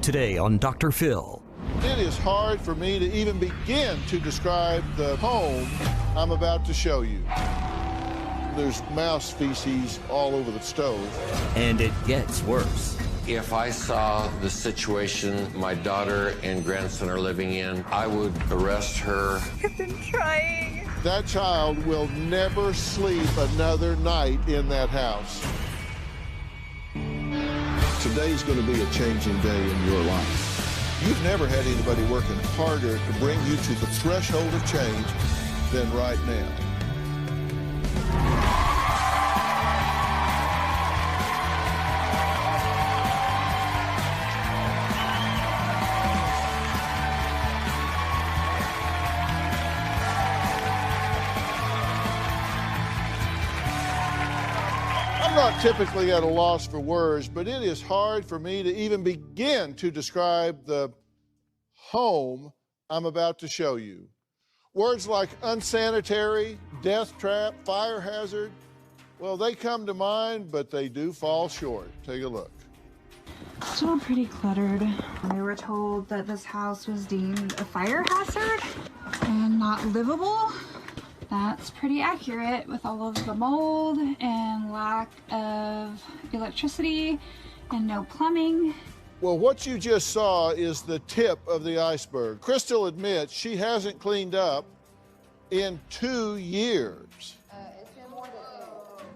Today on Dr. Phil. It is hard for me to even begin to describe the home I'm about to show you. There's mouse feces all over the stove. And it gets worse. If I saw the situation my daughter and grandson are living in, I would arrest her. I've been trying. That child will never sleep another night in that house. Today's going to be a changing day in your life. You've never had anybody working harder to bring you to the threshold of change than right now. I'm not typically at a loss for words, but it is hard for me to even begin to describe the home I'm about to show you. Words like unsanitary, death trap, fire hazard, well, they come to mind, but they do fall short. Take a look. It's all pretty cluttered. We were told that this house was deemed a fire hazard and not livable. That's pretty accurate with all of the mold and lack of electricity and no plumbing. Well, what you just saw is the tip of the iceberg. Crystal admits she hasn't cleaned up in 2 years.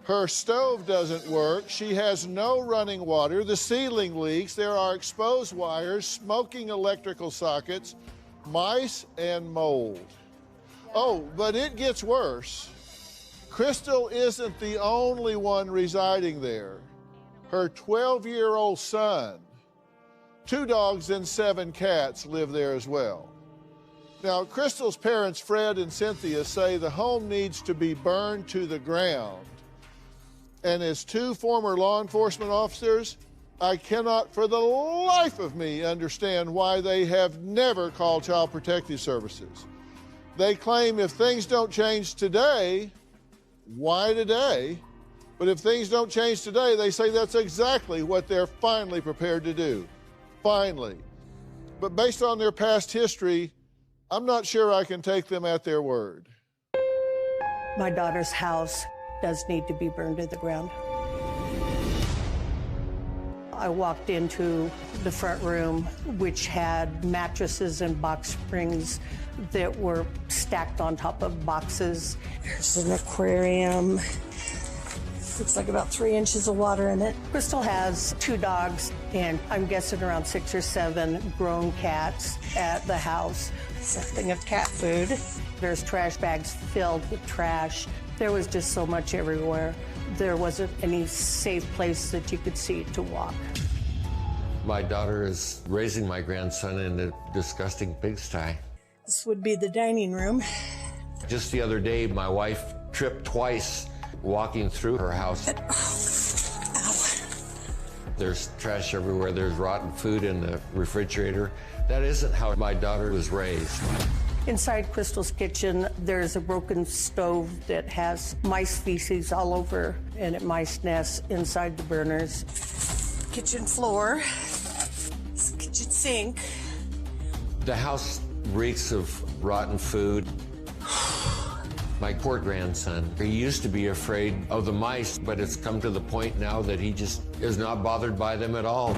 Her stove doesn't work. She has no running water. The ceiling leaks. There are exposed wires, smoking electrical sockets, mice, and mold. Oh, but it gets worse. Crystal isn't the only one residing there. Her 12-year-old son, 2 dogs and 7 cats live there as well. Now, Crystal's parents, Fred and Cynthia, say the home needs to be burned to the ground. And as 2 former law enforcement officers, I cannot for the life of me understand why they have never called Child Protective Services. They claim if things don't change today, why today? But if things don't change today, they say that's exactly what they're finally prepared to do. Finally. But based on their past history, I'm not sure I can take them at their word. My daughter's house does need to be burned to the ground. I walked into the front room, which had mattresses and box springs that were stacked on top of boxes. There's an aquarium. Looks like about 3 inches of water in it. Crystal has 2 dogs, and I'm guessing around 6 or 7 grown cats at the house. Something of cat food. There's trash bags filled with trash. There was just so much everywhere. There wasn't any safe place that you could see to walk. My daughter is raising my grandson in a disgusting pigsty. This would be the dining room. Just the other day, my wife tripped twice walking through her house. There's trash everywhere. There's rotten food in the refrigerator. That isn't how my daughter was raised. Inside Crystal's kitchen, there's a broken stove that has mice feces all over and mice nests inside the burners. Kitchen floor, kitchen sink. The house reeks of rotten food. My poor grandson, he used to be afraid of the mice, but it's come to the point now that he just is not bothered by them at all.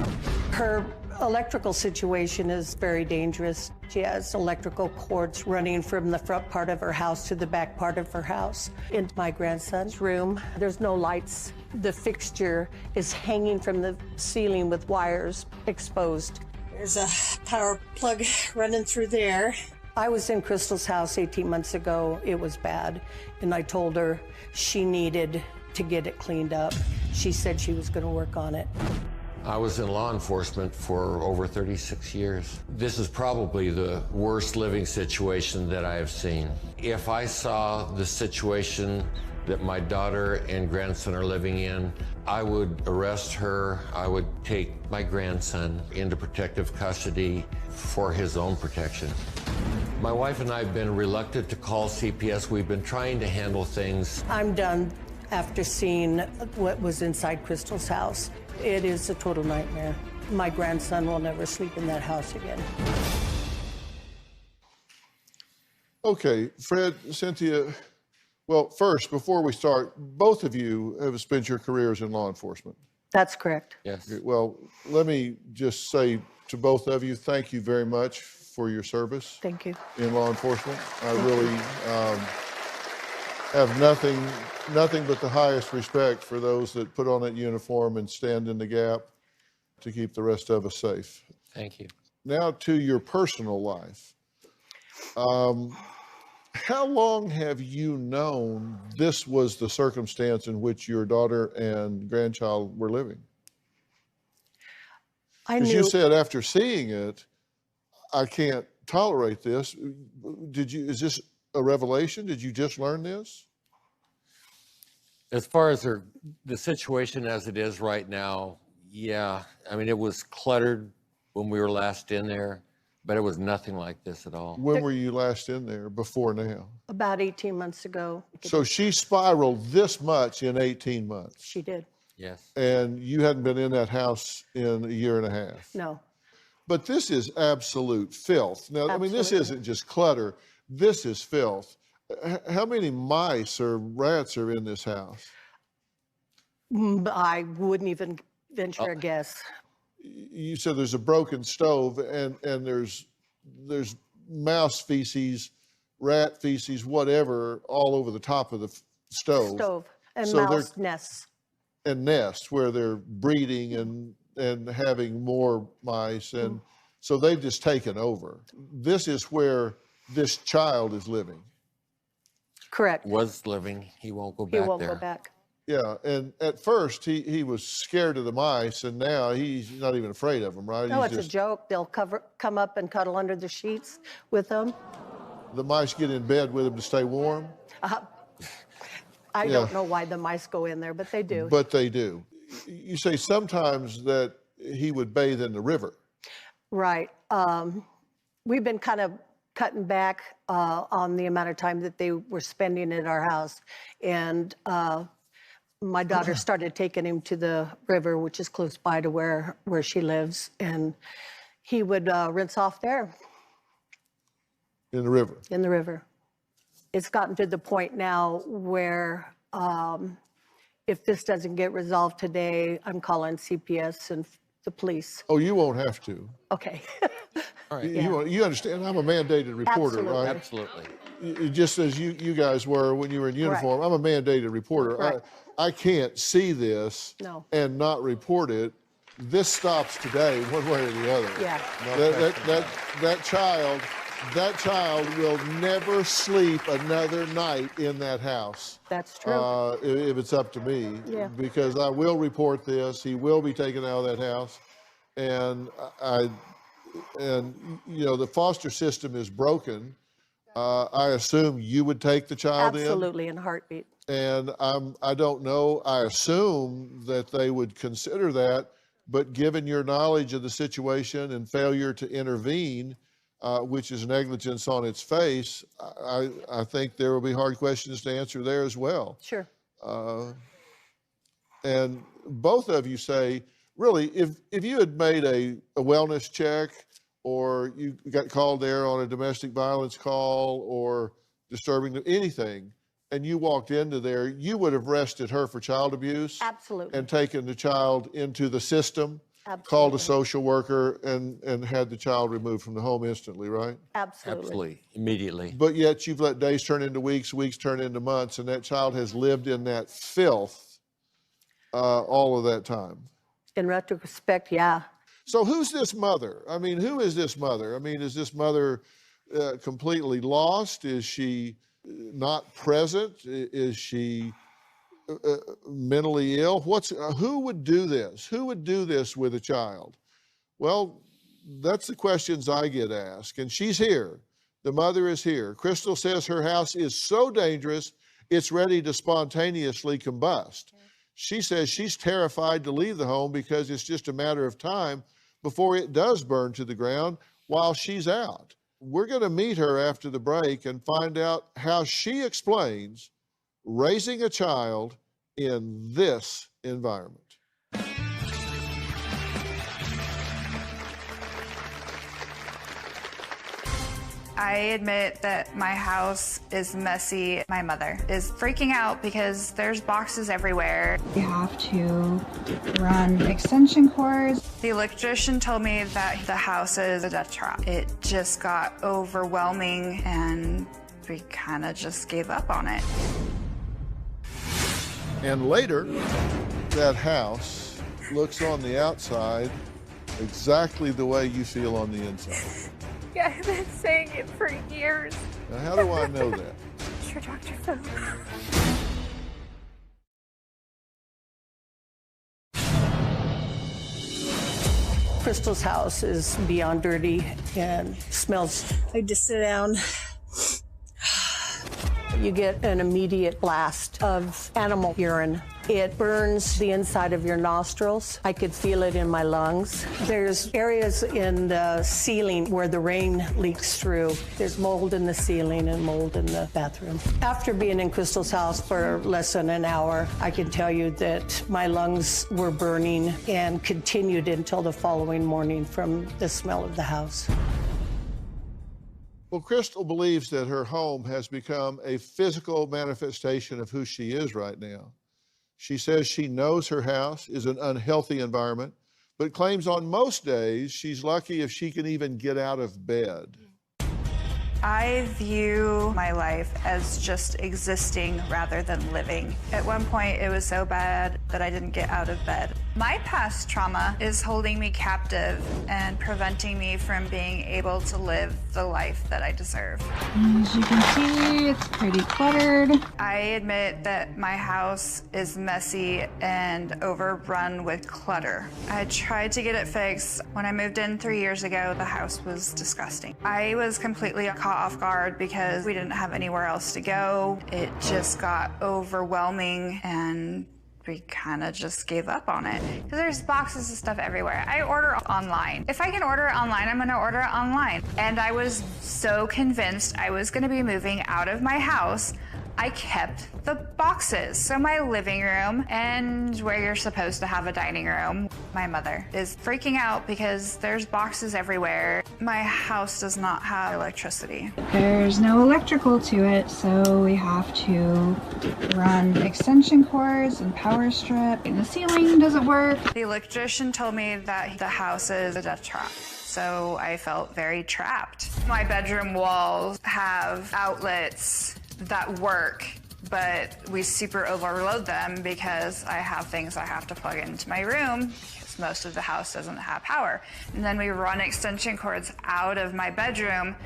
Her electrical situation is very dangerous. She has electrical cords running from the front part of her house to the back part of her house. In my grandson's room, there's no lights. The fixture is hanging from the ceiling with wires exposed. There's a power plug running through there. I was in Crystal's house 18 months ago. It was bad, and I told her she needed to get it cleaned up. She said she was going to work on it. I was in law enforcement for over 36 years. This is probably the worst living situation that I have seen. If I saw the situation that my daughter and grandson are living in, I would arrest her. I would take my grandson into protective custody for his own protection. My wife and I have been reluctant to call CPS. We've been trying to handle things. I'm done after seeing what was inside Crystal's house. It is a total nightmare. my grandson will never sleep in that house again. Okay, Fred, Cynthia, well, first, before we start, both of you have spent your careers in law enforcement. That's correct. Yes. Well, let me just say to both of you, thank you very much for your service Thank you. in law enforcement. I really have nothing but the highest respect for those that put on that uniform and stand in the gap to keep the rest of us safe. Thank you. Now to your personal life. How long have you known this was the circumstance in which your daughter and grandchild were living? I Because knew. you said after seeing it, I can't tolerate this. Is this a revelation? Did you just learn this? As far as the situation as it is right now, yeah. I mean, it was cluttered when we were last in there, but it was nothing like this at all. When were you last in there, before now? About 18 months ago, So she spiraled this much in 18 months, she did. Yes. and you hadn't been in that house in a year and a half. No. But this is absolute filth. Now, I mean, this Absolutely. isn't just clutter. This is filth. How many mice or rats are in this house? I wouldn't even venture a guess. You said there's a broken stove and there's mouse feces, rat feces, whatever, all over the top of the Stove and So they're- mouse nests. and nests where they're breeding and having more mice, and so they've just taken over. This is where this child is living. Correct. Was living. He won't go He back won't there. go back. Yeah, and at first he was scared of the mice, and now he's not even afraid of them, right? No, He's it's a joke. They'll come up and cuddle under the sheets with them. the mice get in bed with him to stay warm, I Yeah. don't know why the mice go in there, but they do. but they do. You say sometimes that he would bathe in the river. Right. We've been kind of cutting back on the amount of time that they were spending at our house. And my daughter started taking him to the river, which is close by to where she lives. And he would rinse off there In the river. in the river. It's gotten to the point now where if this doesn't get resolved today, I'm calling CPS and the police. Oh, you won't have to. Okay. You understand, I'm a mandated reporter, Absolutely. right? Absolutely. Just as you guys were when you were in uniform. I'm a mandated reporter. Right. I can't see this No. and not report it. This stops today, one way or the other. Yeah. That child will never sleep another night in that house. That's true. If it's up to me. Yeah. Because I will report this. He will be taken out of that house. And you know, the foster system is broken. I assume you would take the child in. Absolutely, in a heartbeat. And I don't know, I assume that they would consider that, but given your knowledge of the situation and failure to intervene, which is negligence on its face, I think there will be hard questions to answer there as well. Sure. And both of you say, really, if you had made a wellness check, or you got called there on a domestic violence call or disturbing anything, and you walked into there, you would have arrested her for child abuse Absolutely. and taken the child into the system, called Absolutely. a social worker, and had the child removed from the home instantly, right? Absolutely. Absolutely. Immediately. But yet you've let days turn into weeks, weeks turn into months, and that child has lived in that filth all of that time. In retrospect, yeah. So who's this mother? I mean, who is this mother? I mean, is this mother completely lost? Is she not present? Is she mentally ill? Who would do this? Who would do this with a child? Well, that's the questions I get asked. And she's here. The mother is here. Crystal says her house is so dangerous, it's ready to spontaneously combust. She says she's terrified to leave the home because it's just a matter of time before it does burn to the ground while she's out. We're going to meet her after the break and find out how she explains raising a child in this environment. I admit that my house is messy. My mother is freaking out because there's boxes everywhere. We have to run extension cords. The electrician told me that the house is a death trap. It just got overwhelming and we kind of just gave up on it. And later, that house looks on the outside exactly the way you feel on the inside. Yeah, I've been saying it for years. Now, how do I know that? Sure, Dr. Phil. Crystal's house is beyond dirty and smells. I just sit down. You get an immediate blast of animal urine. It burns the inside of your nostrils. I could feel it in my lungs. There's areas in the ceiling where the rain leaks through. There's mold in the ceiling and mold in the bathroom. After being in Crystal's house for less than an hour, I can tell you that my lungs were burning and continued until the following morning from the smell of the house. Well, Crystal believes that her home has become a physical manifestation of who she is right now. She says she knows her house is an unhealthy environment, but claims on most days she's lucky if she can even get out of bed. I view my life as just existing rather than living. At one point, it was so bad that I didn't get out of bed. My past trauma is holding me captive and preventing me from being able to live the life that I deserve. As you can see, it's pretty cluttered. I admit that my house is messy and overrun with clutter. I tried to get it fixed. When I moved in 3 years ago, the house was disgusting. I was completely caught off guard because we didn't have anywhere else to go. It just got overwhelming and we kind of just gave up on it. Because there's boxes of stuff everywhere. I order online. If I can order it online, I'm gonna order it online. And I was so convinced I was gonna be moving out of my house, I kept the boxes. So my living room and where you're supposed to have a dining room. My mother is freaking out because there's boxes everywhere. My house does not have electricity. There's no electrical to it, so we have to run extension cords and power strip. And the ceiling doesn't work. The electrician told me that the house is a death trap. So I felt very trapped. My bedroom walls have outlets that work, but we super overload them because I have things I have to plug into my room because most of the house doesn't have power. And then we run extension cords out of my bedroom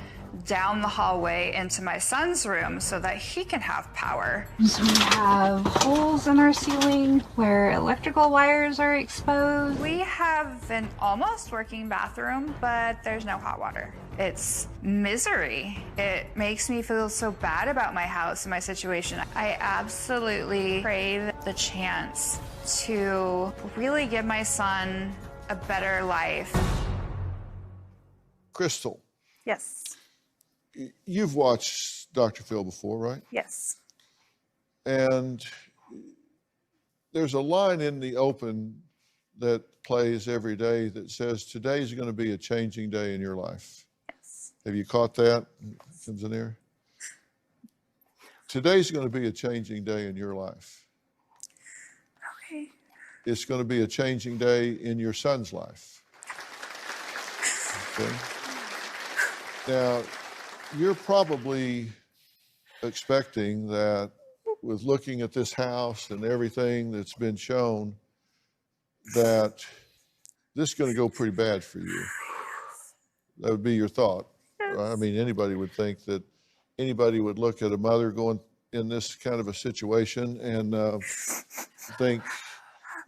down the hallway into my son's room so that he can have power. So we have holes in our ceiling where electrical wires are exposed. We have an almost working bathroom, but there's no hot water. It's misery. It makes me feel so bad about my house and my situation. I absolutely crave the chance to really give my son a better life. Crystal, Yes. you've watched Dr. Phil before, right? Yes. And there's a line in the open that plays every day that says, today's going to be a changing day in your life. Yes. Have you caught that? It comes in there. Today's going to be a changing day in your life. Okay. It's going to be a changing day in your son's life. Okay? Now, you're probably expecting that with looking at this house and everything that's been shown, that this is going to go pretty bad for you. That would be your thought. Right? I mean, anybody would think that anybody would look at a mother going in this kind of a situation and think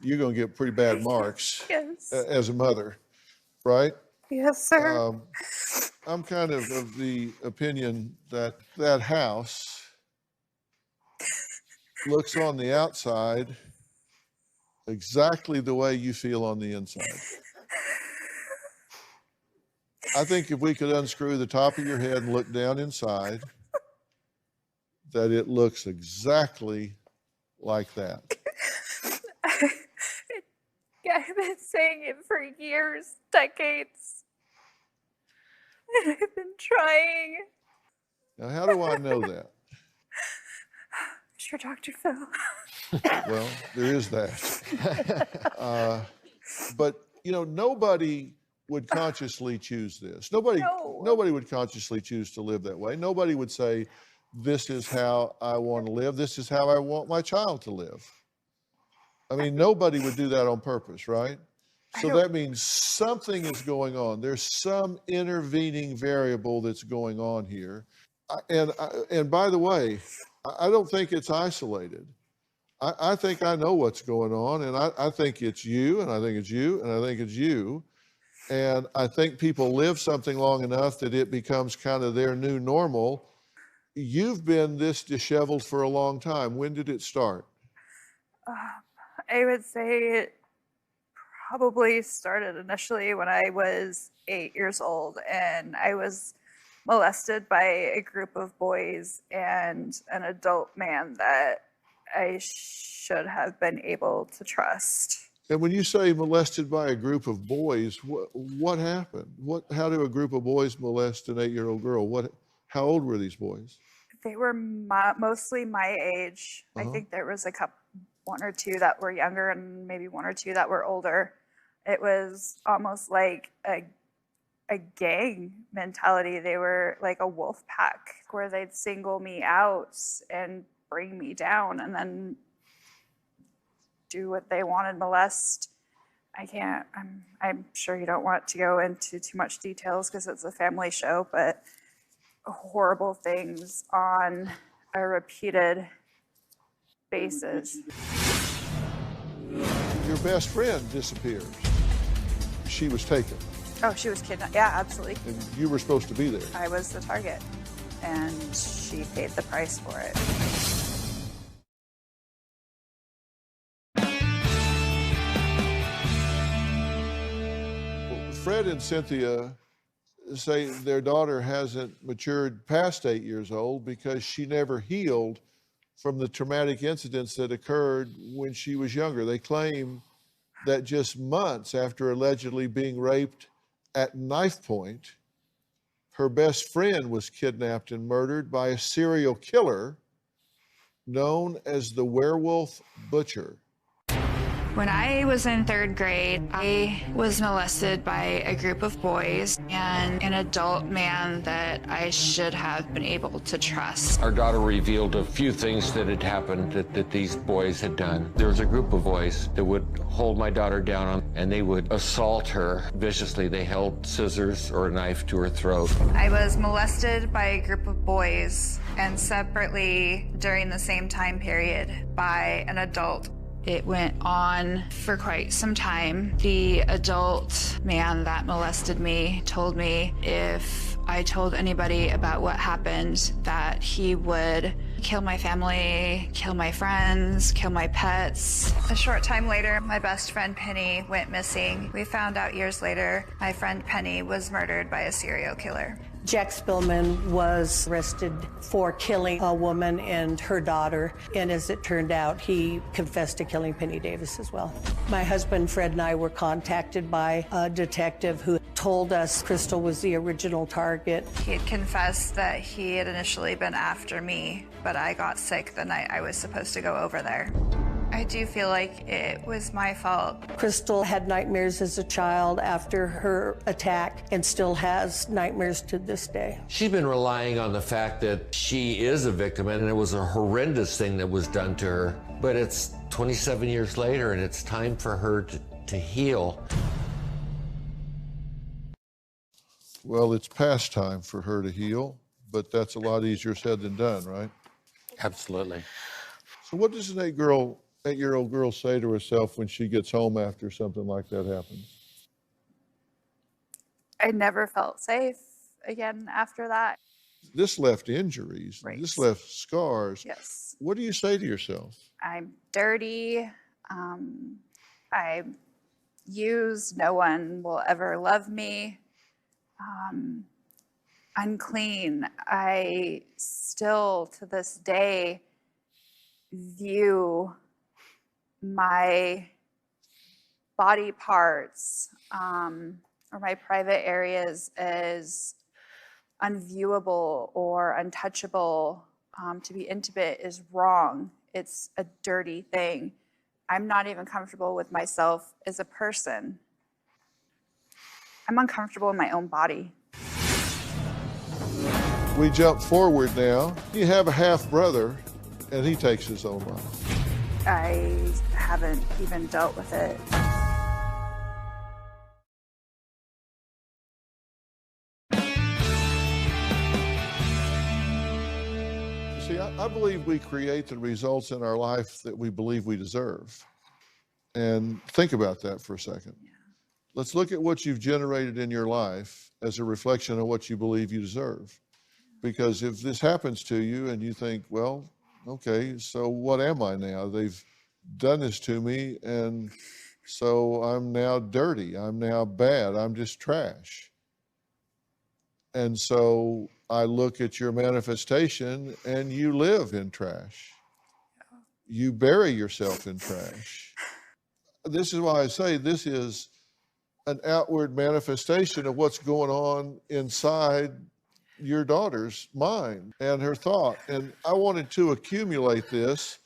you're going to get pretty bad marks Yes. as a mother, right? Yes, sir. I'm kind of the opinion that that house looks on the outside exactly the way you feel on the inside. I think if we could unscrew the top of your head and look down inside, that it looks exactly like that. I've been saying it for years, decades. I've been trying. Now, how do I know that? Sure, Dr. Phil. Well, there is that. But, you know, nobody would consciously choose this. No. Nobody would consciously choose to live that way. Nobody would say, this is how I want to live. This is how I want my child to live. I mean, nobody would do that on purpose, right? So that means something is going on. There's some intervening variable that's going on here. And by the way, I don't think it's isolated. I think I know what's going on, and I think it's you, and I think it's you, and I think it's you. And I think people live something long enough that it becomes kind of their new normal. You've been this disheveled for a long time. When did it start? I would say it probably started initially when I was 8 years old, and I was molested by a group of boys and an adult man that I should have been able to trust. And when you say molested by a group of boys, what happened? How do a group of boys molest an 8-year-old girl? How old were these boys? They were mostly my age. I think there was one or two that were younger and maybe one or two that were older. It was almost like a gang mentality. They were like a wolf pack where they'd single me out and bring me down and then do what they wanted, molest. I'm sure you don't want to go into too much details because it's a family show, but horrible things on a repeated basis. Your best friend disappears. She was taken. Oh, she was kidnapped. Yeah, absolutely. And you were supposed to be there. I was the target, and she paid the price for it. Fred and Cynthia say their daughter hasn't matured past 8 years old because she never healed from the traumatic incidents that occurred when she was younger. They claim that just months after allegedly being raped at knife point, her best friend was kidnapped and murdered by a serial killer known as the Werewolf Butcher. When I was in 3rd grade, I was molested by a group of boys and an adult man that I should have been able to trust. Our daughter revealed a few things that had happened that these boys had done. There was a group of boys that would hold my daughter down and they would assault her viciously. They held scissors or a knife to her throat. I was molested by a group of boys and separately during the same time period by an adult. It went on for quite some time. The adult man that molested me told me if I told anybody about what happened, that he would kill my family, kill my friends, kill my pets. A short time later, my best friend Penny went missing. We found out years later, my friend Penny was murdered by a serial killer. Jack Spillman was arrested for killing a woman and her daughter, and as it turned out, he confessed to killing Penny Davis as well. My husband Fred and I were contacted by a detective who told us Crystal was the original target. He had confessed that he had initially been after me, but I got sick the night I was supposed to go over there. I do feel like it was my fault. Crystal had nightmares as a child after her attack and still has nightmares to this day. She's been relying on the fact that she is a victim and it was a horrendous thing that was done to her. But it's 27 years later and it's time for her to heal. Well, it's past time for her to heal, but that's a lot easier said than done, right? Absolutely. So what does an 8-year-old girl say to herself when she gets home after something like that happens? I never felt safe again after that. This left injuries. Right. This left scars. Yes. What do you say to yourself? I'm dirty. I'm used. No one will ever love me. Unclean. I still, to this day, view my body parts or my private areas as unviewable or untouchable. To be intimate is wrong. It's a dirty thing. I'm not even comfortable with myself as a person. I'm uncomfortable in my own body. We jump forward now. You have a half brother, and he takes his own life. I haven't even dealt with it. See, I believe we create the results in our life that we believe we deserve. And think about that for a second. Yeah. Let's look at what you've generated in your life as a reflection of what you believe you deserve. Because if this happens to you and you think, well, okay, so what am I now? They've done this to me, and so I'm now dirty. I'm now bad. I'm just trash. And so I look at your manifestation and you live in trash. You bury yourself in trash. This is why I say this is an outward manifestation of what's going on inside your daughter's mind and her thought. And I wanted to accumulate this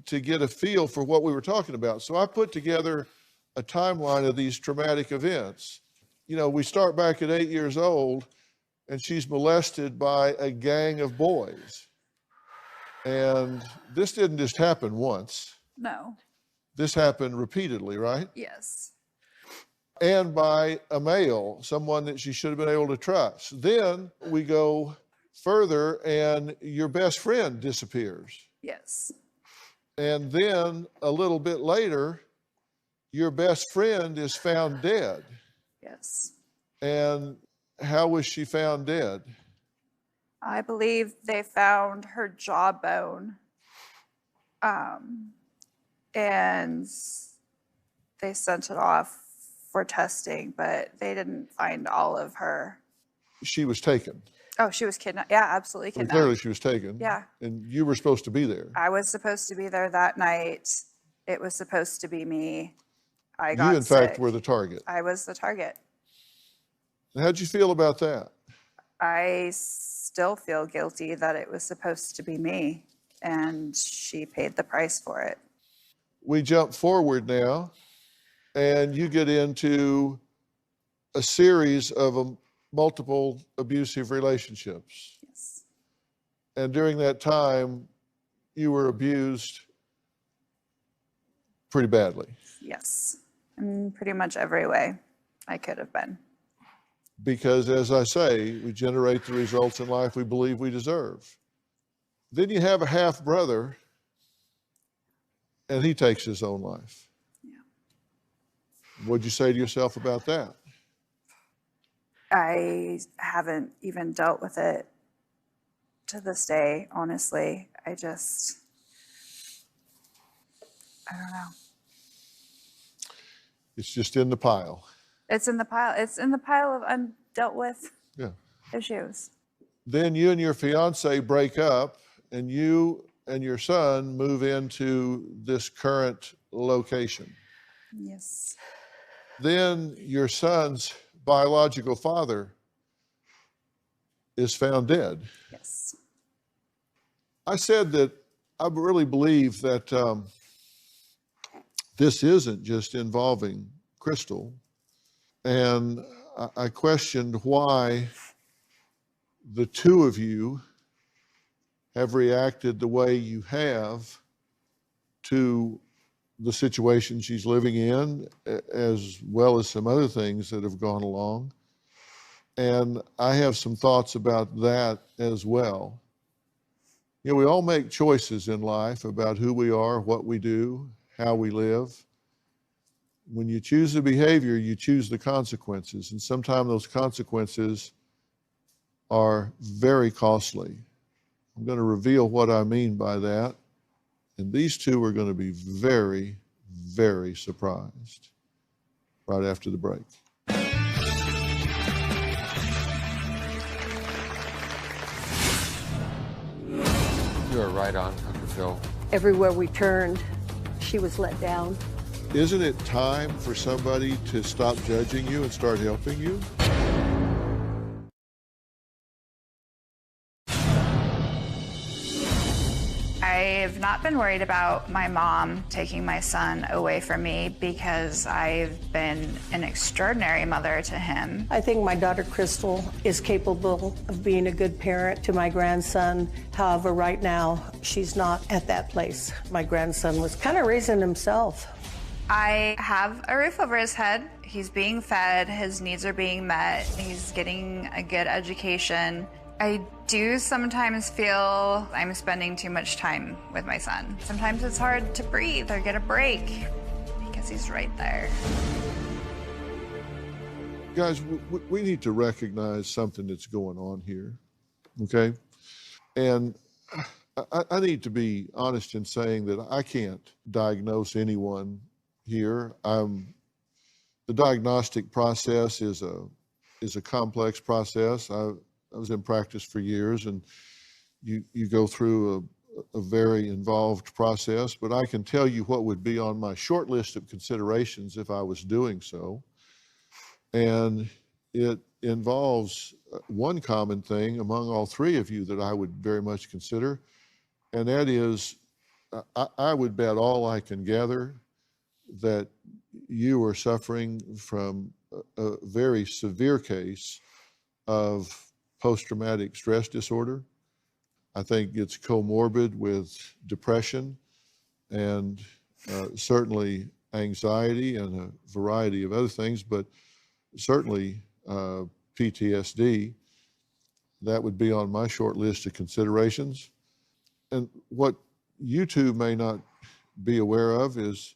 to get a feel for what we were talking about. So I put together a timeline of these traumatic events. You know, we start back at 8 years old, and she's molested by a gang of boys. And this didn't just happen once. No. This happened repeatedly, right? Yes. And by a male, someone that she should have been able to trust. Then we go further, and your best friend disappears. Yes. And then a little bit later, your best friend is found dead. Yes. And how was she found dead? I believe they found her jawbone. And they sent it off for testing, but they didn't find all of her. She was taken. Oh, she was kidnapped. Yeah, absolutely Well, kidnapped. clearly she was taken. Yeah. And you were supposed to be there. I was supposed to be there that night. It was supposed to be me. I You, got in fact, sick. were the target. I was the target. How'd you feel about that? I still feel guilty that it was supposed to be me, and she paid the price for it. We jump forward now, and you get into a series of multiple abusive relationships. Yes. And during that time, you were abused pretty badly. Yes. In pretty much every way I could have been. Because, as I say, we generate the results in life we believe we deserve. Then you have a half brother, and he takes his own life. Yeah. What'd you say to yourself about that? I haven't even dealt with it to this day, honestly. I don't know. It's just in the pile. It's in the pile. It's in the pile of undealt with Yeah. issues. Then you and your fiance break up, and you and your son move into this current location. Yes. Then your son's biological father is found dead. Yes. I said that I really believe that this isn't just involving Crystal. And I questioned why the two of you have reacted the way you have to the situation she's living in, as well as some other things that have gone along. And I have some thoughts about that as well. You know, we all make choices in life about who we are, what we do, how we live. When you choose a behavior, you choose the consequences. And sometimes those consequences are very costly. I'm going to reveal what I mean by that. And these two are going to be very, very surprised right after the break. You are right on, Dr. Phil. Everywhere we turned, she was let down. Isn't it time for somebody to stop judging you and start helping you? I've not been worried about my mom taking my son away from me because I've been an extraordinary mother to him. I think my daughter Crystal is capable of being a good parent to my grandson. However, right now, she's not at that place. My grandson was kind of raising himself. I have a roof over his head. He's being fed, his needs are being met, he's getting a good education. I do sometimes feel I'm spending too much time with my son. Sometimes it's hard to breathe or get a break because he's right there. Guys, we need to recognize something that's going on here, okay? And I need to be honest in saying that I can't diagnose anyone here. The diagnostic process is a complex process. I was in practice for years, and you go through a very involved process, but I can tell you what would be on my short list of considerations if I was doing so. And it involves one common thing among all three of you that I would very much consider, and that is I would bet all I can gather that you are suffering from a very severe case of post-traumatic stress disorder. I think it's comorbid with depression and certainly anxiety and a variety of other things, but certainly PTSD. That would be on my short list of considerations. And what you two may not be aware of is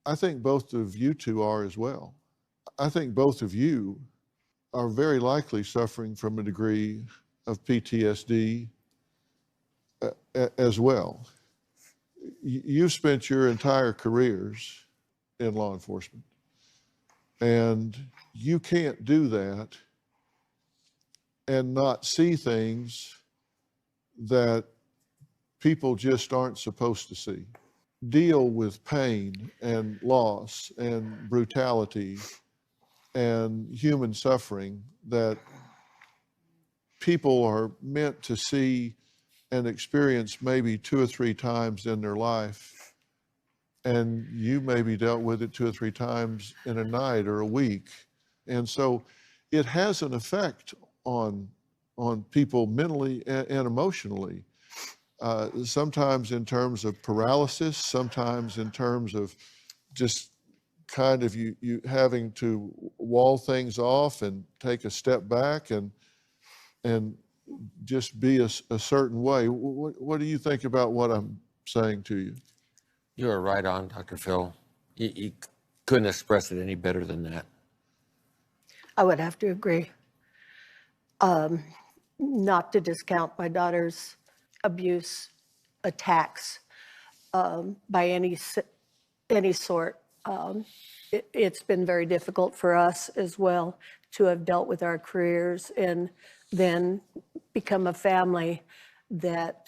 I think both of you two are as well. I think both of you are very likely suffering from a degree of PTSD as well. You've spent your entire careers in law enforcement, and you can't do that and not see things that people just aren't supposed to see. Deal with pain and loss and brutality and human suffering that people are meant to see and experience maybe 2 or 3 times in their life, and you maybe dealt with it 2 or 3 times in a night or a week. And so it has an effect on people mentally and emotionally, sometimes in terms of paralysis, sometimes in terms of just kind of you having to wall things off and take a step back and just be a certain way. What do you think about what I'm saying to you? You are right on, Dr. Phil. You couldn't express it any better than that. I would have to agree. Not to discount my daughter's abuse, attacks by any sort. It's been very difficult for us as well to have dealt with our careers and then become a family that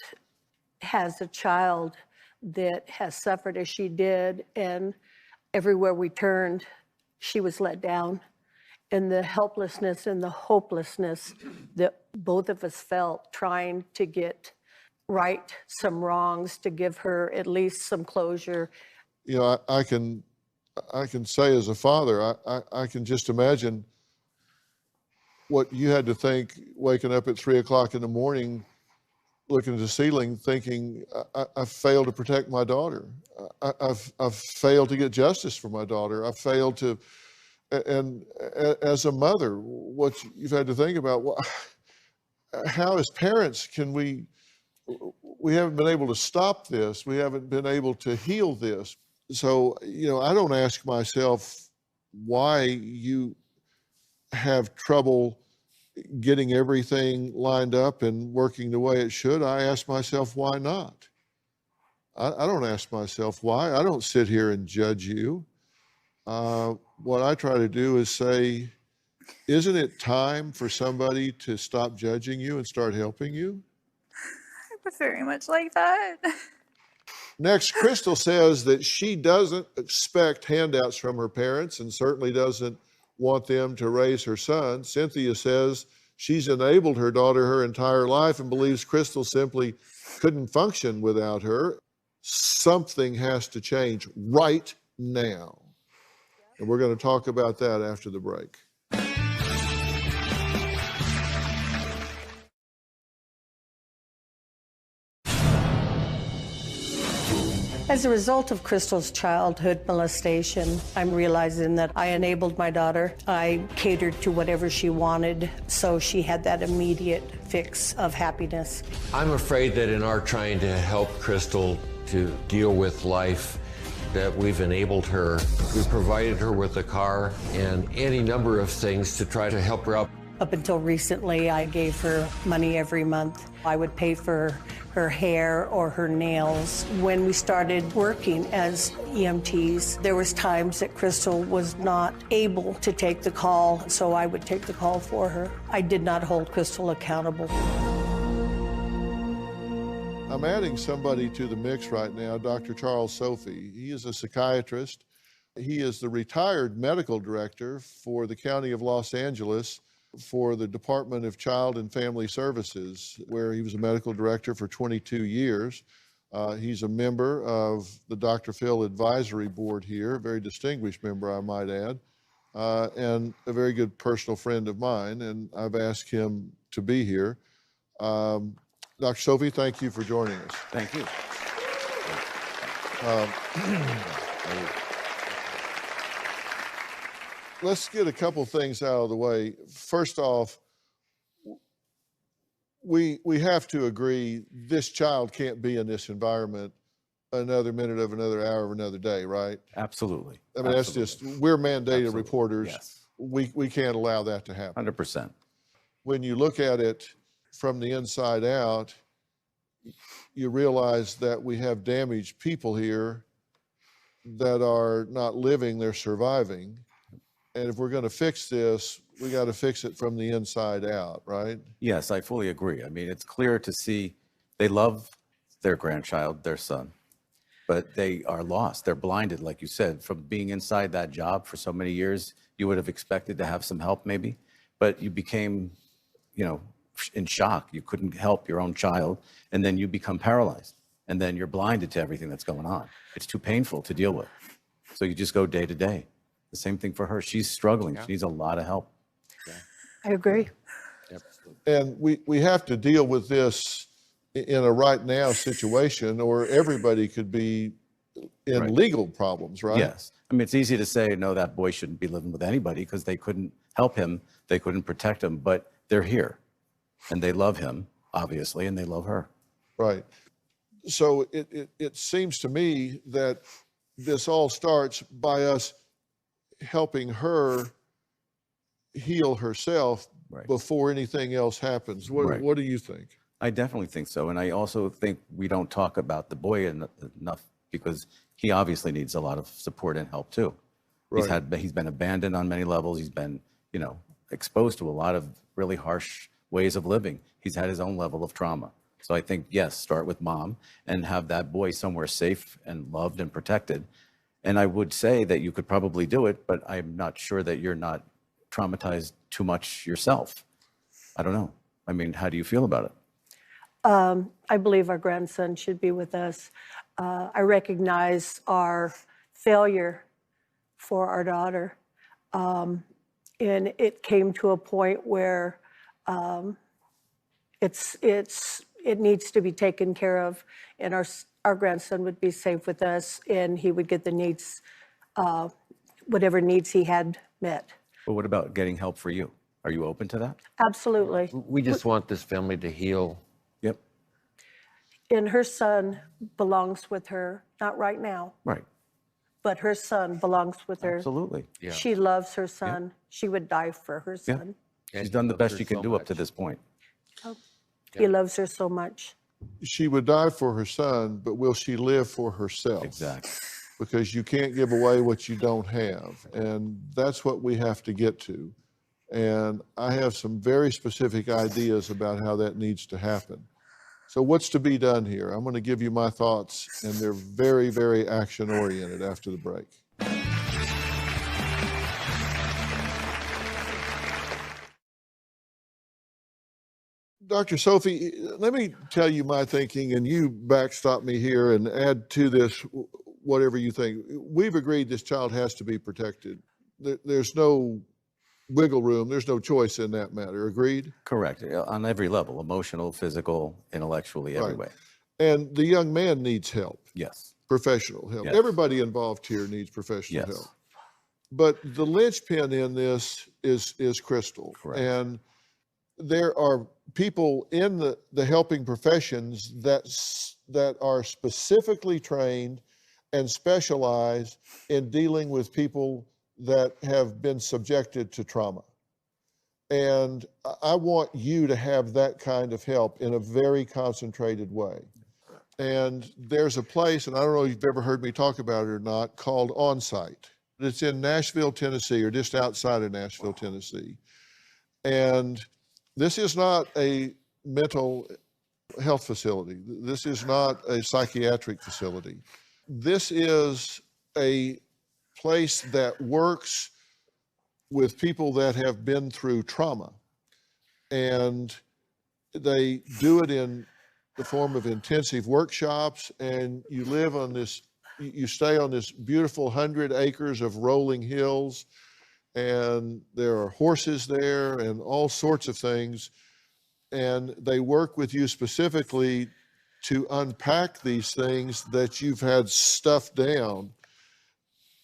has a child that has suffered as she did, and everywhere we turned, she was let down. And the helplessness and the hopelessness that both of us felt trying to get right some wrongs, to give her at least some closure. You know, I can say as a father, I can just imagine what you had to think waking up at 3 o'clock in the morning, looking at the ceiling, thinking, I failed to protect my daughter. I've failed to get justice for my daughter. I've failed to, and as a mother, what you've had to think about, how as parents can we haven't been able to stop this. We haven't been able to heal this. So, you know, I don't ask myself why you have trouble getting everything lined up and working the way it should. I ask myself, why not? I don't ask myself why. I don't sit here and judge you. What I try to do is say, isn't it time for somebody to stop judging you and start helping you? I was very much like that. Next, Crystal says that she doesn't expect handouts from her parents and certainly doesn't want them to raise her son. Cynthia says She's enabled her daughter her entire life and believes Crystal simply couldn't function without her. Something has to change right now. And we're going to talk about that after the break. As a result of Crystal's childhood molestation, I'm realizing that I enabled my daughter. I catered to whatever she wanted, so she had that immediate fix of happiness. I'm afraid that in our trying to help Crystal to deal with life, that we've enabled her. We provided her with a car and any number of things to try to help her out. Up until recently, I gave her money every month. I would pay for her hair or her nails. When we started working as EMTs, there was times that Crystal was not able to take the call, so I would take the call for her. I did not hold Crystal accountable. I'm adding somebody to the mix right now, Dr. Charles Sophie. He is a psychiatrist. He is the retired medical director for the County of Los Angeles for the Department of Child and Family Services, where he was a medical director for 22 years. He's a member of the Dr. Phil Advisory Board here, a very distinguished member, I might add, and a very good personal friend of mine, and I've asked him to be here. Dr. Sophie, thank you for joining us. Thank you. Let's get a couple things out of the way. First off, we have to agree this child can't be in this environment another minute of another hour of another day, right? Absolutely. I mean, that's just, we're mandated Absolutely. reporters. Yes. We can't allow that to happen. 100%. When you look at it from the inside out, you realize that we have damaged people here that are not living, they're surviving. And if we're going to fix this, we got to fix it from the inside out, right? Yes, I fully agree. I mean, it's clear to see they love their grandchild, their son, but they are lost. They're blinded, like you said, from being inside that job for so many years. You would have expected to have some help maybe, but you became, in shock. You couldn't help your own child, and then you become paralyzed, and then you're blinded to everything that's going on. It's too painful to deal with. So you just go day to day. The same thing for her. She's struggling. She needs a lot of help. I agree. And we have to deal with this in a right now situation, or everybody could be in Right. legal problems, right? Yes. I mean, it's easy to say, no, that boy shouldn't be living with anybody because they couldn't help him. They couldn't protect him, but they're here and they love him, obviously, and they love her. Right. So it seems to me that this all starts by us helping her heal herself Right. before anything else happens. What, Right. what do you think? I definitely think so. And I also think we don't talk about the boy enough because he obviously needs a lot of support and help too. Right. He's been abandoned on many levels. He's been, exposed to a lot of really harsh ways of living. He's had his own level of trauma. So I think, yes, start with mom and have that boy somewhere safe and loved and protected. And I would say that you could probably do it, but I'm not sure that you're not traumatized too much yourself. I don't know. I mean, how do you feel about it? I believe our grandson should be with us. I recognize our failure for our daughter. And it came to a point where it needs to be taken care of, and our grandson would be safe with us, and he would get the needs, whatever needs he had met. But what about getting help for you? Are you open to that? Absolutely. We just want this family to heal. Yep. And her son belongs with her, not right now, Right. but her son belongs with her. Absolutely. Yeah. She loves her son. She would die for her Yeah. son. She's done the best she can do up to this point. He loves her so much. She would die for her son, but will she live for herself? Exactly. Because you can't give away what you don't have. And that's what we have to get to. And I have some very specific ideas about how that needs to happen. So what's to be done here? I'm going to give you my thoughts, and they're very, very action-oriented after the break. Dr. Sophie, let me tell you my thinking, and you backstop me here and add to this whatever you think. We've agreed this child has to be protected. There's no wiggle room. There's no choice in that matter. Agreed? Correct. On every level, emotional, physical, intellectually, every way. And the young man needs help. Yes. Professional help. Yes. Everybody involved here needs professional Yes. help. But the linchpin in this is Crystal. Correct. And there are people in the helping professions that are specifically trained and specialize in dealing with people that have been subjected to trauma. And I want you to have that kind of help in a very concentrated way. And there's a place, and I don't know if you've ever heard me talk about it or not, called Onsite. It's in Nashville, Tennessee, or just outside of Nashville, Tennessee. And this is not a mental health facility. This is not a psychiatric facility. This is a place that works with people that have been through trauma. And they do it in the form of intensive workshops, and you live on this, you stay on this beautiful 100 acres of rolling hills, and there are horses there and all sorts of things. And they work with you specifically to unpack these things that you've had stuffed down.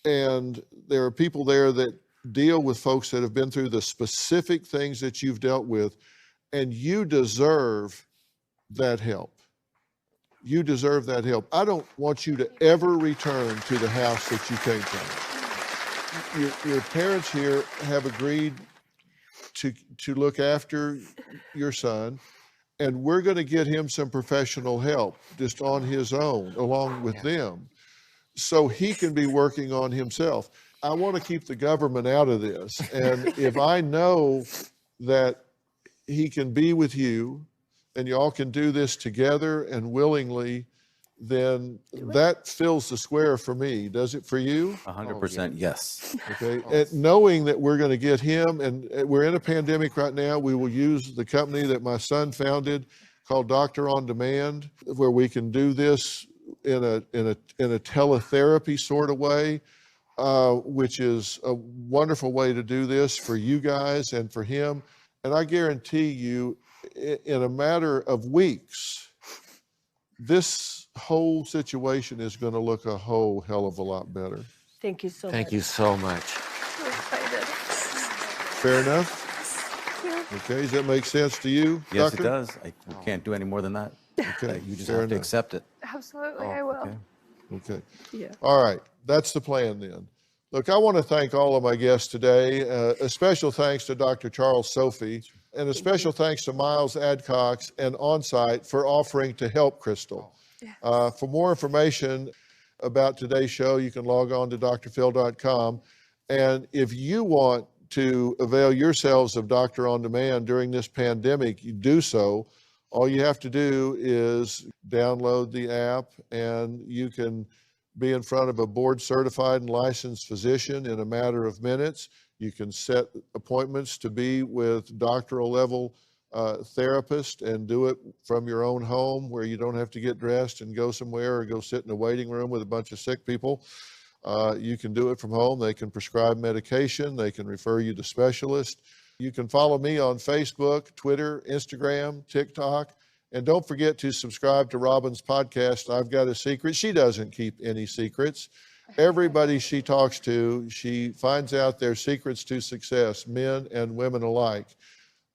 And there are people there that deal with folks that have been through the specific things that you've dealt with, and you deserve that help. You deserve that help. I don't want you to ever return to the house that you came from. Your parents here have agreed to look after your son, and we're going to get him some professional help just on his own, along with them, so he can be working on himself. I want to keep the government out of this. And if I know that he can be with you and y'all can do this together and willingly, then that fills the square for me. Does it for you? 100% yes. Okay. And knowing that we're going to get him, and we're in a pandemic right now, we will use the company that my son founded called Doctor on Demand, where we can do this in a teletherapy sort of way, which is a wonderful way to do this for you guys and for him. And I guarantee you, in a matter of weeks, this whole situation is going to look a whole hell of a lot better. Thank you so much. Thank you so much. So excited. Fair enough? Okay, does that make sense to you, Yes, Doctor? it does. We can't do any more than that. Okay, You just fair have to enough. accept it. Absolutely, I will. Okay. Okay. Yeah. All right, that's the plan then. Look, I want to thank all of my guests today. A special thanks to Dr. Charles Sophie, and a special thanks to Miles Adcox and Onsite for offering to help Crystal. For more information about today's show, you can log on to drphil.com. And if you want to avail yourselves of Doctor on Demand during this pandemic, you do so. All you have to do is download the app, and you can be in front of a board certified and licensed physician in a matter of minutes. You can set appointments to be with doctoral level therapist and do it from your own home, where you don't have to get dressed and go somewhere or go sit in a waiting room with a bunch of sick people. You can do it from home. They can prescribe medication. They can refer you to specialists. You can follow me on Facebook, Twitter, Instagram, TikTok. And don't forget to subscribe to Robin's podcast, I've Got a Secret. She doesn't keep any secrets. Everybody she talks to, she finds out their secrets to success, men and women alike.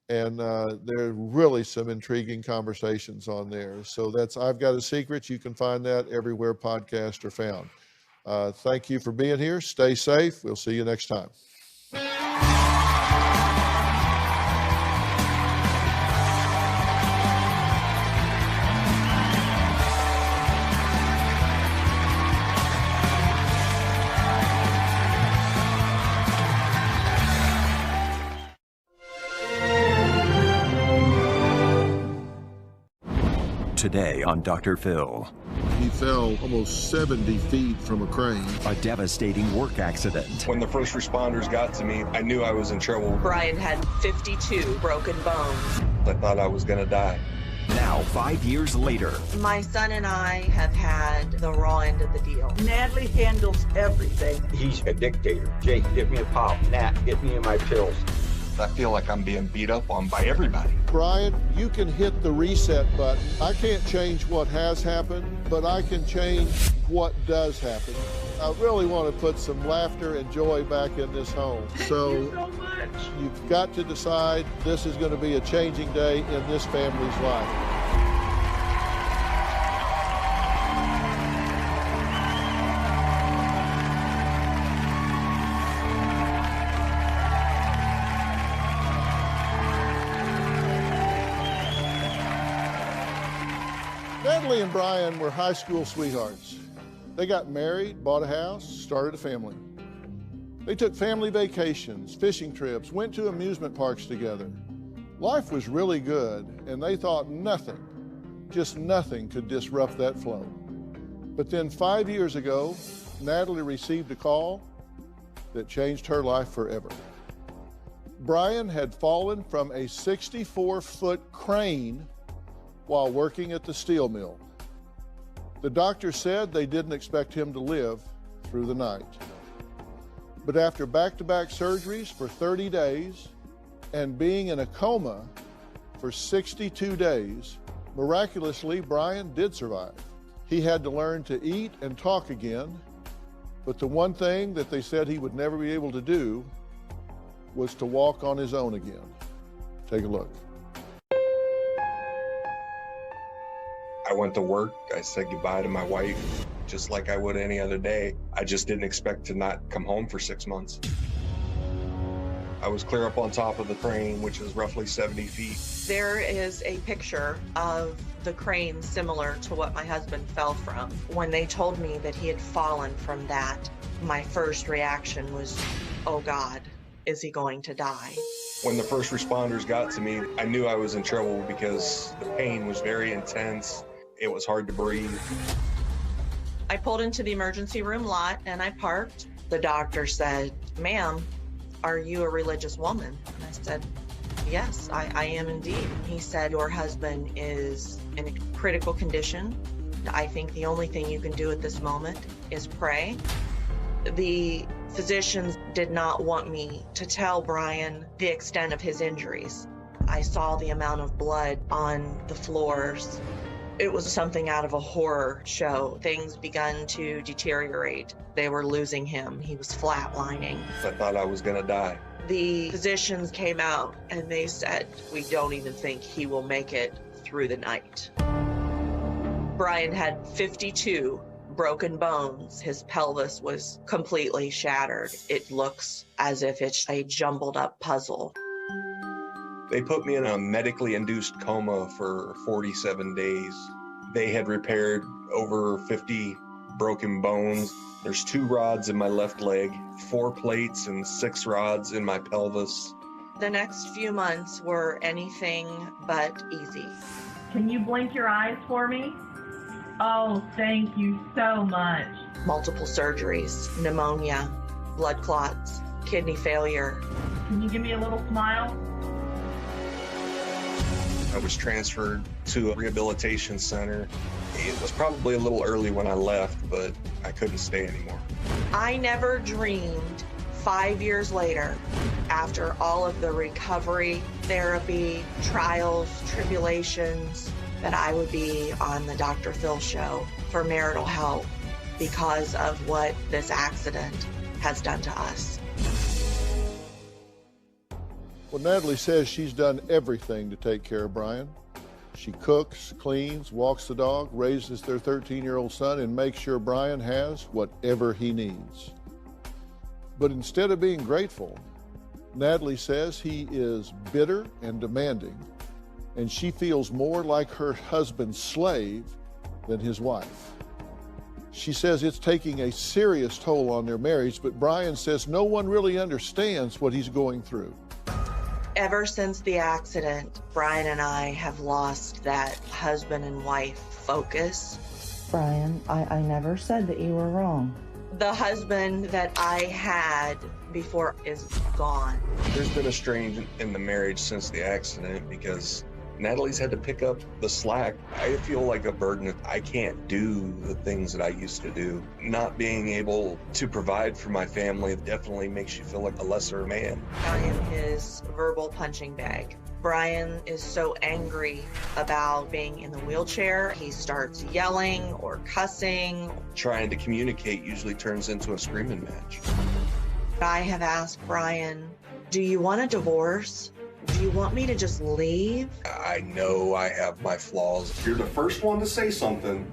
And there are really some intriguing conversations on there. So that's I've Got a Secret. You can find that everywhere podcasts are found. Thank you for being here. Stay safe. We'll see you next time. Today on Dr. Phil. He fell almost 70 feet from a crane. A devastating work accident. When the first responders got to me, I knew I was in trouble. Brian had 52 broken bones. I thought I was gonna die. Now, 5 years later, My son and I have had the raw end of the deal. Natalie handles everything. He's a dictator. Jake, get me a pop. Nat, get me my pills. I feel like I'm being beat up on by everybody. Brian, you can hit the reset button. I can't change what has happened, but I can change what does happen. I really want to put some laughter and joy back in this home. So you've got to decide this is going to be a changing day in this family's life. Natalie and Brian were high school sweethearts. They got married, bought a house, started a family. They took family vacations, fishing trips, went to amusement parks together. Life was really good, and they thought nothing, just nothing could disrupt that flow. But then 5 years ago, Natalie received a call that changed her life forever. Brian had fallen from a 64-foot crane while working at the steel mill. The doctor said they didn't expect him to live through the night. But after back-to-back surgeries for 30 days and being in a coma for 62 days, miraculously, Brian did survive. He had to learn to eat and talk again, but the one thing that they said he would never be able to do was to walk on his own again. Take a look. I went to work. I said goodbye to my wife, just like I would any other day. I just didn't expect to not come home for 6 months. I was clear up on top of the crane, which is roughly 70 feet. There is a picture of the crane similar to what my husband fell from. When they told me that he had fallen from that, my first reaction was, oh God, is he going to die? When the first responders got to me, I knew I was in trouble because the pain was very intense. It was hard to breathe. I pulled into the emergency room lot and I parked. The doctor said, ma'am, are you a religious woman? And I said, yes, I am indeed. He said, your husband is in a critical condition. I think the only thing you can do at this moment is pray. The physicians did not want me to tell Brian the extent of his injuries. I saw the amount of blood on the floors. It was something out of a horror show. Things began to deteriorate. They were losing him. He was flatlining. I thought I was gonna die. The physicians came out and they said, we don't even think he will make it through the night. Brian had 52 broken bones. His pelvis was completely shattered. It looks as if it's a jumbled up puzzle. They put me in a medically induced coma for 47 days. They had repaired over 50 broken bones. There's 2 rods in my left leg, 4 plates and 6 rods in my pelvis. The next few months were anything but easy. Can you blink your eyes for me? Oh, thank you so much. Multiple surgeries, pneumonia, blood clots, kidney failure. Can you give me a little smile? I was transferred to a rehabilitation center. It was probably a little early when I left, but I couldn't stay anymore. I never dreamed 5 years later, after all of the recovery, therapy, trials, tribulations, that I would be on the Dr. Phil show for marital help because of what this accident has done to us. Well, Natalie says she's done everything to take care of Brian. She cooks, cleans, walks the dog, raises their 13-year-old son, and makes sure Brian has whatever he needs. But instead of being grateful, Natalie says he is bitter and demanding, and she feels more like her husband's slave than his wife. She says it's taking a serious toll on their marriage, but Brian says no one really understands what he's going through. Ever since the accident, Brian and I have lost that husband and wife focus. Brian. I never said that you were wrong. The husband that I had before is gone. There's been a strain in the marriage since the accident because Natalie's had to pick up the slack. I feel like a burden. I can't do the things that I used to do. Not being able to provide for my family definitely makes you feel like a lesser man. I am his verbal punching bag. Brian is so angry about being in the wheelchair. He starts yelling or cussing. Trying to communicate usually turns into a screaming match. I have asked Brian, do you want a divorce? Do you want me to just leave? I know I have my flaws. You're the first one to say something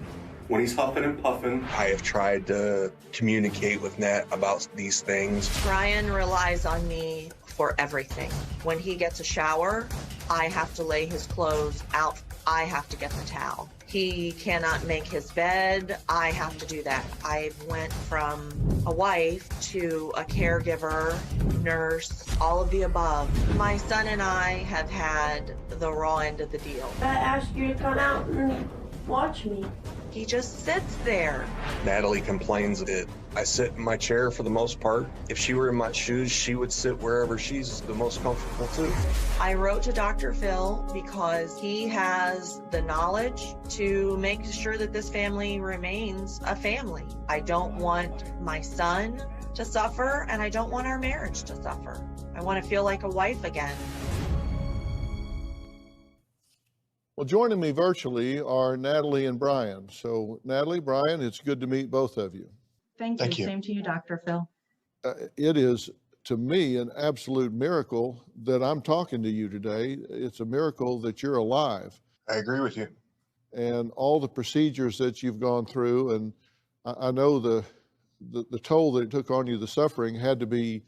when he's huffing and puffing. I have tried to communicate with Nat about these things. Brian relies on me for everything. When he gets a shower, I have to lay his clothes out. I have to get the towel. He cannot make his bed. I have to do that. I went from a wife to a caregiver, nurse, all of the above. My son and I have had the raw end of the deal. I asked you to come out and watch me. He just sits there. Natalie complains that I sit in my chair for the most part. If she were in my shoes, she would sit wherever she's the most comfortable too. I wrote to Dr. Phil because he has the knowledge to make sure that this family remains a family. I don't want my son to suffer, and I don't want our marriage to suffer. I want to feel like a wife again. Well, joining me virtually are Natalie and Brian. So, Natalie, Brian, it's good to meet both of you. Thank you. Same to you, Dr. Phil. It is, to me, an absolute miracle that I'm talking to you today. It's a miracle that you're alive. I agree with you. And all the procedures that you've gone through, and I know the toll that it took on you, the suffering, had to be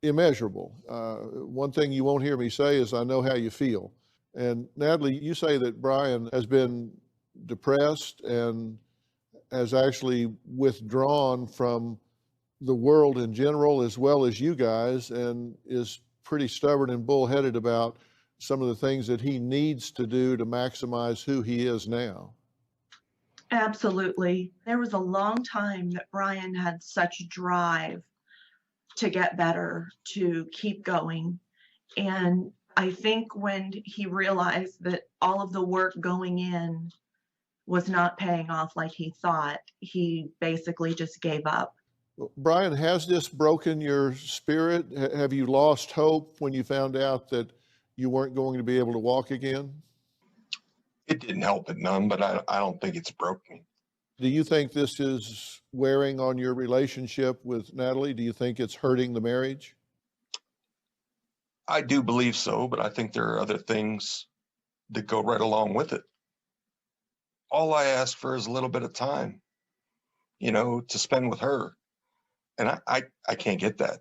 immeasurable. One thing you won't hear me say is I know how you feel. And Natalie, you say that Brian has been depressed and has actually withdrawn from the world in general as well as you guys, and is pretty stubborn and bullheaded about some of the things that he needs to do to maximize who he is now. Absolutely. There was a long time that Brian had such drive to get better, to keep going. And I think when he realized that all of the work going in was not paying off like he thought, he basically just gave up. Brian, has this broken your spirit? Have you lost hope when you found out that you weren't going to be able to walk again? It didn't help it none, but I don't think it's broke me. Do you think this is wearing on your relationship with Natalie? Do you think it's hurting the marriage? I do believe so, but I think there are other things that go right along with it. All I ask for is a little bit of time, to spend with her. And I can't get that.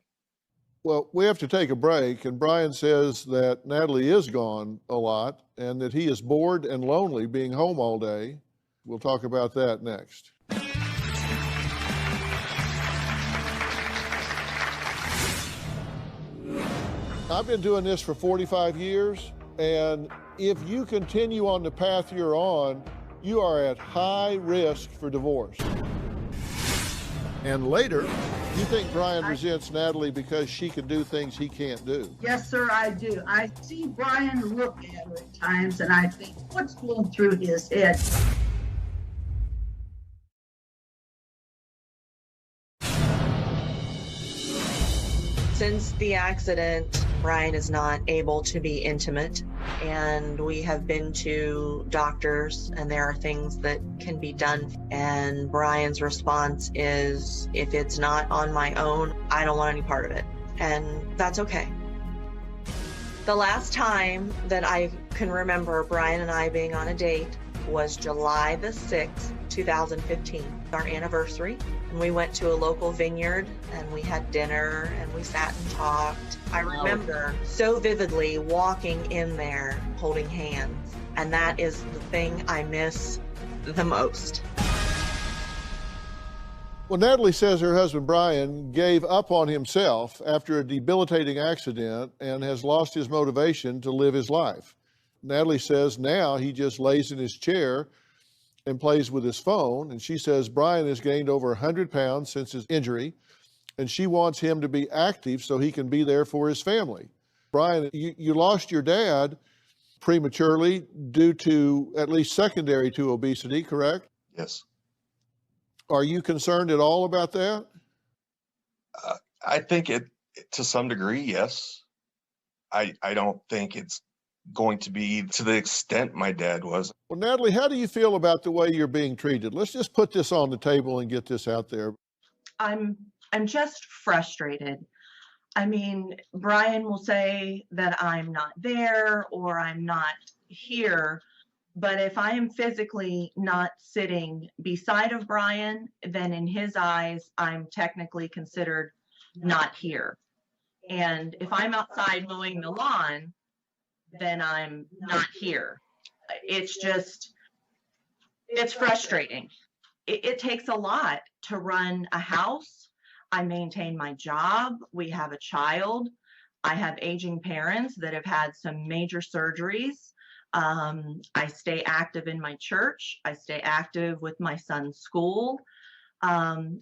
Well, we have to take a break, and Brian says that Natalie is gone a lot and that he is bored and lonely being home all day. We'll talk about that next. I've been doing this for 45 years, and if you continue on the path you're on, you are at high risk for divorce. And later, you think Brian resents Natalie because she can do things he can't do. Yes, sir, I do. I see Brian look at her at times, and I think, what's going through his head? Since the accident, Brian is not able to be intimate, and we have been to doctors, and there are things that can be done. And Brian's response is, if it's not on my own, I don't want any part of it. And that's okay. The last time that I can remember Brian and I being on a date was July the 6th, 2015, our anniversary. And we went to a local vineyard and we had dinner and we sat and talked. I remember so vividly walking in there holding hands. And that is the thing I miss the most. Well, Natalie says her husband Brian gave up on himself after a debilitating accident and has lost his motivation to live his life. Natalie says now he just lays in his chair and plays with his phone. And she says Brian has gained over 100 pounds since his injury, and she wants him to be active so he can be there for his family. Brian, you lost your dad prematurely due to, at least secondary to, obesity, correct? Yes. Are you concerned at all about that? I think it, to some degree, yes. I don't think it's going to be to the extent my dad was. Well, Natalie, how do you feel about the way you're being treated? Let's just put this on the table and get this out there. I'm just frustrated. I mean, Brian will say that I'm not there or I'm not here, but if I am physically not sitting beside of Brian, then in his eyes, I'm technically considered not here. And if I'm outside mowing the lawn, then I'm not here. It's frustrating. It takes a lot to run a house. I maintain my job. We have a child. I have aging parents that have had some major surgeries. I stay active in my church. I stay active with my son's school.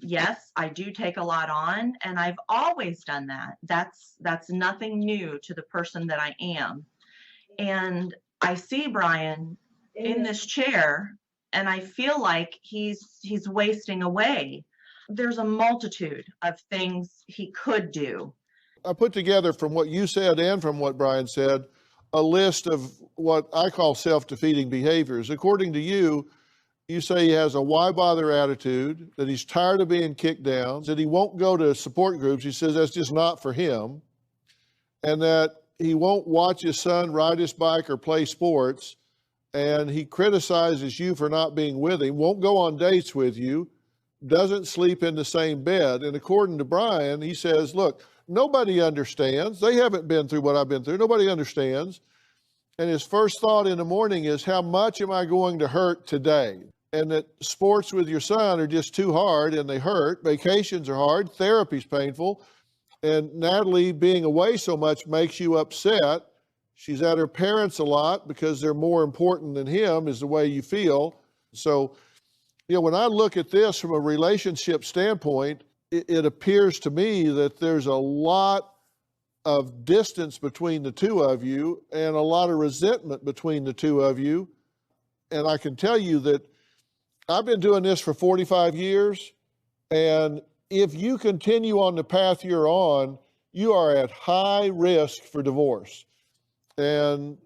Yes, I do take a lot on, and I've always done that. That's nothing new to the person that I am. And I see Brian in this chair, and I feel like he's wasting away. There's a multitude of things he could do. I put together, from what you said and from what Brian said, a list of what I call self-defeating behaviors. According to you, you say he has a why bother attitude, that he's tired of being kicked down, that he won't go to support groups. He says that's just not for him, and that he won't watch his son ride his bike or play sports, and he criticizes you for not being with him, won't go on dates with you, doesn't sleep in the same bed. And according to Brian, he says, look, nobody understands. They haven't been through what I've been through. Nobody understands. And his first thought in the morning is, how much am I going to hurt today? And that sports with your son are just too hard and they hurt. Vacations are hard. Therapy's painful. And Natalie being away so much makes you upset. She's at her parents a lot because they're more important than him, is the way you feel. So, you know, when I look at this from a relationship standpoint, it appears to me that there's a lot of distance between the two of you and a lot of resentment between the two of you. And I can tell you that I've been doing this for 45 years, and if you continue on the path you're on, you are at high risk for divorce. And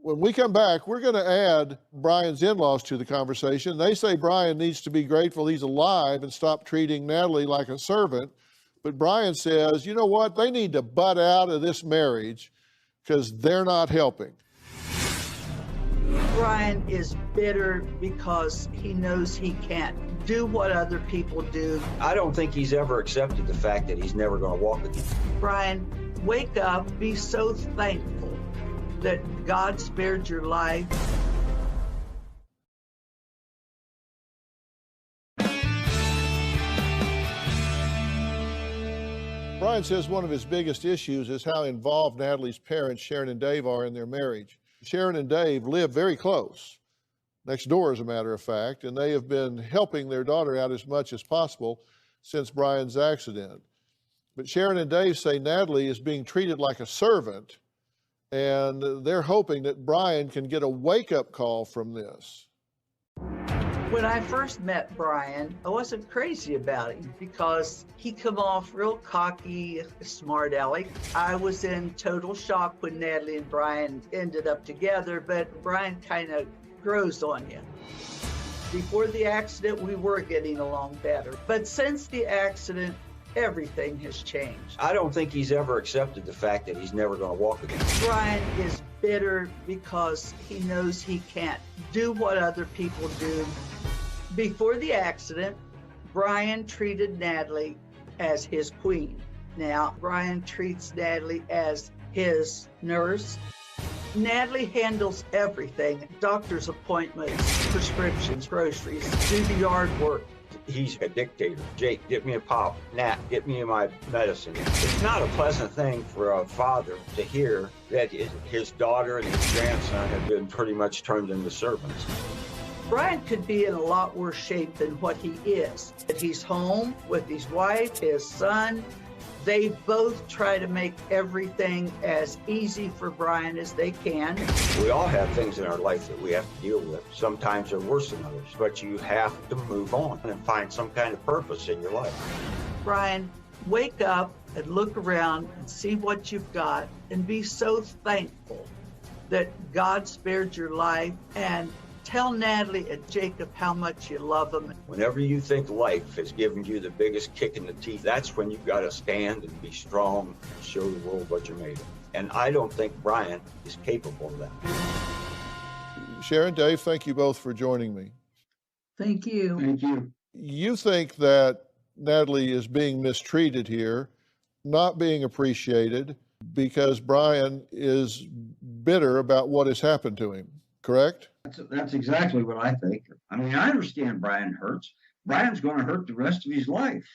when we come back, we're going to add Brian's in-laws to the conversation. They say Brian needs to be grateful he's alive and stop treating Natalie like a servant. But Brian says, you know what? They need to butt out of this marriage because they're not helping. Brian is bitter because he knows he can't do what other people do. I don't think he's ever accepted the fact that he's never going to walk again. Brian, wake up, be so thankful that God spared your life. Brian says one of his biggest issues is how involved Natalie's parents, Sharon and Dave, are in their marriage. Sharon and Dave live very close, next door as a matter of fact, and they have been helping their daughter out as much as possible since Brian's accident. But Sharon and Dave say Natalie is being treated like a servant, and they're hoping that Brian can get a wake-up call from this. When I first met Brian, I wasn't crazy about him because he come off real cocky, smart aleck. I was in total shock when Natalie and Brian ended up together, but Brian kind of grows on you. Before the accident, we were getting along better. But since the accident, everything has changed. I don't think he's ever accepted the fact that he's never going to walk again. Brian is bitter because he knows he can't do what other people do. Before the accident, Brian treated Natalie as his queen. Now, Brian treats Natalie as his nurse. Natalie handles everything, doctor's appointments, prescriptions, groceries, do the yard work. He's a dictator. Jake, get me a pop. Nat, get me my medicine. It's not a pleasant thing for a father to hear that his daughter and his grandson have been pretty much turned into servants. Brian could be in a lot worse shape than what he is. He's home with his wife, his son. They both try to make everything as easy for Brian as they can. We all have things in our life that we have to deal with. Sometimes they're worse than others, but you have to move on and find some kind of purpose in your life. Brian, wake up and look around and see what you've got and be so thankful that God spared your life, and tell Natalie and Jacob how much you love them. Whenever you think life has given you the biggest kick in the teeth, that's when you've got to stand and be strong and show the world what you're made of. And I don't think Brian is capable of that. Sharon, Dave, thank you both for joining me. Thank you. Thank you. You think that Natalie is being mistreated here, not being appreciated, because Brian is bitter about what has happened to him, correct? That's exactly what I think. I mean, I understand Brian hurts. Brian's going to hurt the rest of his life.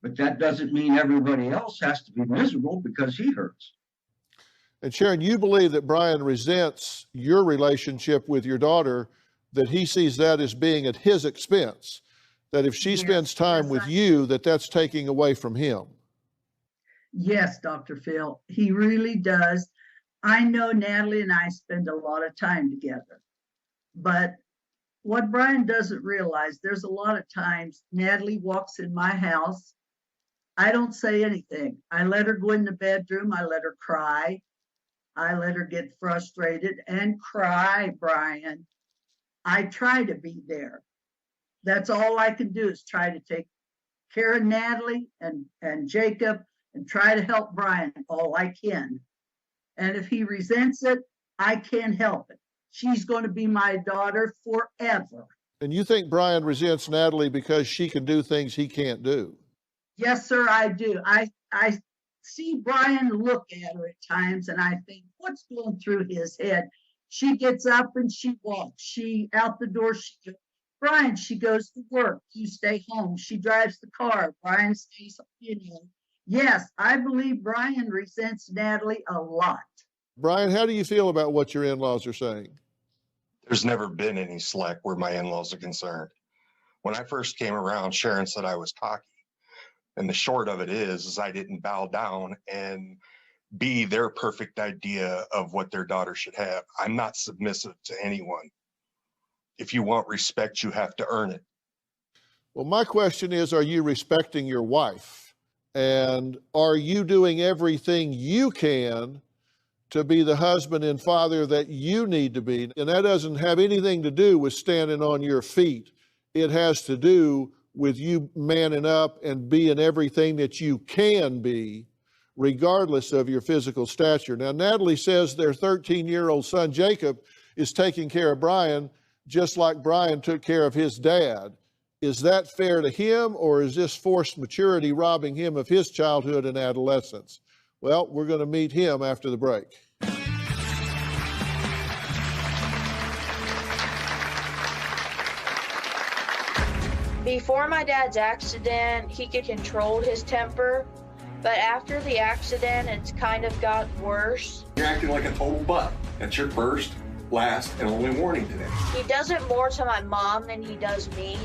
But that doesn't mean everybody else has to be miserable because he hurts. And Sharon, you believe that Brian resents your relationship with your daughter, that he sees that as being at his expense, that if she spends time with you, that's taking away from him. Yes, Dr. Phil, he really does. I know Natalie and I spend a lot of time together. But what Brian doesn't realize, there's a lot of times Natalie walks in my house. I don't say anything. I let her go in the bedroom. I let her cry. I let her get frustrated and cry, Brian. I try to be there. That's all I can do, is try to take care of Natalie and Jacob and try to help Brian all I can. And if he resents it, I can't help it. She's going to be my daughter forever. And you think Brian resents Natalie because she can do things he can't do? Yes, sir, I do. I see Brian look at her at times and I think, what's going through his head? She gets up and she walks. She out the door, she goes. Brian, she goes to work. You stay home. She drives the car. Brian stays, Yes, I believe Brian resents Natalie a lot. Brian, how do you feel about what your in-laws are saying? There's never been any slack where my in-laws are concerned. When I first came around, Sharon said I was cocky. And the short of it is I didn't bow down and be their perfect idea of what their daughter should have. I'm not submissive to anyone. If you want respect, you have to earn it. Well, my question is, are you respecting your wife? And are you doing everything you can to be the husband and father that you need to be? And that doesn't have anything to do with standing on your feet. It has to do with you manning up and being everything that you can be, regardless of your physical stature. Now, Natalie says their 13-year-old son, Jacob, is taking care of Brian just like Brian took care of his dad. Is that fair to him, or is this forced maturity robbing him of his childhood and adolescence? Well, we're going to meet him after the break. Before my dad's accident, he could control his temper, but after the accident, it's kind of got worse. You're acting like a total butt. That's your first, last, and only warning today. He does it more to my mom than he does me.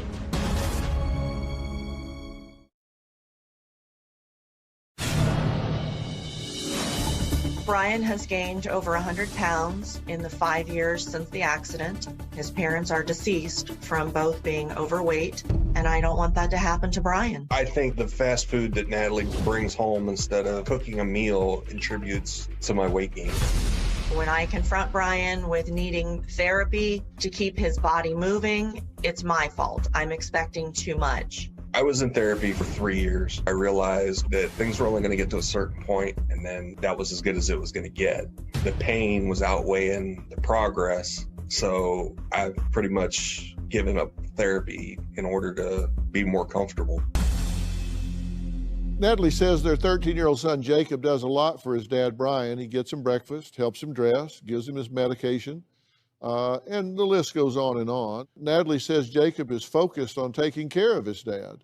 Brian has gained over 100 pounds in the 5 years since the accident. His parents are deceased from both being overweight, and I don't want that to happen to Brian. I think the fast food that Natalie brings home instead of cooking a meal contributes to my weight gain. When I confront Brian with needing therapy to keep his body moving, it's my fault. I'm expecting too much. I was in therapy for 3 years. I realized that things were only going to get to a certain point, and then that was as good as it was going to get. The pain was outweighing the progress, so I've pretty much given up therapy in order to be more comfortable. Natalie says their 13-year-old son, Jacob, does a lot for his dad, Brian. He gets him breakfast, helps him dress, gives him his medication, and the list goes on and on. Natalie says Jacob is focused on taking care of his dad,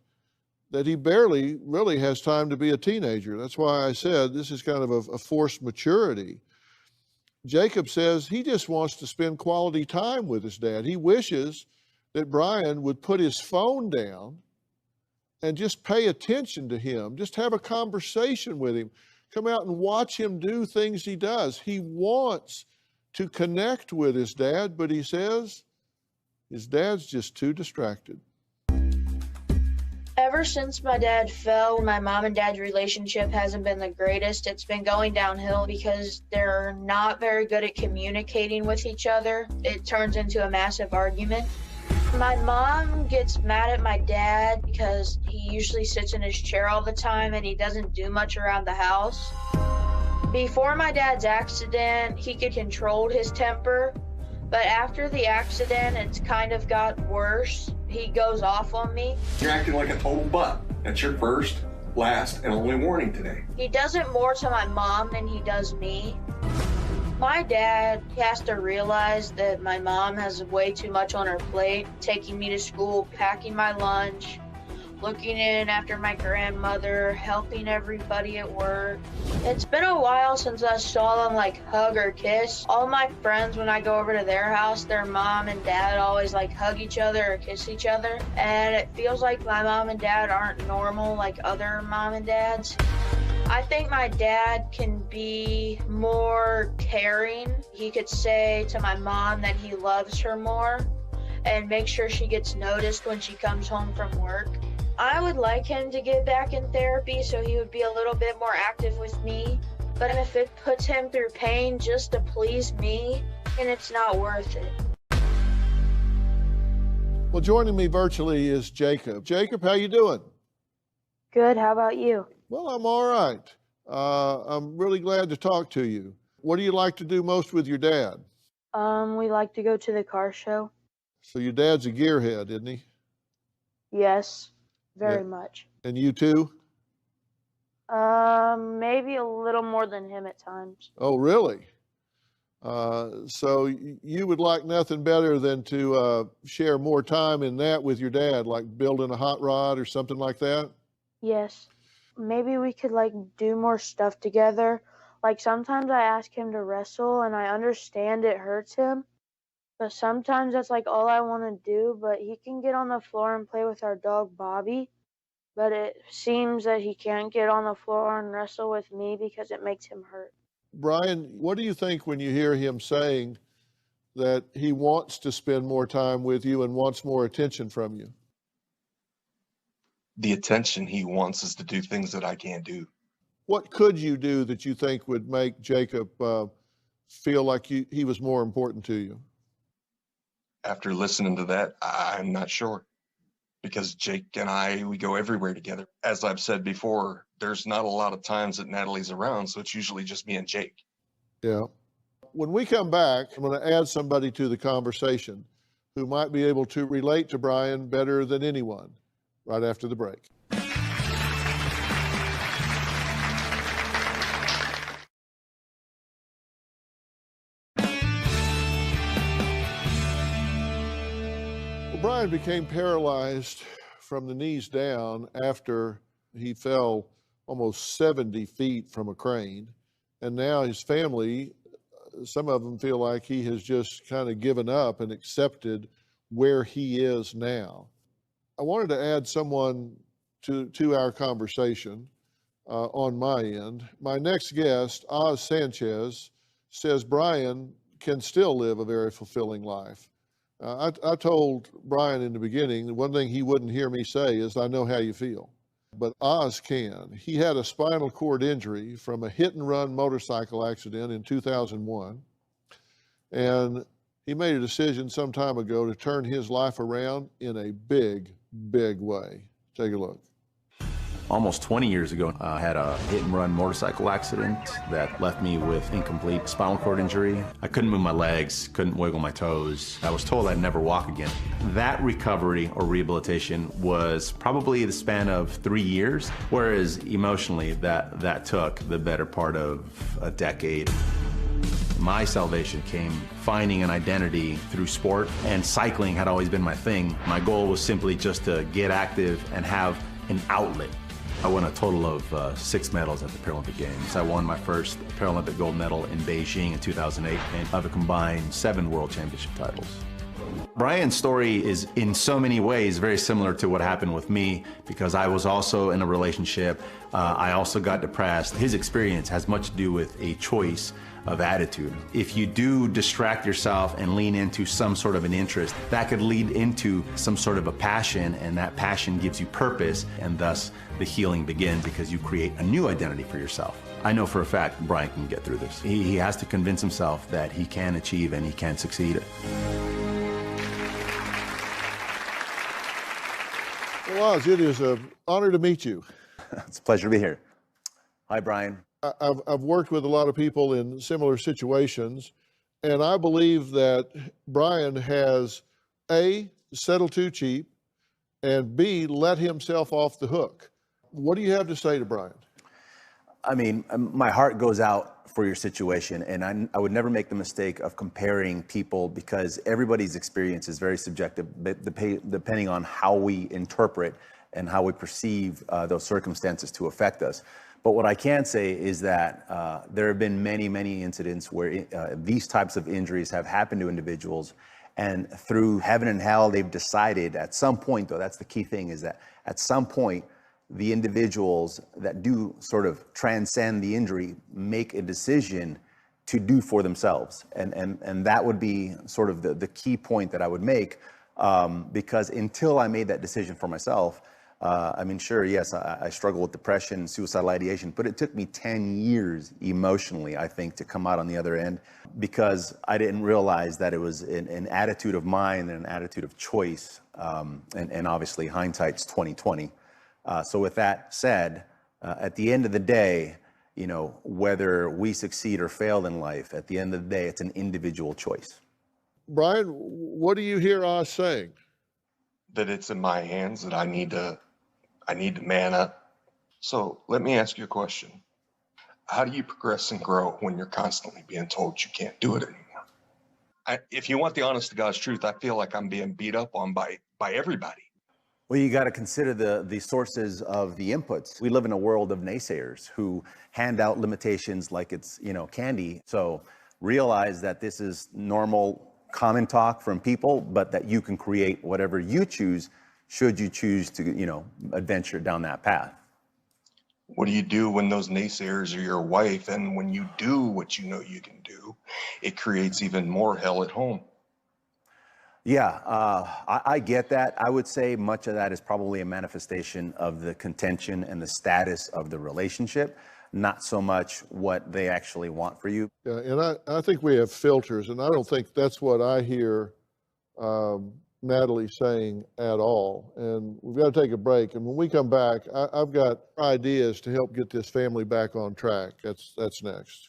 that he barely really has time to be a teenager. That's why I said this is kind of a forced maturity. Jacob says he just wants to spend quality time with his dad. He wishes that Brian would put his phone down and just pay attention to him, just have a conversation with him, come out and watch him do things he does. He wants to connect with his dad, but he says his dad's just too distracted. Ever since my dad fell, my mom and dad's relationship hasn't been the greatest. It's been going downhill because they're not very good at communicating with each other. It turns into a massive argument. My mom gets mad at my dad because he usually sits in his chair all the time and he doesn't do much around the house. Before my dad's accident, he could control his temper, but after the accident, it's kind of got worse. He goes off on me. You're acting like a total butt. That's your first, last, and only warning today. He does it more to my mom than he does me. My dad has to realize that my mom has way too much on her plate, taking me to school, packing my lunch, looking in after my grandmother, helping everybody at work. It's been a while since I saw them like hug or kiss. All my friends, when I go over to their house, their mom and dad always like hug each other or kiss each other. And it feels like my mom and dad aren't normal like other mom and dads. I think my dad can be more caring. He could say to my mom that he loves her more and make sure she gets noticed when she comes home from work. I would like him to get back in therapy so he would be a little bit more active with me. But if it puts him through pain just to please me, then it's not worth it. Well, joining me virtually is Jacob. Jacob, how you doing? Good, how about you? Well, I'm all right. I'm really glad to talk to you. What do you like to do most with your dad? We like to go to the car show. So your dad's a gearhead, isn't he? Yes, very Yeah. much. And you too? Maybe a little more than him at times. Oh, really? So you would like nothing better than to share more time in that with your dad, like building a hot rod or something like that? Yes. Maybe we could like do more stuff together. Like sometimes I ask him to wrestle and I understand it hurts him. But sometimes that's like all I want to do, but he can get on the floor and play with our dog Bobby. But it seems that he can't get on the floor and wrestle with me because it makes him hurt. Brian, what do you think when you hear him saying that he wants to spend more time with you and wants more attention from you? The attention he wants is to do things that I can't do. What could you do that you think would make Jacob feel like he was more important to you? After listening to that, I'm not sure. Because Jake and I, we go everywhere together. As I've said before, there's not a lot of times that Natalie's around, so it's usually just me and Jake. Yeah. When we come back, I'm going to add somebody to the conversation who might be able to relate to Brian better than anyone right after the break. Brian became paralyzed from the knees down after he fell almost 70 feet from a crane. And now his family, some of them feel like he has just kind of given up and accepted where he is now. I wanted to add someone to our conversation on my end. My next guest, Oz Sanchez, says Brian can still live a very fulfilling life. I told Brian in the beginning, the one thing he wouldn't hear me say is, I know how you feel. But Oz can. He had a spinal cord injury from a hit-and-run motorcycle accident in 2001. And he made a decision some time ago to turn his life around in a big, big way. Take a look. Almost 20 years ago, I had a hit-and-run motorcycle accident that left me with incomplete spinal cord injury. I couldn't move my legs, couldn't wiggle my toes. I was told I'd never walk again. That recovery or rehabilitation was probably the span of 3 years, whereas emotionally that took the better part of a decade. My salvation came finding an identity through sport, and cycling had always been my thing. My goal was simply just to get active and have an outlet. I won a total of 6 medals at the Paralympic Games. I won my first Paralympic gold medal in Beijing in 2008, and I've combined 7 World Championship titles. Brian's story is in so many ways very similar to what happened with me, because I was also in a relationship. I also got depressed. His experience has much to do with a choice of attitude. If you do distract yourself and lean into some sort of an interest, that could lead into some sort of a passion, and that passion gives you purpose, and thus the healing begins because you create a new identity for yourself. I know for a fact Brian can get through this. He has to convince himself that he can achieve and he can succeed. Well, Oz, it is an honor to meet you. It's a pleasure to be here. Hi, Brian. I've worked with a lot of people in similar situations, and I believe that Brian has A, settled too cheap, and B, let himself off the hook. What do you have to say to Brian? I mean, my heart goes out for your situation, and I would never make the mistake of comparing people, because everybody's experience is very subjective, depending on how we interpret and how we perceive those circumstances to affect us. But what I can say is that there have been many, many incidents where these types of injuries have happened to individuals, and through heaven and hell, they've decided at some point, though, that's the key thing, is that at some point, the individuals that do sort of transcend the injury make a decision to do for themselves. And that would be sort of the key point that I would make, because until I made that decision for myself, I mean, sure, yes, I struggle with depression and suicidal ideation, but it took me 10 years emotionally, I think, to come out on the other end, because I didn't realize that it was an attitude of mind and an attitude of choice. And obviously hindsight's 20/20. So with that said, at the end of the day, you know, whether we succeed or fail in life, at the end of the day, it's an individual choice. Brian, what do you hear Oz saying? That it's in my hands, that I need to man up. So let me ask you a question. How do you progress and grow when you're constantly being told you can't do it anymore? If you want the honest to God's truth, I feel like I'm being beat up on by everybody. Well, you got to consider the sources of the inputs. We live in a world of naysayers who hand out limitations like it's, you know, candy. So realize that this is normal, common talk from people, but that you can create whatever you choose, should you choose to, you know, adventure down that path. What do you do when those naysayers are your wife, and when you do what you know you can do, it creates even more hell at home? Yeah, I get that. I would say much of that is probably a manifestation of the contention and the status of the relationship, not so much what they actually want for you. Yeah, and I think we have filters, and I don't think that's what I hear Natalie saying at all. And we've got to take a break. And when we come back, I've got ideas to help get this family back on track. That's next.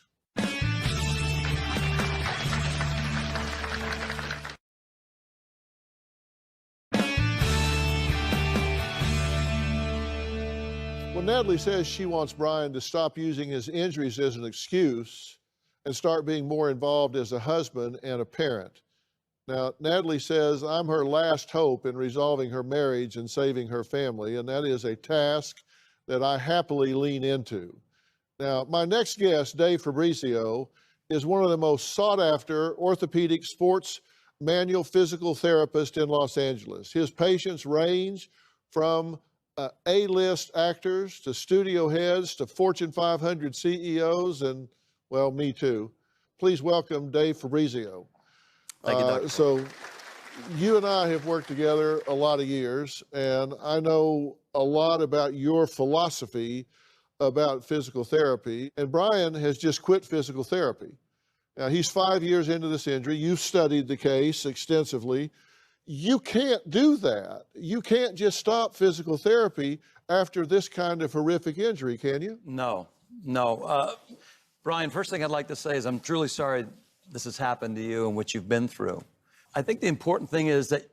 When Natalie says she wants Brian to stop using his injuries as an excuse and start being more involved as a husband and a parent. Now, Natalie says, I'm her last hope in resolving her marriage and saving her family, and that is a task that I happily lean into. Now, my next guest, Dave Fabrizio, is one of the most sought-after orthopedic sports manual physical therapists in Los Angeles. His patients range from A-list actors to studio heads to Fortune 500 CEOs and, well, me too. Please welcome Dave Fabrizio. Thank you, Dr. So you and I have worked together a lot of years, and I know a lot about your philosophy about physical therapy. And Brian has just quit physical therapy. Now, he's 5 years into this injury. You've studied the case extensively. You can't do that. You can't just stop physical therapy after this kind of horrific injury, can you? No. Brian, first thing I'd like to say is I'm truly sorry this has happened to you and what you've been through. I think the important thing is that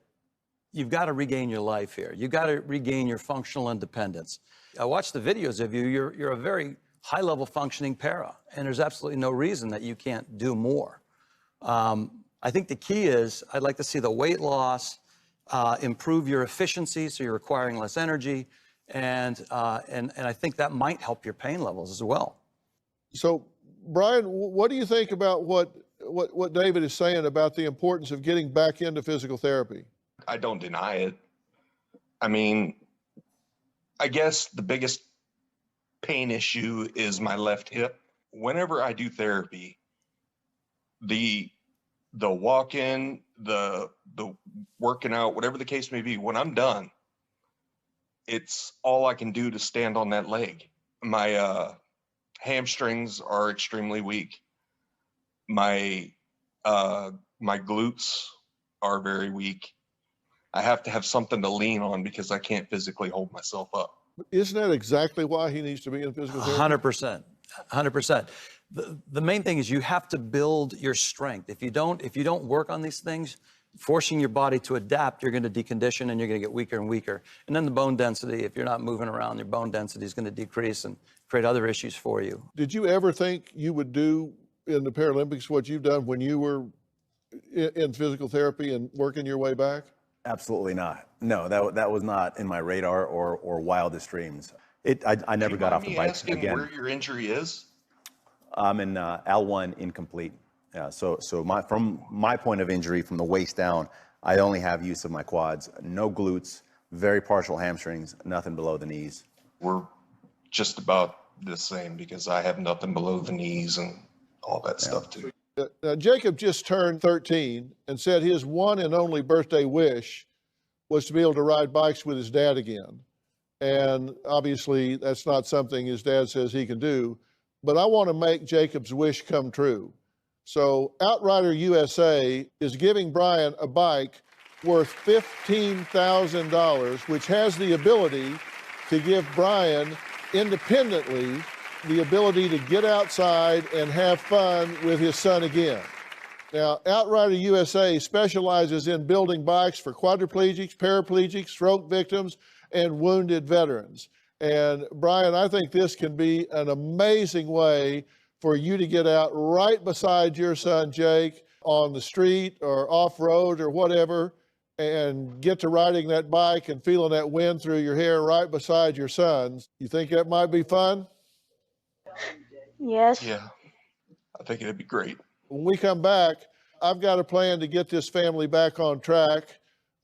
you've got to regain your life here. You've got to regain your functional independence. I watched the videos of you. You're a very high-level functioning para, and there's absolutely no reason that you can't do more. I think the key is I'd like to see the weight loss, improve your efficiency so you're requiring less energy, And I think that might help your pain levels as well. So, Brian, what do you think about what David is saying about the importance of getting back into physical therapy? I don't deny it. I mean, I guess the biggest pain issue is my left hip. Whenever I do therapy, the walk-in, the working out, whatever the case may be, when I'm done, it's all I can do to stand on that leg. My hamstrings are extremely weak. My glutes are very weak. I have to have something to lean on because I can't physically hold myself up. Isn't that exactly why he needs to be in physical therapy? 100%. 100%. The main thing is you have to build your strength. If you don't work on these things, forcing your body to adapt, you're going to decondition and you're going to get weaker and weaker. And then the bone density, if you're not moving around, your bone density is going to decrease and create other issues for you. Did you ever think you would do in the Paralympics what you've done when you were in physical therapy and working your way back? Absolutely not. No, that was not in my radar or wildest dreams. I never got off the bike again. Where your injury is? I'm in L1 incomplete. Yeah, so from my point of injury, from the waist down, I only have use of my quads, no glutes, very partial hamstrings, nothing below the knees. We're just about the same because I have nothing below the knees and all that stuff too. Jacob just turned 13 and said his one and only birthday wish was to be able to ride bikes with his dad again. And obviously that's not something his dad says he can do, but I want to make Jacob's wish come true. So Outrider USA is giving Brian a bike worth $15,000, which has the ability to give Brian independently the ability to get outside and have fun with his son again. Now, Outrider USA specializes in building bikes for quadriplegics, paraplegics, stroke victims, and wounded veterans. And Brian, I think this can be an amazing way for you to get out right beside your son, Jake, on the street or off-road or whatever, and get to riding that bike and feeling that wind through your hair right beside your sons. You think that might be fun? Yes. Yeah, I think it'd be great. When we come back, I've got a plan to get this family back on track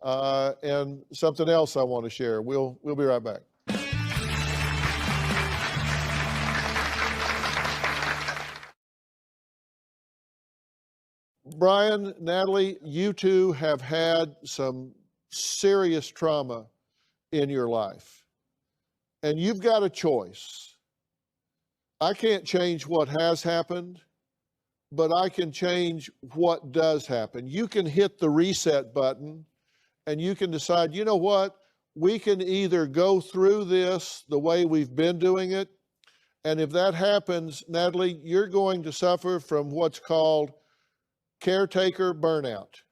and something else I want to share. We'll be right back. Brian, Natalie, you two have had some serious trauma in your life, and you've got a choice. I can't change what has happened, but I can change what does happen. You can hit the reset button and you can decide, you know what, we can either go through this the way we've been doing it, and if that happens, Natalie, you're going to suffer from what's called caretaker burnout.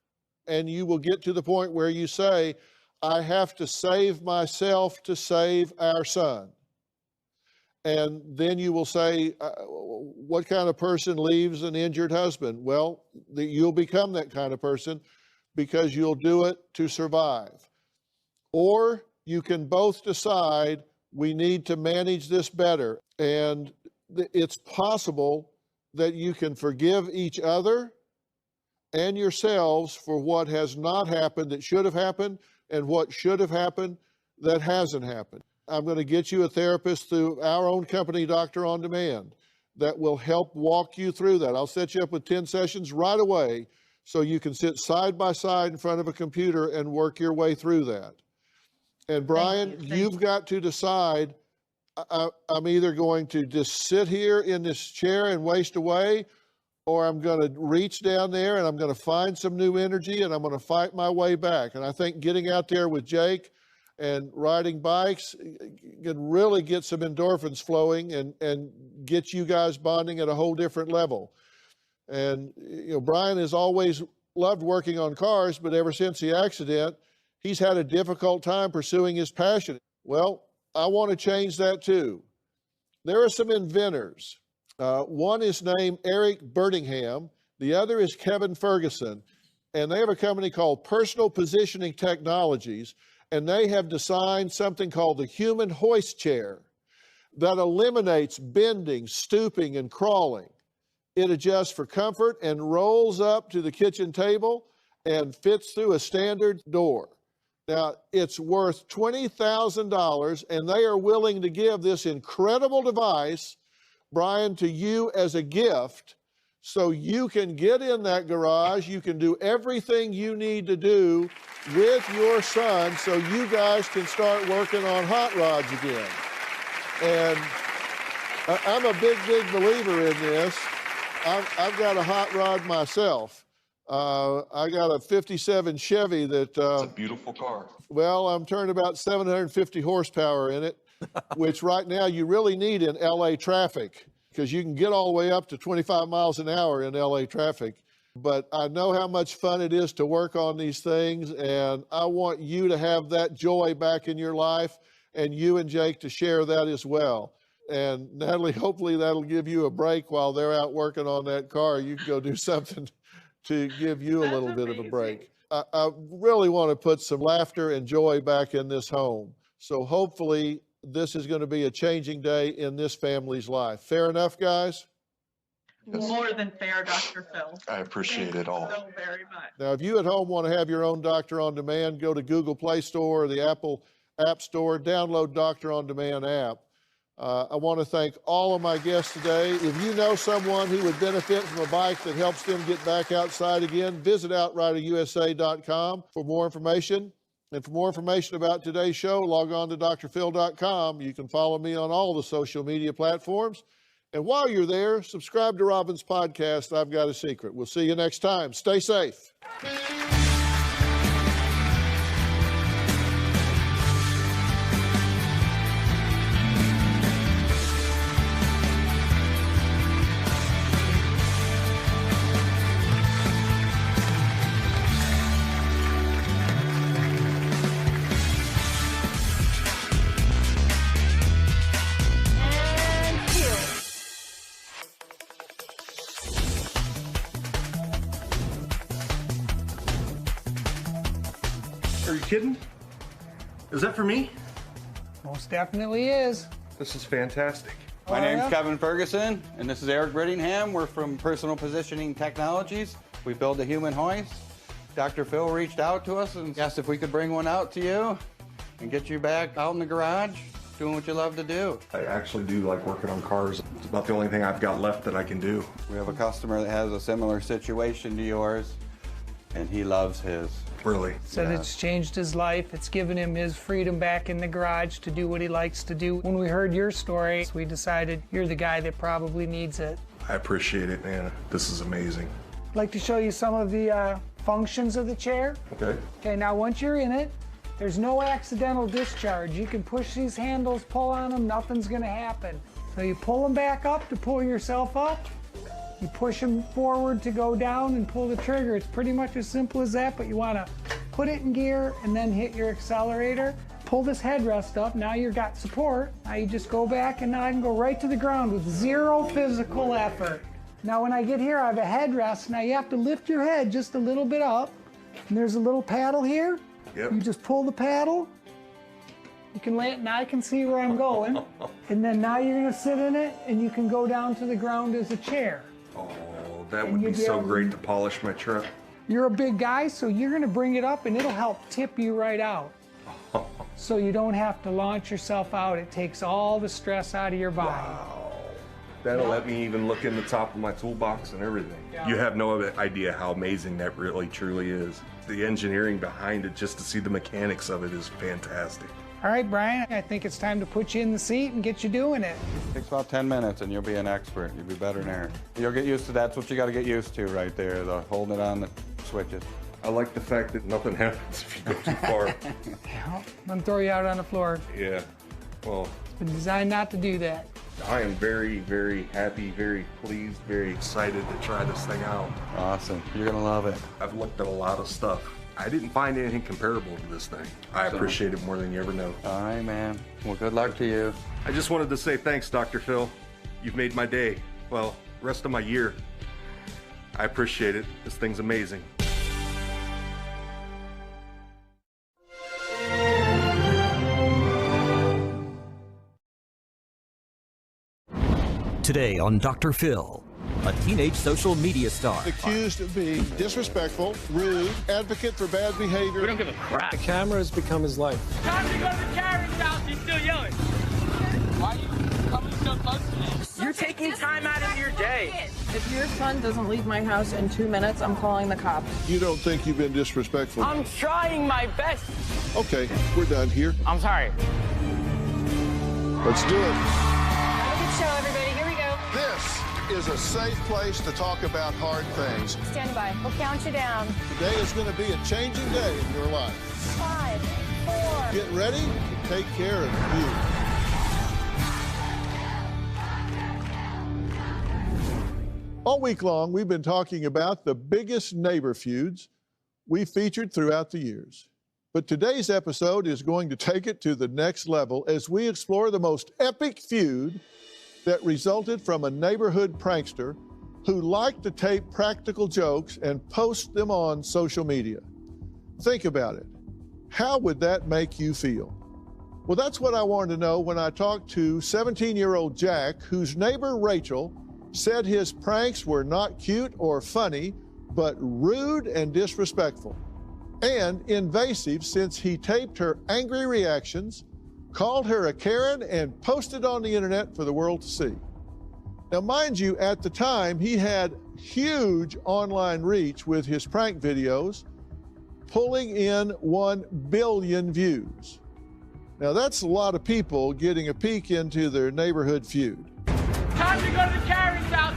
And you will get to the point where you say, I have to save myself to save our son. And then you will say, what kind of person leaves an injured husband? Well, you'll become that kind of person because you'll do it to survive. Or you can both decide we need to manage this better. And it's possible that you can forgive each other and yourselves for what has not happened that should have happened and what should have happened that hasn't happened. I'm going to get you a therapist through our own company, Doctor on Demand, that will help walk you through that. I'll set you up with 10 sessions right away so you can sit side by side in front of a computer and work your way through that. And Brian, you've got to decide, I'm either going to just sit here in this chair and waste away, or I'm going to reach down there and I'm going to find some new energy and I'm going to fight my way back. And I think getting out there with Jake and riding bikes can really get some endorphins flowing and get you guys bonding at a whole different level. And, you know, Brian has always loved working on cars, but ever since the accident, he's had a difficult time pursuing his passion. Well, I want to change that too. There are some inventors. One is named Eric Birmingham. The other is Kevin Ferguson. And they have a company called Personal Positioning Technologies. and they have designed something called the human hoist chair that eliminates bending, stooping, and crawling. It adjusts for comfort and rolls up to the kitchen table and fits through a standard door. Now, it's worth $20,000, and they are willing to give this incredible device, Brian, to you as a gift, so you can get in that garage. You can do everything you need to do with your son so you guys can start working on hot rods again. And I'm a big believer in this. I've got a hot rod myself. I got a 57 Chevy that... It's a beautiful car. Well, I'm turning about 750 horsepower in it, which right now you really need in LA traffic, because you can get all the way up to 25 miles an hour in LA traffic. But I know how much fun it is to work on these things, and I want you to have that joy back in your life, and you and Jake to share that as well. And Natalie, hopefully that'll give you a break while they're out working on that car. You can go do something to give you a little bit of a break. I really want to put some laughter and joy back in this home. So hopefully this is going to be a changing day in this family's life. Fair enough, guys? More than fair, Dr. Phil. I appreciate it all. So very much. Now, if you at home want to have your own Doctor on Demand, go to Google Play Store or the Apple App Store, download Doctor on Demand app. I want to thank all of my guests today. If you know someone who would benefit from a bike that helps them get back outside again, visit outriderusa.com for more information. And for more information about today's show, log on to drphil.com. You can follow me on all the social media platforms. And while you're there, subscribe to Robin's podcast, I've Got a Secret. We'll see you next time. Stay safe. Are you kidding? Is that for me? Most definitely is. This is fantastic. My name's Kevin Ferguson, and this is Eric Brittingham. We're from Personal Positioning Technologies. We build a human hoist. Dr. Phil reached out to us and asked if we could bring one out to you and get you back out in the garage doing what you love to do. I actually do like working on cars. It's about the only thing I've got left that I can do. We have a customer that has a similar situation to yours, and he loves his. Really? Said it's changed his life. It's given him his freedom back in the garage to do what he likes to do. When we heard your story, we decided you're the guy that probably needs it. I appreciate it, man. This is amazing. I'd like to show you some of the functions of the chair. Okay. Okay, now once you're in it, there's no accidental discharge. You can push these handles, pull on them, nothing's gonna happen. So you pull them back up to pull yourself up. You push them forward to go down and pull the trigger. It's pretty much as simple as that, but you want to put it in gear and then hit your accelerator. Pull this headrest up. Now you've got support. Now you just go back, and now I can go right to the ground with zero physical effort. Now when I get here, I have a headrest. Now you have to lift your head just a little bit up. And there's a little paddle here. Yep. You just pull the paddle. You can lay it, now I can see where I'm going. And then now you're going to sit in it, and you can go down to the ground as a chair. Oh, that would be so great to polish my truck. You're a big guy, so you're gonna bring it up and it'll help tip you right out. So you don't have to launch yourself out. It takes all the stress out of your body. Wow. That'll let me even look in the top of my toolbox and everything. Yeah. You have no idea how amazing that really truly is. The engineering behind it, just to see the mechanics of it, is fantastic. All right, Brian, I think it's time to put you in the seat and get you doing it. It takes about 10 minutes and you'll be an expert. You'll be better than Eric. You'll get used to that. That's what you got to get used to right there, the holding it on the switches. I like the fact that nothing happens if you go too far. I'm gonna throw you out on the floor. Yeah, well. It's been designed not to do that. I am very, very happy, very pleased, very excited to try this thing out. Awesome. You're gonna love it. I've looked at a lot of stuff. I didn't find anything comparable to this thing. I appreciate it more than you ever know. All right, man. Well, good luck to you. I just wanted to say thanks, Dr. Phil. You've made my day. Well, rest of my year. I appreciate it. This thing's amazing. Today on Dr. Phil, a teenage social media star. Accused of being disrespectful, rude, advocate for bad behavior. We don't give a crap. The camera has become his life. Time to go to Karen's house. He's still yelling. Why are you coming so close to me? You're taking time out of your day. If your son doesn't leave my house in 2 minutes, I'm calling the cops. You don't think you've been disrespectful? I'm trying my best. Okay, we're done here. I'm sorry. Let's do it. Have a good show, everybody. Here we go. This is a safe place to talk about hard things. Stand by. We'll count you down. Today is going to be a changing day in your life. 5, 4. Get ready to take care of you. All week long, we've been talking about the biggest neighbor feuds we've featured throughout the years. But today's episode is going to take it to the next level as we explore the most epic feud that resulted from a neighborhood prankster who liked to tape practical jokes and post them on social media. Think about it. How would that make you feel? Well, that's what I wanted to know when I talked to 17-year-old Jack, whose neighbor Rachel said his pranks were not cute or funny, but rude and disrespectful, and invasive since he taped her angry reactions, called her a Karen, and posted on the internet for the world to see. Now, mind you, at the time, he had huge online reach with his prank videos, pulling in 1 billion views. Now, that's a lot of people getting a peek into their neighborhood feud. Time to go to Karen's house.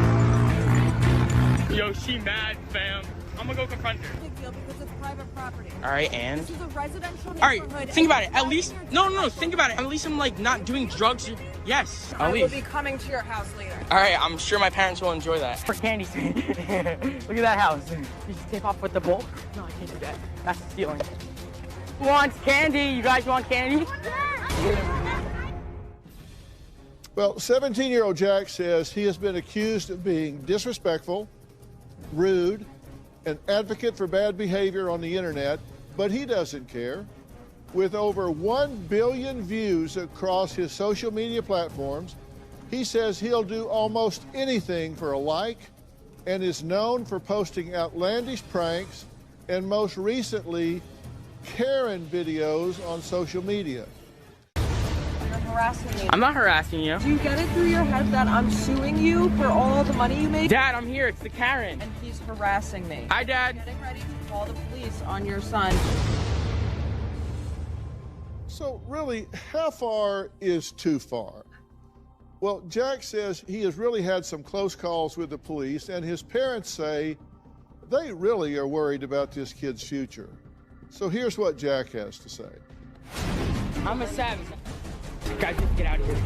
Yo, she mad, fam. I'm gonna go confront her. Big deal because it's private property. All right, and? This is a residential All right, neighborhood. think about it. At least, no, think about it. At least I'm like not doing drugs. Yes, I at will least. be coming to your house later. All right, I'm sure my parents will enjoy that. For candy. Look at that house. You just take off with the bowl? No, I can't do that. That's stealing. Who wants candy? You guys want candy? Well, 17-year-old Jack says he has been accused of being disrespectful, rude, an advocate for bad behavior on the internet, but he doesn't care. With over 1 billion views across his social media platforms, he says he'll do almost anything for a like and is known for posting outlandish pranks and most recently, Karen videos on social media. Harassing me. I'm not harassing you. Do you get it through your head that I'm suing you for all the money you make? Dad, I'm here. It's the Karen. And he's harassing me. Hi, Dad. Getting ready to call the police on your son. So really, how far is too far? Well, Jack says he has really had some close calls with the police, and his parents say they really are worried about this kid's future. So here's what Jack has to say. I'm a savage. Guys, get out of here.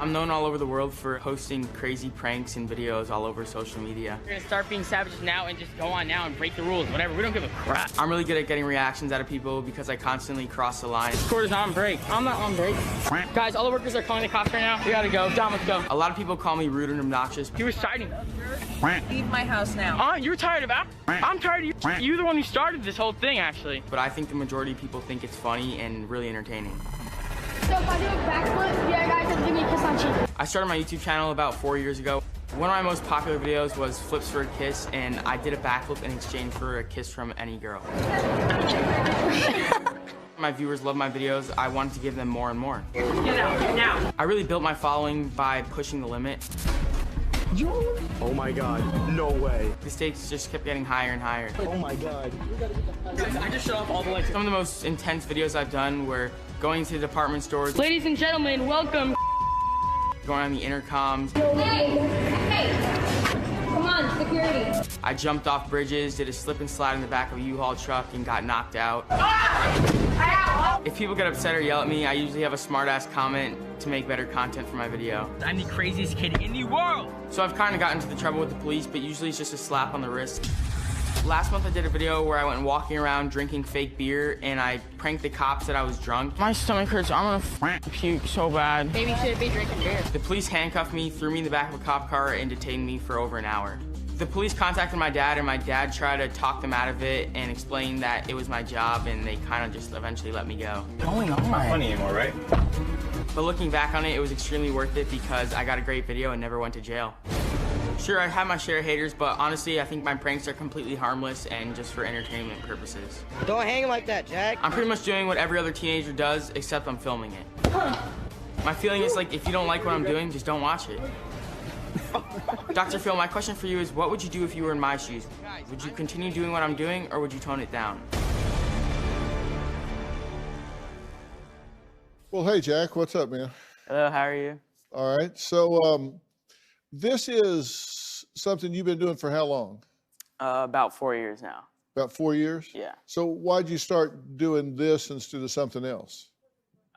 I'm known all over the world for hosting crazy pranks and videos all over social media. We're gonna start being savages now and just go on now and break the rules, whatever. We don't give a crap. I'm really good at getting reactions out of people because I constantly cross the line. This quarter's on break. I'm not on break. Guys, all the workers are calling the cops right now. We gotta go. John, let's go. A lot of people call me rude and obnoxious. He was citing me. Leave my house now. You're tired of that? I'm tired of you. You're the one who started this whole thing, actually. But I think the majority of people think it's funny and really entertaining. So if I do a backflip, yeah, guys, give me a kiss on cheek. I started my YouTube channel about 4 years ago. One of my most popular videos was flips for a kiss, and I did a backflip in exchange for a kiss from any girl. My viewers love my videos. I wanted to give them more and more. Get out now. I really built my following by pushing the limit. Oh my God, no way. The stakes just kept getting higher and higher. Oh my God. Guys, I just shut off all the lights. Some of the most intense videos I've done were going to department stores. Ladies and gentlemen, welcome. Going on the intercoms. Hey, come on, security. I jumped off bridges, did a slip and slide in the back of a U-Haul truck, and got knocked out. If people get upset or yell at me, I usually have a smart-ass comment to make better content for my video. I'm the craziest kid in the world! So I've kind of gotten into the trouble with the police, but usually it's just a slap on the wrist. Last month I did a video where I went walking around drinking fake beer, and I pranked the cops that I was drunk. My stomach hurts. I'm gonna puke so bad. Maybe you shouldn't be drinking beer. The police handcuffed me, threw me in the back of a cop car, and detained me for over an hour. The police contacted my dad, and my dad tried to talk them out of it and explain that it was my job, and they kind of just eventually let me go. Going on. Not funny anymore, right? But looking back on it, it was extremely worth it because I got a great video and never went to jail. Sure, I have my share of haters, but honestly, I think my pranks are completely harmless and just for entertainment purposes. Don't hang like that, Jack. I'm pretty much doing what every other teenager does, except I'm filming it. My feeling is like, if you don't like what I'm doing, just don't watch it. Dr. Phil, my question for you is, what would you do if you were in my shoes? Would you continue doing what I'm doing, or would you tone it down? Well, hey, Jack, what's up, man? Hello, how are you? All right, so this is something you've been doing for how long? About 4 years now. About 4 years? Yeah. So why'd you start doing this instead of something else?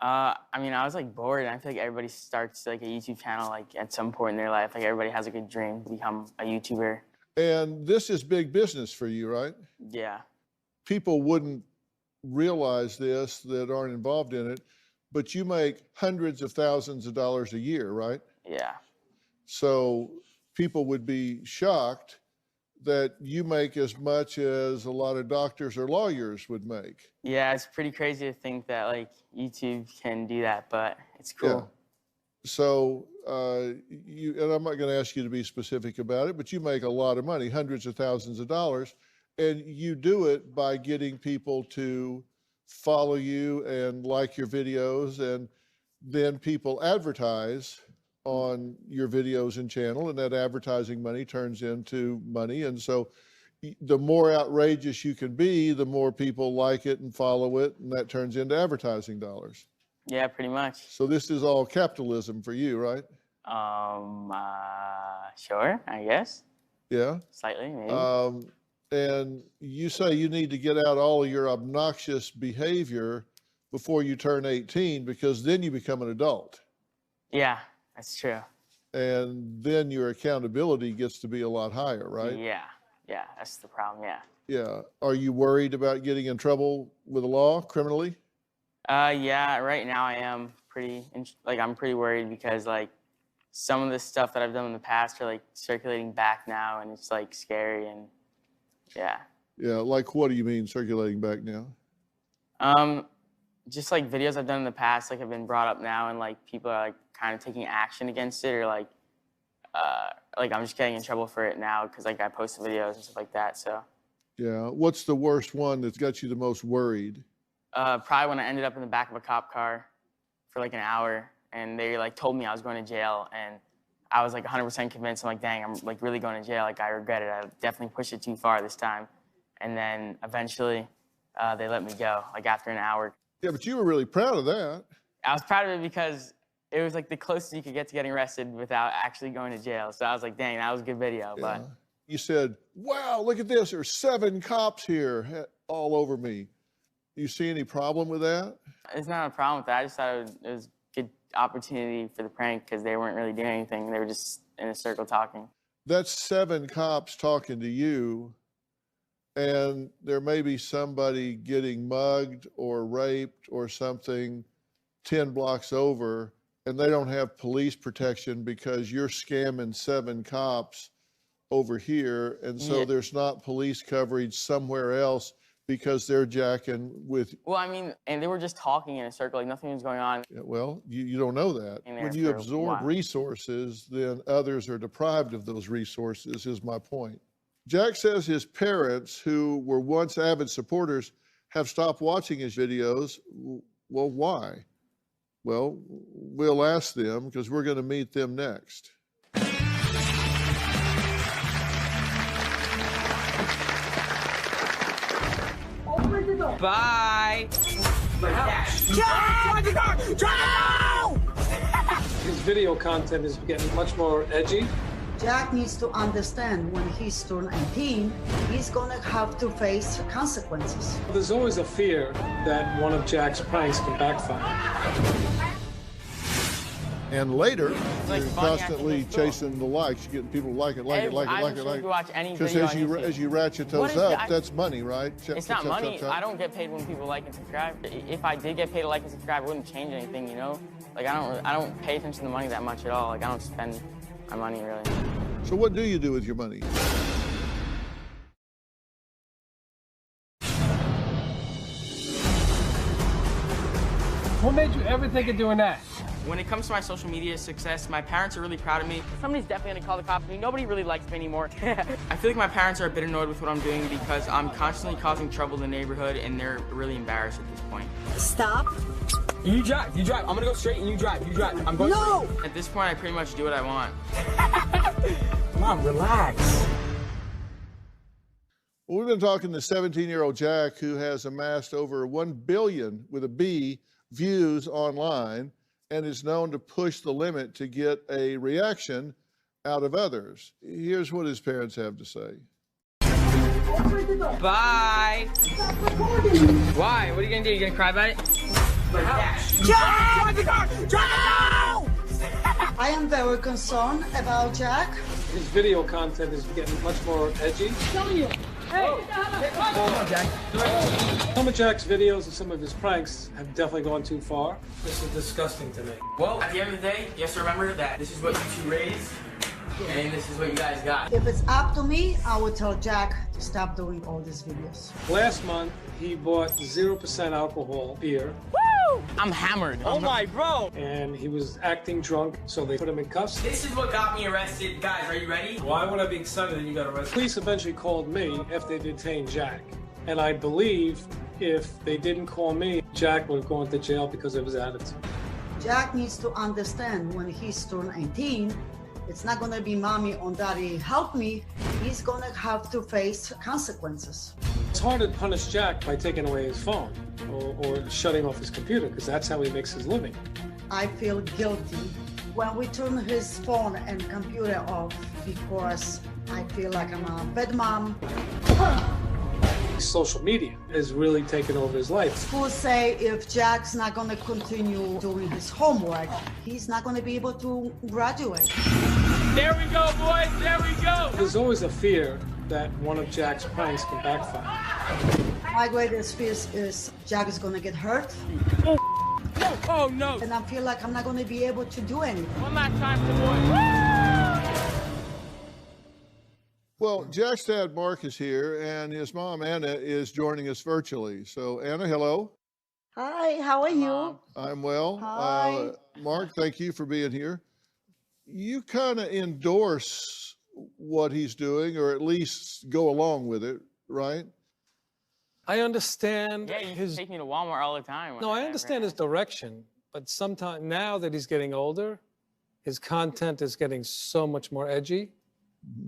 I mean, I was like bored, and I feel like everybody starts like a YouTube channel like at some point in their life. Like everybody has a good dream to become a YouTuber. And this is big business for you, right? Yeah. People wouldn't realize this that aren't involved in it, but you make hundreds of thousands of dollars a year, right? Yeah. So people would be shocked that you make as much as a lot of doctors or lawyers would make. Yeah, it's pretty crazy to think that like YouTube can do that, but it's cool. Yeah. So and I'm not going to ask you to be specific about it, but you make a lot of money, hundreds of thousands of dollars, and you do it by getting people to follow you and like your videos, and then people advertise on your videos and channel, and that advertising money turns into money. And so the more outrageous you can be, the more people like it and follow it, and that turns into advertising dollars. Yeah, pretty much. So this is all capitalism for you, right? Sure, I guess. Yeah. Slightly, maybe. And you say you need to get out all of your obnoxious behavior before you turn 18, because then you become an adult. Yeah, that's true. And then your accountability gets to be a lot higher, right? Yeah, that's the problem, yeah. Yeah. Are you worried about getting in trouble with the law criminally? Yeah, right now I am I'm pretty worried because like some of the stuff that I've done in the past are like circulating back now, and it's like scary, and yeah. Yeah, like what do you mean circulating back now? Just like videos I've done in the past like have been brought up now, and like people are like kind of taking action against it, or like I'm just getting in trouble for it now because like I posted videos and stuff like that. So yeah, what's the worst one that's got you the most worried? Probably when I ended up in the back of a cop car for like an hour, and they like told me I was going to jail, and I was like 100% convinced. I'm like, dang, I'm like really going to jail. Like I regret it. I definitely pushed it too far this time. And then eventually they let me go, like after an hour. Yeah, but you were really proud of that. I was proud of it because it was like the closest you could get to getting arrested without actually going to jail. So I was like, dang, that was a good video. Yeah. But you said, wow, look at this. There's 7 cops here all over me. You see any problem with that? It's not a problem with that. I just thought it was a good opportunity for the prank because they weren't really doing anything. They were just in a circle talking. That's 7 cops talking to you, and there may be somebody getting mugged or raped or something 10 blocks over, and they don't have police protection because you're scamming 7 cops over here, and so there's not police coverage somewhere else because they're jacking with. Well, I mean, and they were just talking in a circle, like nothing was going on. Yeah, well, you don't know that. When you absorb resources, then others are deprived of those resources, is my point. Jack says his parents, who were once avid supporters, have stopped watching his videos. Well, why? Well, we'll ask them because we're going to meet them next. Bye. His video content is getting much more edgy. Jack needs to understand when he's turned 18, he's gonna have to face consequences. There's always a fear that one of Jack's pranks can backfire. And later, you're constantly chasing the likes. You're getting people to like it. Because as you ratchet those up, that's money, right? It's not money. I don't get paid when people like and subscribe. If I did get paid to like and subscribe, it wouldn't change anything, you know? Like I don't pay attention to the money that much at all. Like I don't spend my money really. So what do you do with your money? What made you ever think of doing that? When it comes to my social media success, my parents are really proud of me. Somebody's definitely gonna call the cops on me. Nobody really likes me anymore. I feel like my parents are a bit annoyed with what I'm doing because I'm constantly causing trouble in the neighborhood and they're really embarrassed at this point. Stop. You drive. I'm gonna go straight and you drive. I'm going No! straight. At this point, I pretty much do what I want. Mom, relax. Well, we've been talking to 17-year-old Jack, who has amassed over 1 billion with a B views online and is known to push the limit to get a reaction out of others. Here's what his parents have to say. Bye. Why? What are you gonna do? You gonna cry about it? Jack! I am very concerned about Jack. His video content is getting much more edgy. Hey! Jack. Some of Jack's videos and some of his pranks have definitely gone too far. This is disgusting to me. Well, at the end of the day, you have to remember that this is what you two raised, and this is what you guys got. If it's up to me, I would tell Jack to stop doing all these videos. Last month, he bought 0% alcohol beer. Woo! I'm hammered. Oh my bro! And he was acting drunk, so they put him in cuffs. This is what got me arrested. Guys, are you ready? Why would I be excited that you got arrested? Police eventually called me after they detained Jack. And I believe if they didn't call me, Jack would have gone to jail because of his attitude. Jack needs to understand when he's turned 18, it's not gonna be mommy or daddy help me. He's gonna have to face consequences. It's hard to punish Jack by taking away his phone or shutting off his computer because that's how he makes his living. I feel guilty when we turn his phone and computer off because I feel like I'm a bad mom. Social media has really taken over his life. Schools say if Jack's not gonna continue doing his homework, he's not gonna be able to graduate. There we go, boys, there we go! There's always a fear that one of Jack's pranks can backfire. My greatest fear is Jack is gonna get hurt. Oh no! And I feel like I'm not gonna be able to do anything. One last time for the boys. Well, Jack's dad, Mark, is here, and his mom, Anna, is joining us virtually. So, Anna, hello. Hi, how are you? I'm well. Hi. Mark, thank you for being here. You kind of endorse what he's doing, or at least go along with it, right? I understand Yeah, you take me to Walmart all the time. No, I understand his direction, but sometimes now that he's getting older, his content is getting so much more edgy.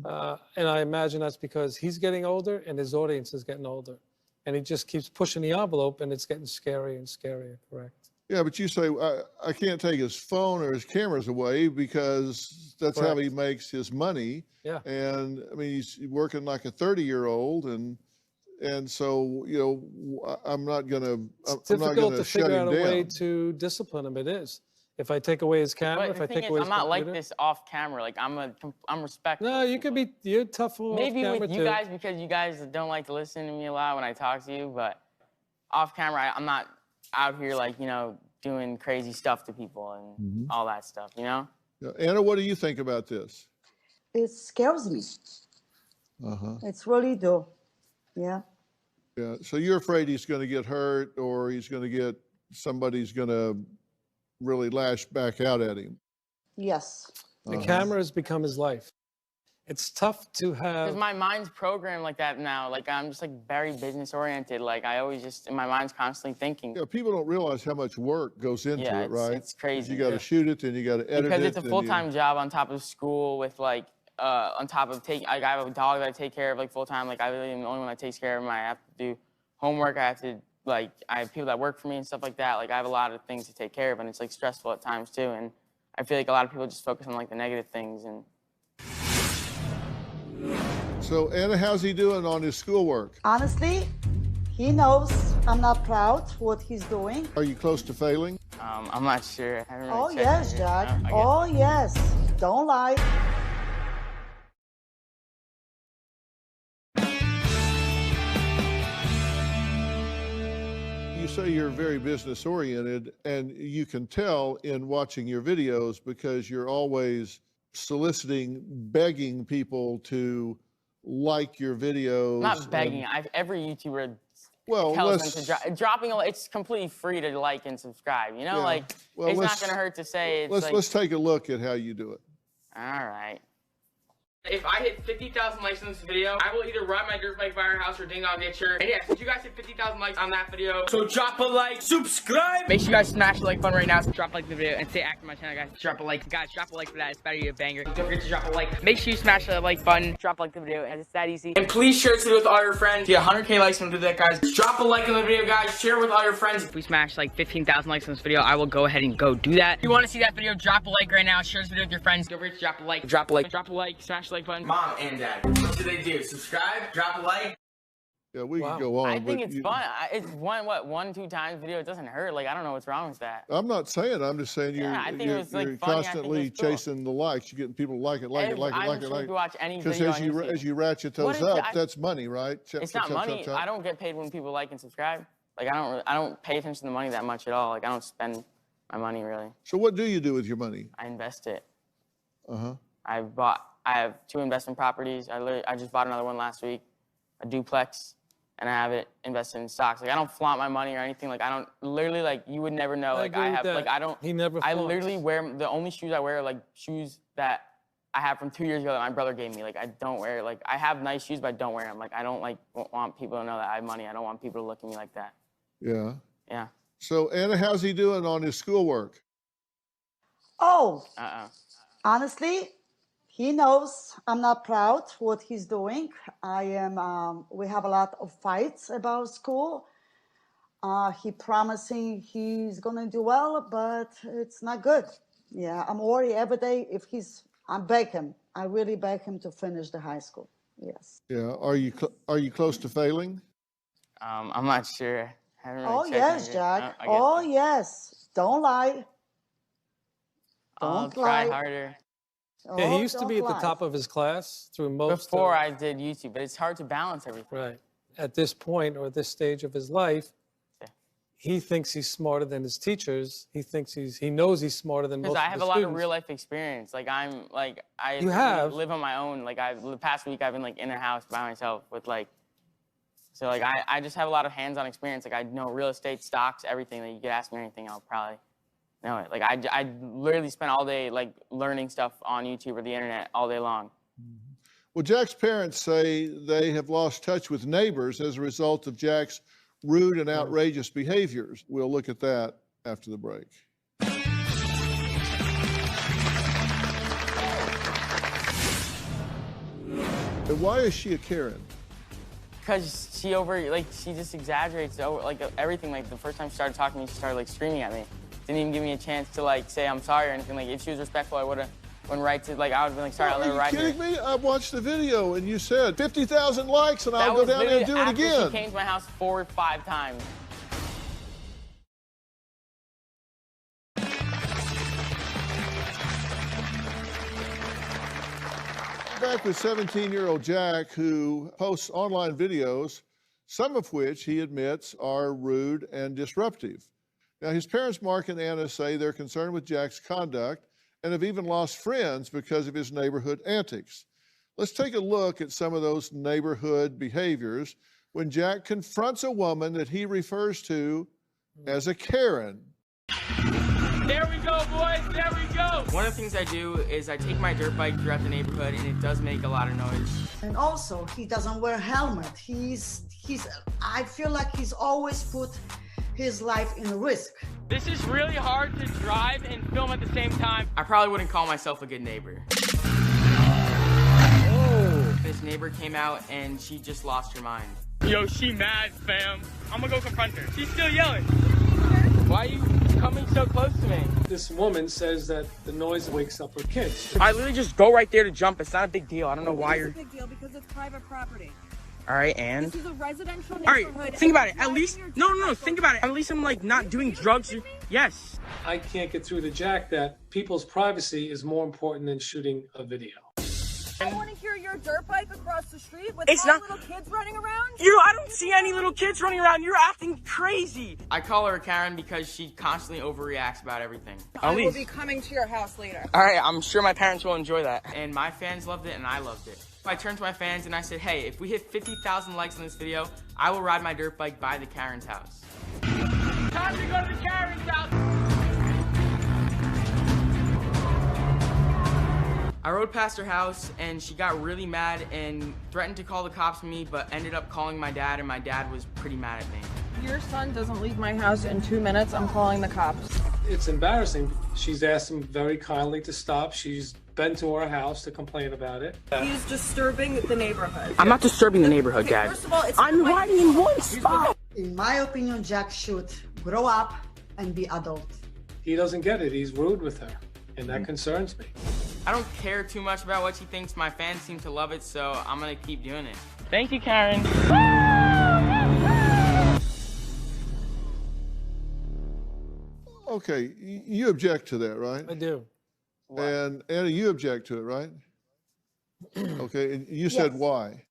And I imagine that's because he's getting older and his audience is getting older. And he just keeps pushing the envelope and it's getting scarier and scarier, correct? Yeah, but you say, I can't take his phone or his cameras away because that's how he makes his money. Yeah. And I mean, he's working like a 30-year-old, and so, you know, I'm not going to It's difficult to figure out a way to discipline him. It is. If I take away his camera, if I take away his I'm not computer. like this off camera. Like I'm respectful. No, you could be. You're tough off Maybe camera with you too. guys because you guys don't like to listen to me a lot when I talk to you, but off camera, I'm not out here like, you know, doing crazy stuff to people and all that stuff, you know? Yeah. Anna, what do you think about this? It scares me. It's really do. Yeah. Yeah. So you're afraid he's going to get hurt, or he's going to get, somebody's going to really lash back out at him? Yes. The camera has become his life. It's tough to have. Because my mind's programmed like that now. Like I'm just like very business oriented. Like I always just, my mind's constantly thinking. Yeah, people don't realize how much work goes into it, right? It's crazy. You got to shoot it, then you got to edit it. Because it's a full-time job on top of school with like, on top of taking, like I have a dog that I take care of like full-time. Like I really am the only one that takes care of him. I have to do homework. I have to, like, I have people that work for me and stuff like that. Like I have a lot of things to take care of, and it's like stressful at times too. And I feel like a lot of people just focus on like the negative things. And So Anna, how's he doing on his schoolwork? Honestly, he knows I'm not proud what he's doing. Are you close to failing? I'm not sure. I haven't really Oh checked yes, it. Jack. I guess. Oh yes. Don't lie. You say you're very business oriented, and you can tell in watching your videos because you're always soliciting, begging people to like your videos. I'm not begging. Every YouTuber Well, tells them to dropping it's completely free to like and subscribe. You know, Yeah. like Well, it's not let's- going to hurt to say it's like. Let's take a look at how you do it. All right. If I hit 50,000 likes on this video, I will either ride my dirt bike by our house or ding dong get shirt. And yeah, since you guys hit 50,000 likes on that video, so drop a like, subscribe. Make sure you guys smash the like button right now. So drop a like in the video and stay active on my channel, guys. Drop a like, guys. Drop a like for that. It's better to be a banger. Don't forget to drop a like. Make sure you smash the like button. Drop a like to the video, and it's that easy. And please share this video with all your friends. Get 100K likes when we do that, guys. Drop a like on the video, guys. Share it with all your friends. If we smash like 15,000 likes on this video, I will go ahead and go do that. If you want to see that video, drop a like right now. Share this video with your friends. Don't forget to drop a like. Drop a like. Drop a like. Smash the like button. Mom and Dad, what do they do? Subscribe, drop a like. Yeah, we can go on. I think but it's fun. It's 1-2 times video. It doesn't hurt. Like I don't know what's wrong with that. I'm not saying. I'm just saying Yeah, I think it you're was, like, funny. I think constantly it's cool. chasing the likes. You're getting people to like it. I'm sure if you watch any Because video as on you YouTube- as you ratchet What those is up, that? that's money, right? It's not money. I don't get paid when people like and subscribe. Like I don't pay attention to the money that much at all. Like I don't spend my money really. So what do you do with your money? I invest it. Uh-huh. I have 2 investment properties. I just bought another one last week, a duplex, and I have it invested in stocks. Like I don't flaunt my money or anything. Like I don't literally like you would never know. Like I agree with have that. like I don't. He never I flaunts. literally wear the only shoes I wear are like shoes that I have from 2 years ago that my brother gave me. Like I don't wear like I have nice shoes but I don't wear them. Like I don't like want people to know that I have money. I don't want people to look at me like that. Yeah. Yeah. So Anna, how's he doing on his schoolwork? Oh, honestly, he knows I'm not proud what he's doing. I am. We have a lot of fights about school. He promising he's gonna do well, but it's not good. Yeah, I'm worried every day if he's. I beg him. I really beg him to finish the high school. Yes. Yeah. Are you close to failing? I'm not sure. I haven't really Oh checked yes, it. Jack. I guess Oh yes. Don't lie. I'll Don't try lie. harder. Yeah, he Oh, used to don't be at the lie. top of his class through most Before of, I did YouTube, but it's hard to balance everything. Right. At this point or this stage of his life, he thinks he's smarter than his teachers. He knows he's smarter than most Because I of have the a lot of students. real life experience. Like I You have? live on my own. Like the past week I've been like in a house by myself with like, so like I just have a lot of hands-on experience. Like I know real estate, stocks, everything. That you could ask me anything, I'll probably know it. Like I literally spend all day like learning stuff on YouTube or the internet all day long. Well, Jack's parents say they have lost touch with neighbors as a result of Jack's rude and outrageous behaviors. We'll look at that after the break. And why is she a Karen? Because she just exaggerates over like everything. Like the first time she started talking to me, she started like screaming at me. Didn't even give me a chance to like say I'm sorry or anything. Like if she was respectful, I would have went right to like I would have been like sorry, I'll never ride Are you here. kidding me? I watched the video and you said 50,000 likes and I'll go was down there and do it literally after again. She came to my house 4 or 5 times. Back with 17-year-old Jack, who posts online videos, some of which he admits are rude and disruptive. Now, his parents, Mark and Anna, say they're concerned with Jack's conduct and have even lost friends because of his neighborhood antics. Let's take a look at some of those neighborhood behaviors when Jack confronts a woman that he refers to as a Karen. There we go, boys. There we go. One of the things I do is I take my dirt bike throughout the neighborhood, and it does make a lot of noise. And also, he doesn't wear helmet. I feel like he's always put his life in risk. This is really hard to drive and film at the same time. I probably wouldn't call myself a good neighbor. Oh. This neighbor came out and she just lost her mind. Yo, she mad, fam. I'm gonna go confront her. She's still yelling. Why are you coming so close to me? This woman says that the noise wakes up her kids. I literally just go right there to jump. It's not a big deal. I don't know why you're... It's a big deal because it's private property. All right, and? This is a residential All neighborhood. right, think about it. At least, no, think about it. At least I'm like not doing drugs. Yes. I can't get through to Jack that people's privacy is more important than shooting a video. I want to hear your dirt bike across the street with It's five not- little kids running around. I don't see any little kids running around. You're acting crazy. I call her a Karen because she constantly overreacts about everything. I will be coming to your house later. All right, I'm sure my parents will enjoy that. And my fans loved it, and I loved it. I turned to my fans and I said, hey, if we hit 50,000 likes on this video, I will ride my dirt bike by the Karen's house. Time to go to the Karen's house! I rode past her house and she got really mad and threatened to call the cops on me, but ended up calling my dad, and my dad was pretty mad at me. Your son doesn't leave my house in 2 minutes, I'm calling the cops. It's embarrassing. She's asked him very kindly to stop. She's been to our house to complain about it. He's disturbing the neighborhood. I'm not disturbing the neighborhood, Dad. First of all, it's I'm riding in one spot. In my opinion, Jack should grow up and be adult. He doesn't get it. He's rude with her, and that concerns me. I don't care too much about what she thinks. My fans seem to love it, so I'm gonna keep doing it. Thank you, Karen. Okay, you object to that, right? I do. And Anna, you object to it, right? Okay, and you said why?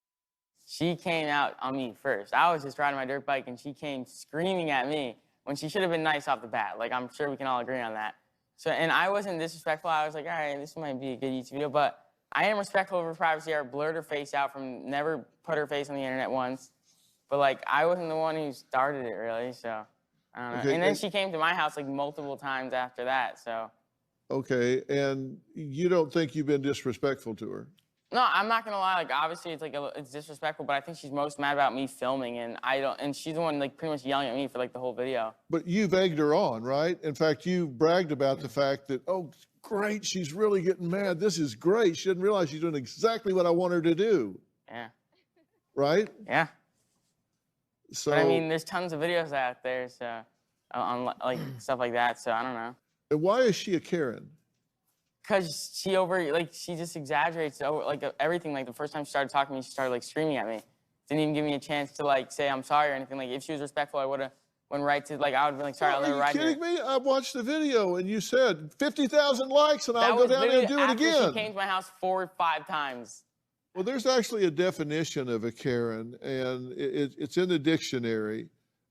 She came out on me first. I was just riding my dirt bike and she came screaming at me when she should have been nice off the bat. Like, I'm sure we can all agree on that. So, and I wasn't disrespectful. I was like, all right, this might be a good YouTube video, but I am respectful of her privacy. I blurred her face out from, never put her face on the internet once. But like, I wasn't the one who started it really, so I don't know. Okay, and then she came to my house like multiple times after that, so. Okay, and you don't think you've been disrespectful to her? No, I'm not gonna lie. Like, obviously, it's like it's disrespectful, but I think she's most mad about me filming, and and she's the one like pretty much yelling at me for like the whole video. But you've egged her on, right? In fact, you bragged about the fact that, oh, great, she's really getting mad. This is great. She didn't realize she's doing exactly what I want her to do. Yeah. Right? Yeah. So. But I mean, there's tons of videos out there, so on like stuff like that. So I don't know. And why is she a Karen? Because she just exaggerates over, like, everything. Like, the first time she started talking to me, she started, like, screaming at me. Didn't even give me a chance to, like, say I'm sorry or anything. Like, if she was respectful, I would have went right to, like, I would have been like, sorry, I'll never ride here. Are you kidding me? I watched the video, and you said 50,000 likes, and I'll go down there and do it again. She came to my house 4 or 5 times. Well, there's actually a definition of a Karen, and it's in the dictionary,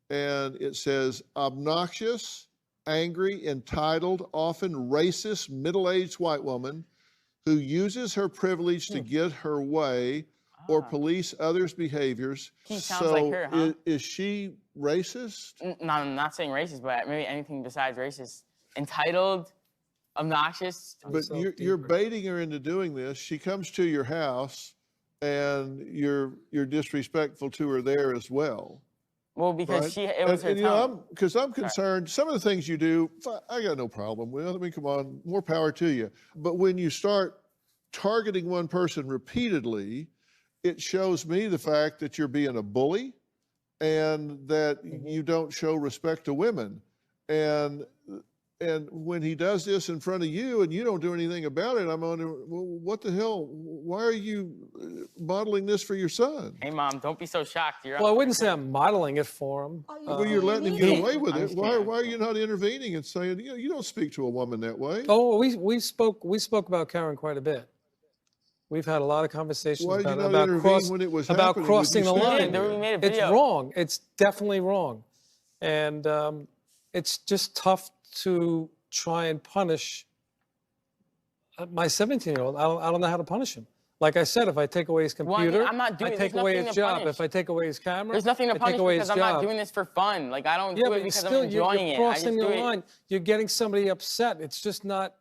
and it says obnoxious, angry, entitled, often racist, middle-aged white woman who uses her privilege to get her way or police others' behaviors. He sounds like her, huh? Is she racist? No, I'm not saying racist, but maybe anything besides racist. Entitled, obnoxious. But you're baiting her into doing this. She comes to your house, and you're disrespectful to her there as well. Well, because right? it was her tone. Because I'm concerned, some of the things you do, I got no problem with. I mean, come on, more power to you. But when you start targeting one person repeatedly, it shows me the fact that you're being a bully and that you don't show respect to women. And when he does this in front of you and you don't do anything about it, I'm wondering, well, what the hell? Why are you modeling this for your son? Hey, Mom, don't be so shocked. Well, I wouldn't say I'm modeling it for him. Well, you're letting him get away with it. Why are you not intervening and saying, you don't speak to a woman that way? Oh, we spoke about Karen quite a bit. We've had a lot of conversations Why about, did you not intervene when it was about happening? crossing the line. We made a It's video. wrong. It's definitely wrong. And it's just tough to try and punish my 17-year-old. I don't know how to punish him. Like I said, if I take away his computer, well, I'm not doing, I take away his job. If I take away his camera, there's nothing to I punish take away because his I'm job. not doing this for fun. Like, I don't Yeah, do but it because still, I'm enjoying you're it. I just crossing do the it. line. You're getting somebody upset. It's just not.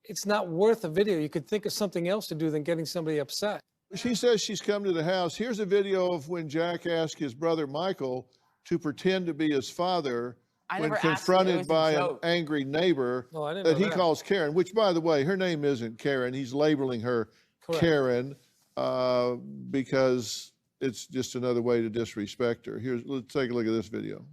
It's not worth a video. You could think of something else to do than getting somebody upset. She says she's come to the house. Here's a video of when Jack asked his brother Michael to pretend to be his father when confronted by an angry neighbor that he calls Karen, which, by the way, her name isn't Karen. He's labeling her Karen because it's just another way to disrespect her. Let's take a look at this video.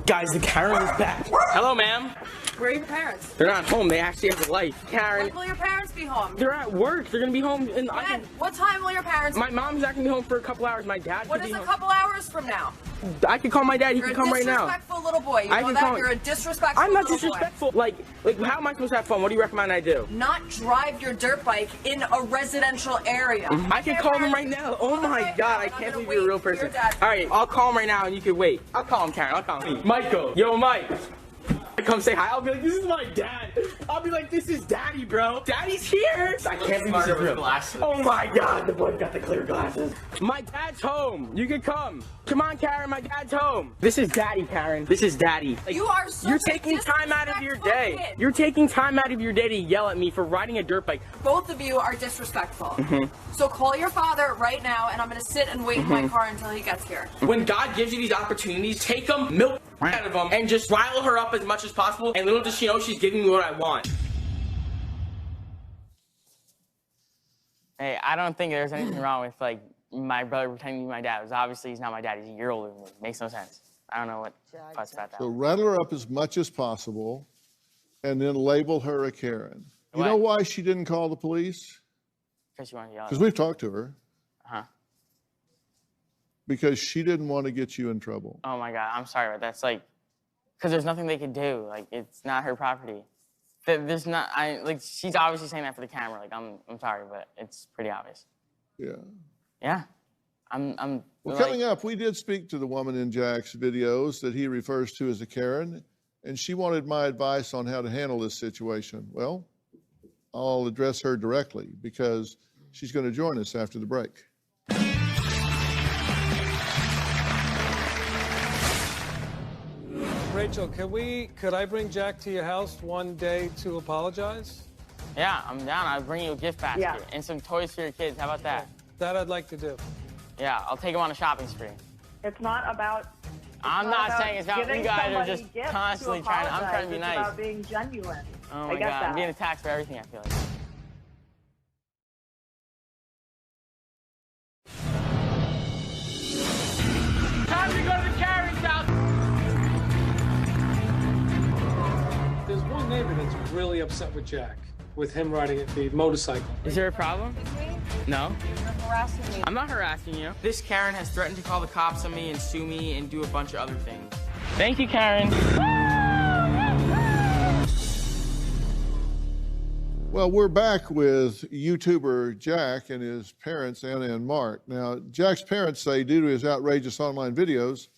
Guys, the Karen is back. Hello, ma'am. Where are your parents? They're not home. They actually have a life. Karen. When will your parents be home? They're at work. They're going to be home. In, when? What time will your parents My mom's not going to be home for a couple hours. My dad What could is be a home. couple hours from now? I can call my dad. He You're can come right now. You're a disrespectful little boy. You I know can that? call- You're a disrespectful I'm not little disrespectful. Like, how am I supposed to have fun? What do you recommend I do? boy. Not drive your dirt bike in a residential area. I can call them right now. Oh my God, I can't believe you're a real person. All right, I'll call him right now and you can wait. I'll call him, Karen. I'll call him. Michael. Yo, Mike. I come say hi, I'll be like, this is my dad. I'll be like, this is daddy, bro. Daddy's here. I can't believe this is real. Oh my God, the boy got the clear glasses. My dad's home. You can come. Come on, Karen, my dad's home. This is daddy, Karen. This is daddy. Like, You are so You're taking time out of your day. You're taking time out of your day to yell at me for riding a dirt bike. Both of you are disrespectful. So call your father right now, and I'm gonna sit and wait in my car until he gets here. When God gives you these opportunities, take them, milk out of them, and just rile her up as much as possible, and little does she know she's giving me what I want. Hey, I don't think there's anything wrong with, like, my brother pretending to be my dad. Because obviously he's not my dad. He's a year older than me. Makes no sense. I don't know what fuss about that. So rattle her up as much as possible and then label her a Karen. You know why she didn't call the police? Because she wanted to yell at Because me. we've talked to her. Uh-huh. Because she didn't want to get you in trouble. Oh my God, I'm sorry, but that's like, because there's nothing they could do. Like, it's not her property. There's not, like, she's obviously saying that for the camera. Like, I'm sorry, but it's pretty obvious. Yeah. Yeah. Well, like, coming up, we did speak to the woman in Jack's videos that he refers to as a Karen, and she wanted my advice on how to handle this situation. Well, I'll address her directly because she's going to join us after the break. Rachel, could I bring Jack to your house one day to apologize? Yeah, I'm down. I'll bring you a gift basket and some toys for your kids. How about that? That I'd like to do. Yeah, I'll take them on a shopping spree. It's not about. I'm not saying it's about giving you guys are somebody just gifts constantly to trying. I'm apologize. trying to be It's nice. about being genuine. Oh I my get God, that. I'm being attacked for everything, I feel like. Time to go to the Karen's house. There's one neighbor that's really upset with Jack, with him riding the motorcycle. Is there a problem? No. You're harassing me. I'm not harassing you. This Karen has threatened to call the cops on me and sue me and do a bunch of other things. Thank you, Karen. Well, we're back with YouTuber Jack and his parents, Anna and Mark. Now, Jack's parents say due to his outrageous online videos,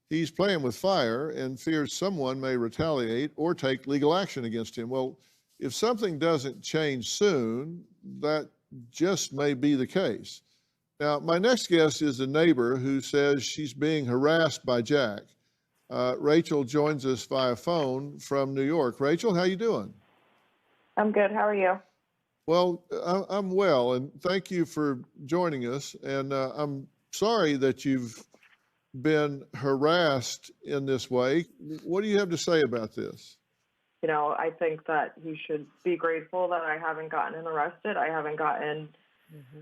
he's playing with fire and fears someone may retaliate or take legal action against him. Well, if something doesn't change soon, that just may be the case. Now, my next guest is a neighbor who says she's being harassed by Jack. Rachel joins us via phone from New York. Rachel, how you doing? I'm good. How are you? Well, I'm well, and thank you for joining us. And I'm sorry that you've been harassed in this way. What do you have to say about this? You know, I think that he should be grateful that I haven't gotten arrested. I haven't gotten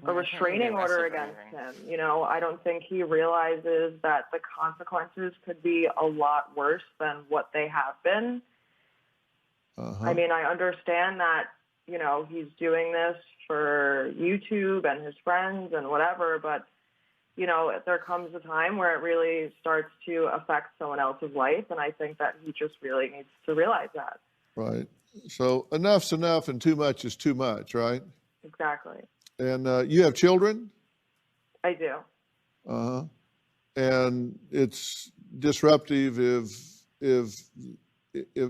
a restraining order against him. You know, I don't think he realizes that the consequences could be a lot worse than what they have been. I mean, I understand that, you know, he's doing this for YouTube and his friends and whatever, but, you know, there comes a time where it really starts to affect someone else's life, and I think that he just really needs to realize that. Right. So enough's enough and too much is too much, right? Exactly. And you have children? I do. Uh-huh. And it's disruptive if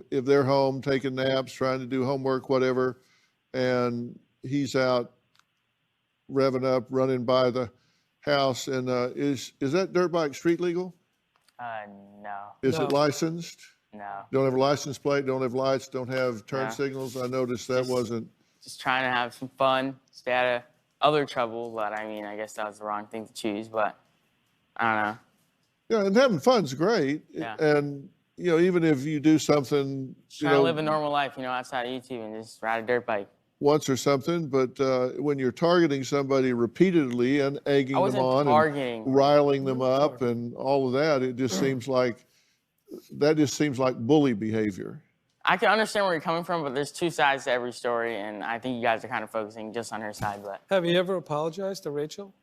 they're home taking naps, trying to do homework, whatever, and he's out revving up, running by the house. And is that dirt bike street legal? No. Is it licensed? No. Don't have a license plate, don't have lights, don't have turn signals? I noticed that wasn't. Just trying to have some fun, stay out of other trouble, but I mean, I guess that was the wrong thing to choose, but I don't know. Yeah, and having fun's great. Yeah. And, you know, even if you do something, Trying to live a normal life, you know, outside of YouTube and just ride a dirt bike. once or something, but when you're targeting somebody repeatedly and egging them on and riling them up and all of that, it just seems like bully behavior. I can understand where you're coming from, but there's two sides to every story, and I think you guys are kind of focusing just on her side. But have you ever apologized to Rachel?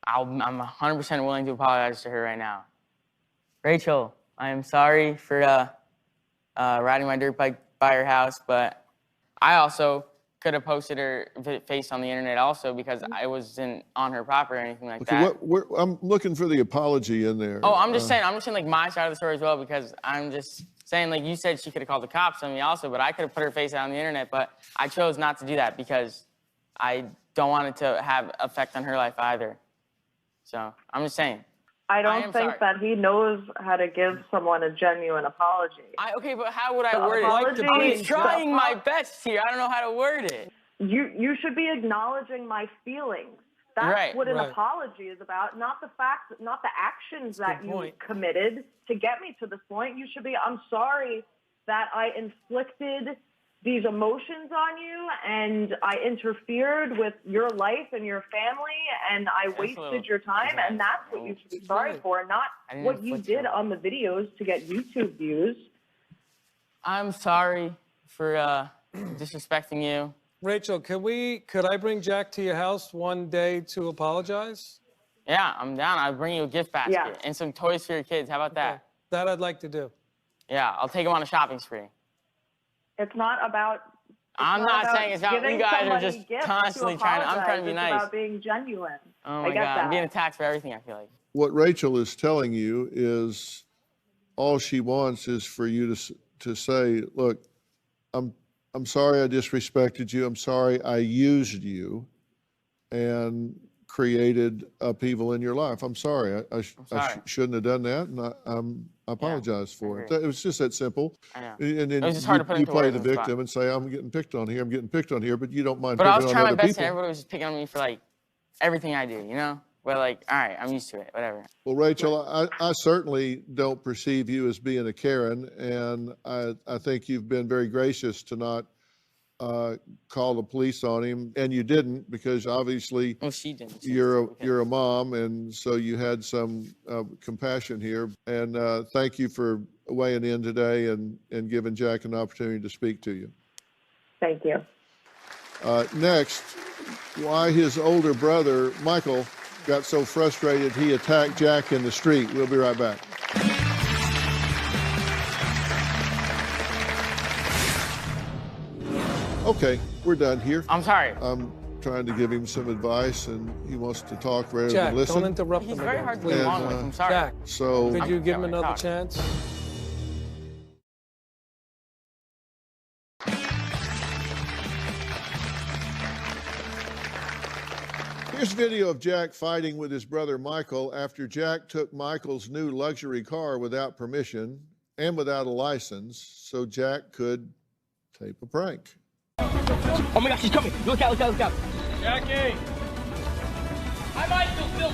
I'm 100% willing to apologize to her right now. Rachel, I am sorry for riding my dirt bike by her house, but I also could have posted her face on the internet also because I wasn't on her property or anything like that. I'm looking for the apology in there. Oh, I'm just saying like my side of the story as well because I'm just saying, like you said, she could have called the cops on me also, but I could have put her face out on the internet, but I chose not to do that because I don't want it to have effect on her life either. So I'm just saying. I don't think that he knows how to give someone a genuine apology. Okay, but how would I The word apology- it? I'm trying my best here. I don't know how to word it. You should be acknowledging my feelings. That's what an apology is about, not the facts, not the actions that you committed to get me to this point. You should be, I'm sorry that I inflicted these emotions on you and I interfered with your life and your family and I wasted your time, and that's what you should be sorry for, not what you did on the videos to get YouTube views. I'm sorry for disrespecting you. Rachel, could I bring Jack to your house one day to apologize? Yeah, I'm down. I'll bring you a gift basket and some toys for your kids. How about that? That I'd like to do. Yeah, I'll take them on a shopping spree. It's not about. I'm not saying it's about. You guys are just constantly trying. I'm trying to be nice. It's about being genuine. Oh my God, I'm being attacked for everything. I feel like. What Rachel is telling you is, all she wants is for you to say, "Look, I'm sorry I disrespected you. I'm sorry I used you, and created upheaval in your life. I'm sorry. I shouldn't have done that, and I apologize for it." It was just that simple. I know. And then It was just hard to put you into play words the on the spot. victim and say, "I'm getting picked on here. I'm getting picked on here," but you don't mind But I picking was on trying my other best, people. and everybody was just picking on me for like everything I do, you know? But like, all right, I'm used to it. Whatever. Well, Rachel, I certainly don't perceive you as being a Karen, and I think you've been very gracious to not call the police on him, and you didn't, because obviously she didn't. You're a mom, and so you had some compassion here. And thank you for weighing in today and giving Jack an opportunity to speak to you. Thank you. Next, why his older brother Michael got so frustrated he attacked Jack in the street. We'll be right back. Okay, we're done here. I'm sorry. I'm trying to give him some advice, and he wants to talk rather Jack, than listen. don't interrupt him. He's very again, hard to please. get along with. I'm sorry. Jack, So could you give him I'm another talking. chance? Here's video of Jack fighting with his brother Michael after Jack took Michael's new luxury car without permission and without a license, so Jack could tape a prank. Oh my gosh, she's coming. Look out, look out, look out. Jackie! Hi, Mike. Phil.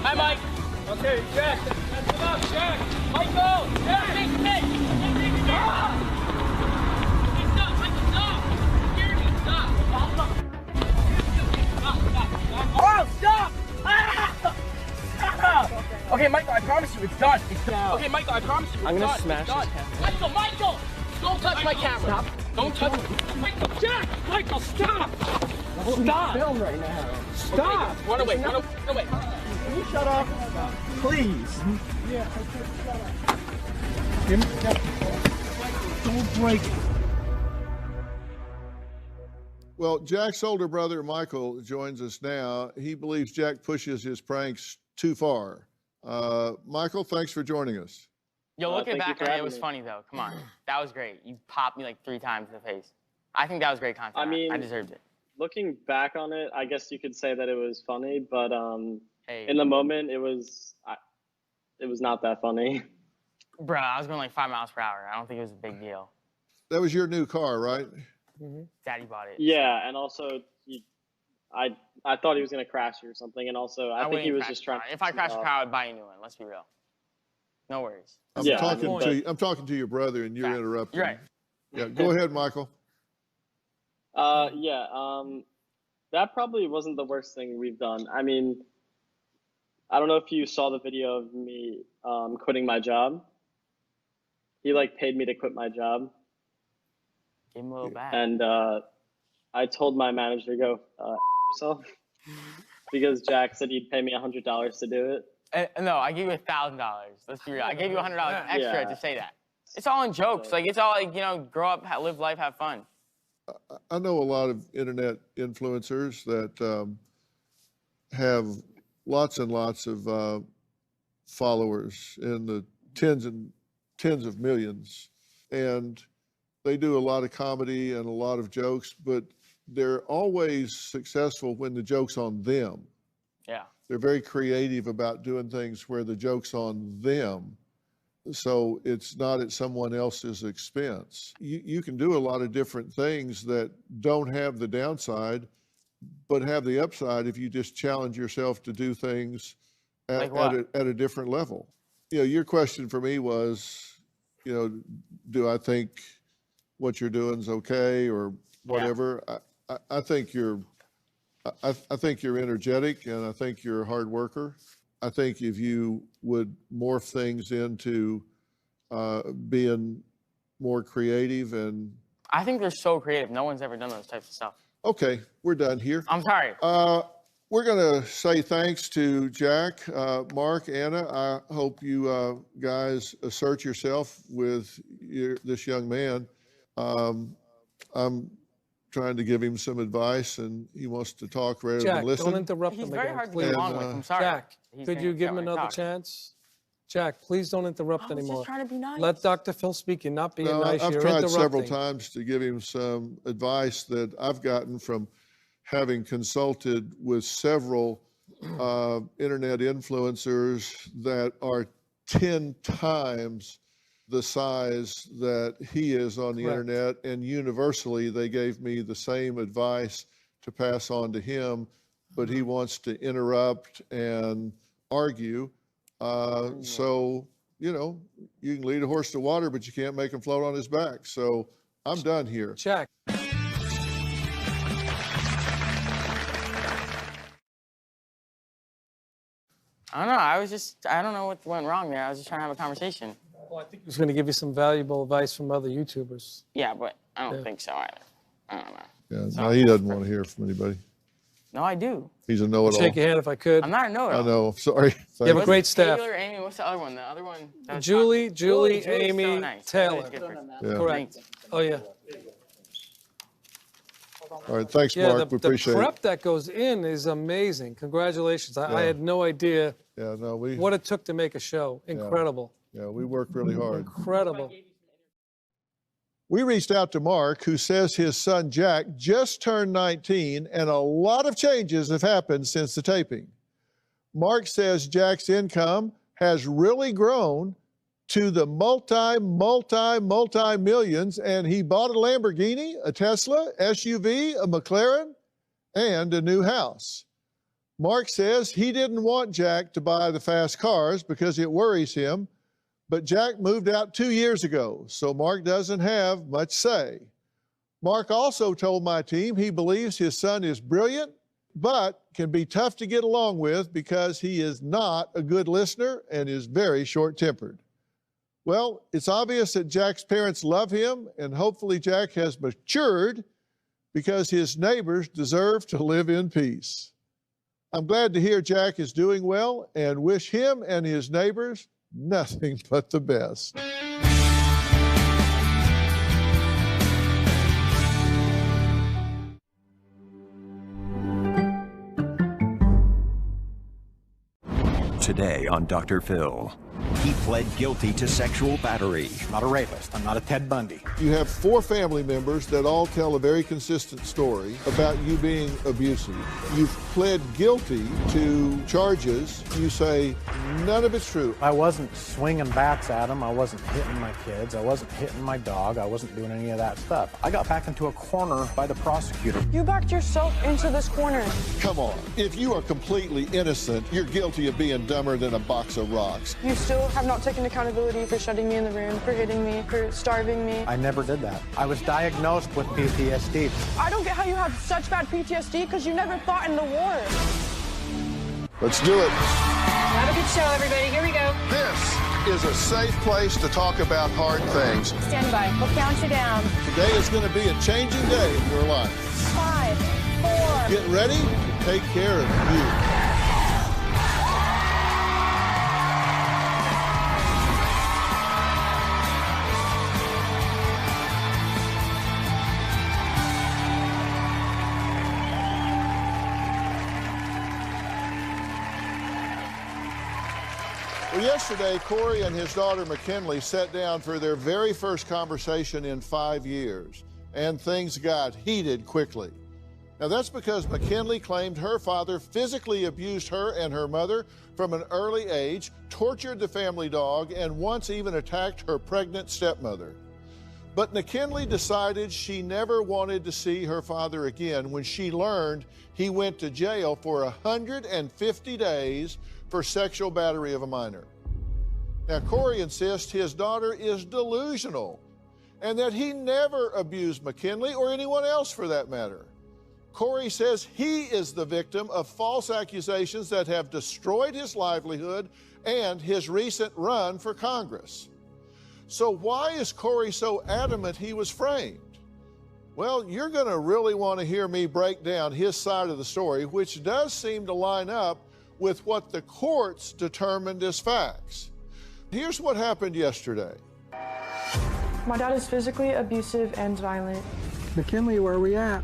Hi, Mike. Okay, Jack, that's enough, Jack! Michael! Jack, hey! Stop! Hey, stop, Michael, stop! You're scaring me. Stop. Oh, stop! Ah! Stop! Okay, Michael, I promise you, it's done. It's done. Okay, Michael, I promise you, it's I'm gonna done. smash It's done. this Michael! Don't touch my camera. Stop. Don't touch me. Michael, Jack! Michael, stop! Stop! Film right now. Stop! Okay, run away. Can you shut up? Please. Yeah. Don't break it. Well, Jack's older brother Michael joins us now. He believes Jack pushes his pranks too far. Michael, thanks for joining us. Yo, looking thank you back for on it, it having was me. funny though. Come on, that was great. You popped me like 3 times in the face. I think that was great content. I mean, I deserved it. Looking back on it, I guess you could say that it was funny, but Hey. in the moment, it was not that funny. Bro, I was going like 5 miles per hour. I don't think it was a big deal. That was your new car, right? Daddy bought it. Yeah, and also I thought he was gonna crash or something, and also I think he wouldn't was crash just a trying. car. If I crashed a car, I'd buy a new one. Let's be real. No worries. I'm Yeah, talking to your brother, and you're interrupting. You're right. Yeah, go ahead, Michael. That probably wasn't the worst thing we've done. I mean, I don't know if you saw the video of me quitting my job. He like paid me to quit my job. Give him a little back. And I told my manager to go yourself because Jack said he'd pay me $100 to do it. No, I gave you $1,000. Let's be real. I gave you $100 extra Yeah. to say that. It's all in jokes. Like, it's all like, you know, grow up, live life, have fun. I know a lot of internet influencers that have lots and lots of followers in the tens of millions. And they do a lot of comedy and a lot of jokes, but they're always successful when the joke's on them. Yeah. They're very creative about doing things where the joke's on them. So it's not at someone else's expense. You can do a lot of different things that don't have the downside, but have the upside if you just challenge yourself to do things at a different level. You know, your question for me was, you know, do I think what you're doing is okay or whatever? Yeah. I think you're energetic, and I think you're a hard worker. I think if you would morph things into being more creative and... I think they're so creative. No one's ever done those types of stuff. Okay, we're done here. I'm sorry. We're going to say thanks to Jack, Mark, Anna. I hope you guys assert yourself with this young man. I'm trying to give him some advice, and he wants to talk rather than listen. Jack, don't interrupt him again. He's very hard to please. get along with. I'm sorry. Jack, could you give him another chance? Jack, please don't interrupt anymore. I was just trying to be nice. Let Dr. Phil speak. You're not being nice. I've You're tried interrupting. several times to give him some advice that I've gotten from having consulted with several internet influencers that are 10 times the size that he is on the internet, and universally they gave me the same advice to pass on to him, but he wants to interrupt and argue. So, you know, you can lead a horse to water, but you can't make him float on his back. So I'm done here. Jack. I don't know. I don't know what went wrong there. I was just trying to have a conversation. Well, I think he was going to give you some valuable advice from other YouTubers. Yeah, but I don't think so either. I don't know. Yeah, no, he doesn't want to hear from anybody. No, I do. He's a know-it-all. Shake your hand if I could. I'm not a know-it-all. I know. Sorry. You have a great staff. Taylor, Amy, what's the other one? The other one? Julie, Julie's Amy, so nice. Taylor. Yeah. Correct. Oh, yeah. All right. Thanks, Mark. We appreciate it. The prep that goes in is amazing. Congratulations. I had no idea what it took to make a show. Incredible. Yeah, we work really hard. Incredible. We reached out to Mark, who says his son Jack just turned 19, and a lot of changes have happened since the taping. Mark says Jack's income has really grown to the multi-millions, and he bought a Lamborghini, a Tesla, SUV, a McLaren, and a new house. Mark says he didn't want Jack to buy the fast cars because it worries him, but Jack moved out 2 years ago, so Mark doesn't have much say. Mark also told my team he believes his son is brilliant, but can be tough to get along with because he is not a good listener and is very short-tempered. Well, it's obvious that Jack's parents love him, and hopefully Jack has matured because his neighbors deserve to live in peace. I'm glad to hear Jack is doing well and wish him and his neighbors nothing but the best. Today on Dr. Phil. He pled guilty to sexual battery. I'm not a rapist. I'm not a Ted Bundy. You have 4 family members that all tell a very consistent story about you being abusive. You've pled guilty to charges. You say none of it's true. I wasn't swinging bats at them. I wasn't hitting my kids. I wasn't hitting my dog. I wasn't doing any of that stuff. I got backed into a corner by the prosecutor. You backed yourself into this corner. Come on. If you are completely innocent, you're guilty of being dumber than a box of rocks. You still have not taken accountability for shutting me in the room, for hitting me, for starving me. I never did that. I was diagnosed with PTSD. I don't get how you have such bad PTSD because you never fought in the war. Let's do it. Have a good show, everybody. Here we go. This is a safe place to talk about hard things. Stand by. We'll count you down. Today is going to be a changing day in your life. 5, 4. Get ready to take care of you. Well, yesterday, Corey and his daughter McKinley sat down for their very first conversation in 5 years, and things got heated quickly. Now, that's because McKinley claimed her father physically abused her and her mother from an early age, tortured the family dog, and once even attacked her pregnant stepmother. But McKinley decided she never wanted to see her father again when she learned he went to jail for 150 days for sexual battery of a minor. Now, Corey insists his daughter is delusional and that he never abused McKinley or anyone else for that matter. Corey says he is the victim of false accusations that have destroyed his livelihood and his recent run for Congress. So why is Corey so adamant he was framed? Well, you're going to really want to hear me break down his side of the story, which does seem to line up with what the courts determined as facts. Here's what happened yesterday. My dad is physically abusive and violent. McKinley, where are we at?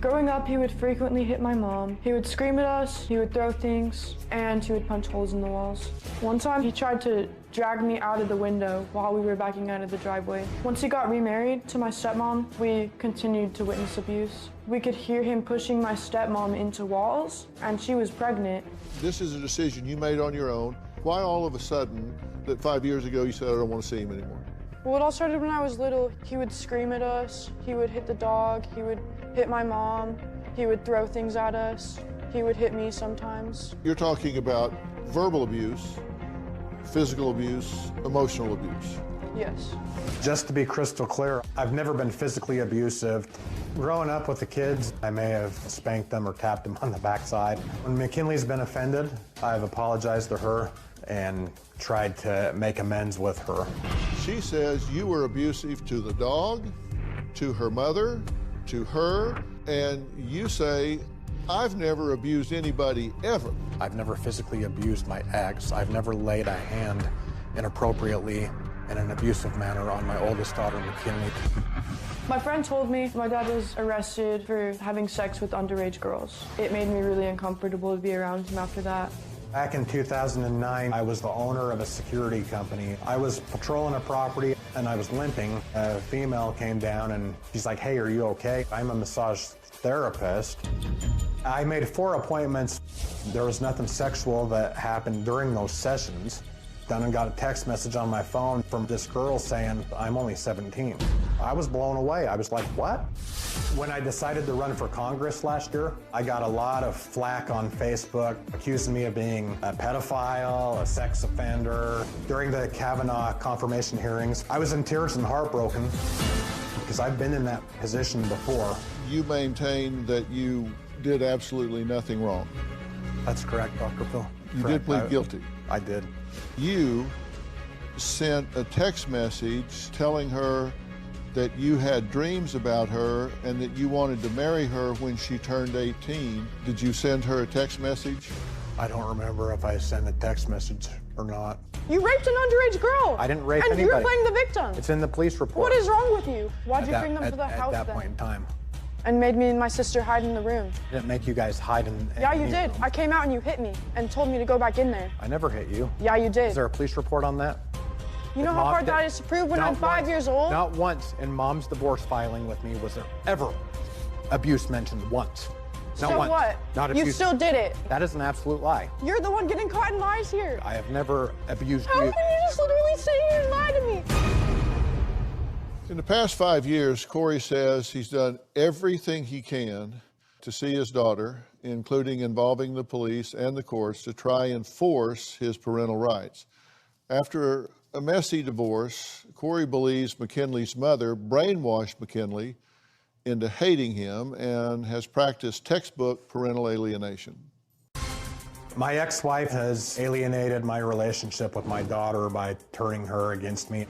Growing up, he would frequently hit my mom. He would scream at us, he would throw things, and he would punch holes in the walls. One time, he tried to drag me out of the window while we were backing out of the driveway. Once he got remarried to my stepmom, we continued to witness abuse. We could hear him pushing my stepmom into walls, and she was pregnant. This is a decision you made on your own. Why all of a sudden that 5 years ago you said, I don't want to see him anymore? Well, it all started when I was little. He would scream at us, he would hit the dog, he would hit my mom, he would throw things at us, he would hit me sometimes. You're talking about verbal abuse, physical abuse, emotional abuse. Yes. Just to be crystal clear, I've never been physically abusive. Growing up with the kids, I may have spanked them or tapped them on the backside. When McKinley's been offended, I've apologized to her and tried to make amends with her. She says you were abusive to the dog, to her mother, to her, and you say, I've never abused anybody ever. I've never physically abused my ex. I've never laid a hand inappropriately in an abusive manner on my oldest daughter, McKinley. My friend told me my dad was arrested for having sex with underage girls. It made me really uncomfortable to be around him after that. Back in 2009, I was the owner of a security company. I was patrolling a property and I was limping. A female came down and she's like, hey, are you okay? I'm a massage therapist. I made 4 appointments. There was nothing sexual that happened during those sessions. Then I got a text message on my phone from this girl saying, I'm only 17. I was blown away. I was like, what? When I decided to run for Congress last year, I got a lot of flack on Facebook accusing me of being a pedophile, a sex offender. During the Kavanaugh confirmation hearings, I was in tears and heartbroken because I've been in that position before. You maintain that you did absolutely nothing wrong. That's correct, Dr. Phil. You did plead guilty. I did. You sent a text message telling her that you had dreams about her and that you wanted to marry her when she turned 18. Did you send her a text message? I don't remember if I sent a text message or not. You raped an underage girl. I didn't rape and anybody. And you're playing the victim. It's in the police report. What is wrong with you? Why'd you bring them to the house at that then? point in time? And made me and my sister hide in the room. I didn't make you guys hide in Yeah, you any did. room. I came out and you hit me and told me to go back in there. I never hit you. Yeah, you did. Is there a police report on that? You know how hard that is to prove when I'm 5 years old? Not once in Mom's divorce filing with me was there ever abuse mentioned once. Not So once. what? Not You abuse. still did it. That is an absolute lie. You're the one getting caught in lies here. I have never abused How you. can you just literally sit here and lie to me? In the past 5 years, Corey says he's done everything he can to see his daughter, including involving the police and the courts, to try and force his parental rights. After a messy divorce, Corey believes McKinley's mother brainwashed McKinley into hating him and has practiced textbook parental alienation. My ex-wife has alienated my relationship with my daughter by turning her against me.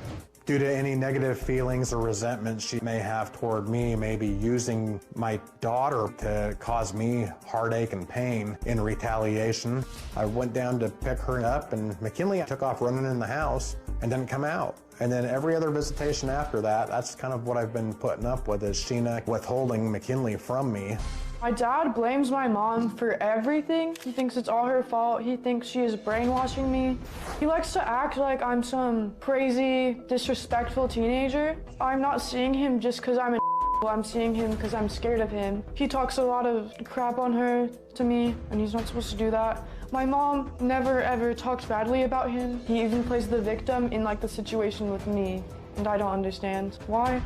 Due to any negative feelings or resentment she may have toward me, maybe using my daughter to cause me heartache and pain in retaliation. I went down to pick her up and McKinley took off running in the house and didn't come out. And then every other visitation after that, that's kind of what I've been putting up with, is Sheena withholding McKinley from me. My dad blames my mom for everything. He thinks it's all her fault. He thinks she is brainwashing me. He likes to act like I'm some crazy, disrespectful teenager. I'm not seeing him just because I'm I'm seeing him because I'm scared of him. He talks a lot of crap on her to me, and he's not supposed to do that. My mom never ever talks badly about him. He even plays the victim in like the situation with me, and I don't understand why.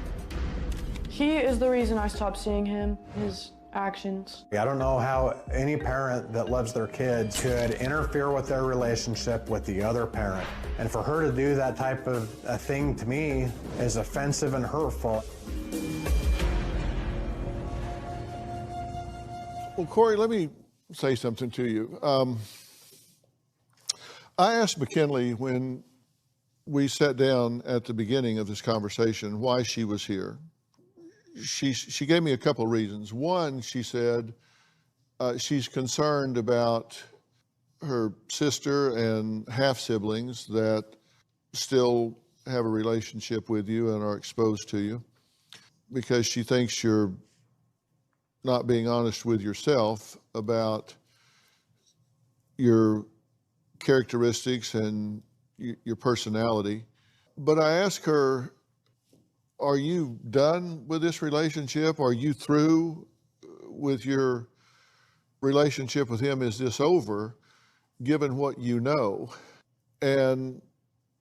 He is the reason I stopped seeing him, his actions. I don't know how any parent that loves their kids could interfere with their relationship with the other parent. And for her to do that type of a thing to me is offensive and hurtful. Well, Corey, let me say something to you. I asked McKinley when we sat down at the beginning of this conversation why she was here. She gave me a couple of reasons. One, she said she's concerned about her sister and half-siblings that still have a relationship with you and are exposed to you because she thinks you're not being honest with yourself about your characteristics and your personality. But I asked her, are you done with this relationship? Are you through with your relationship with him? Is this over, given what you know? And,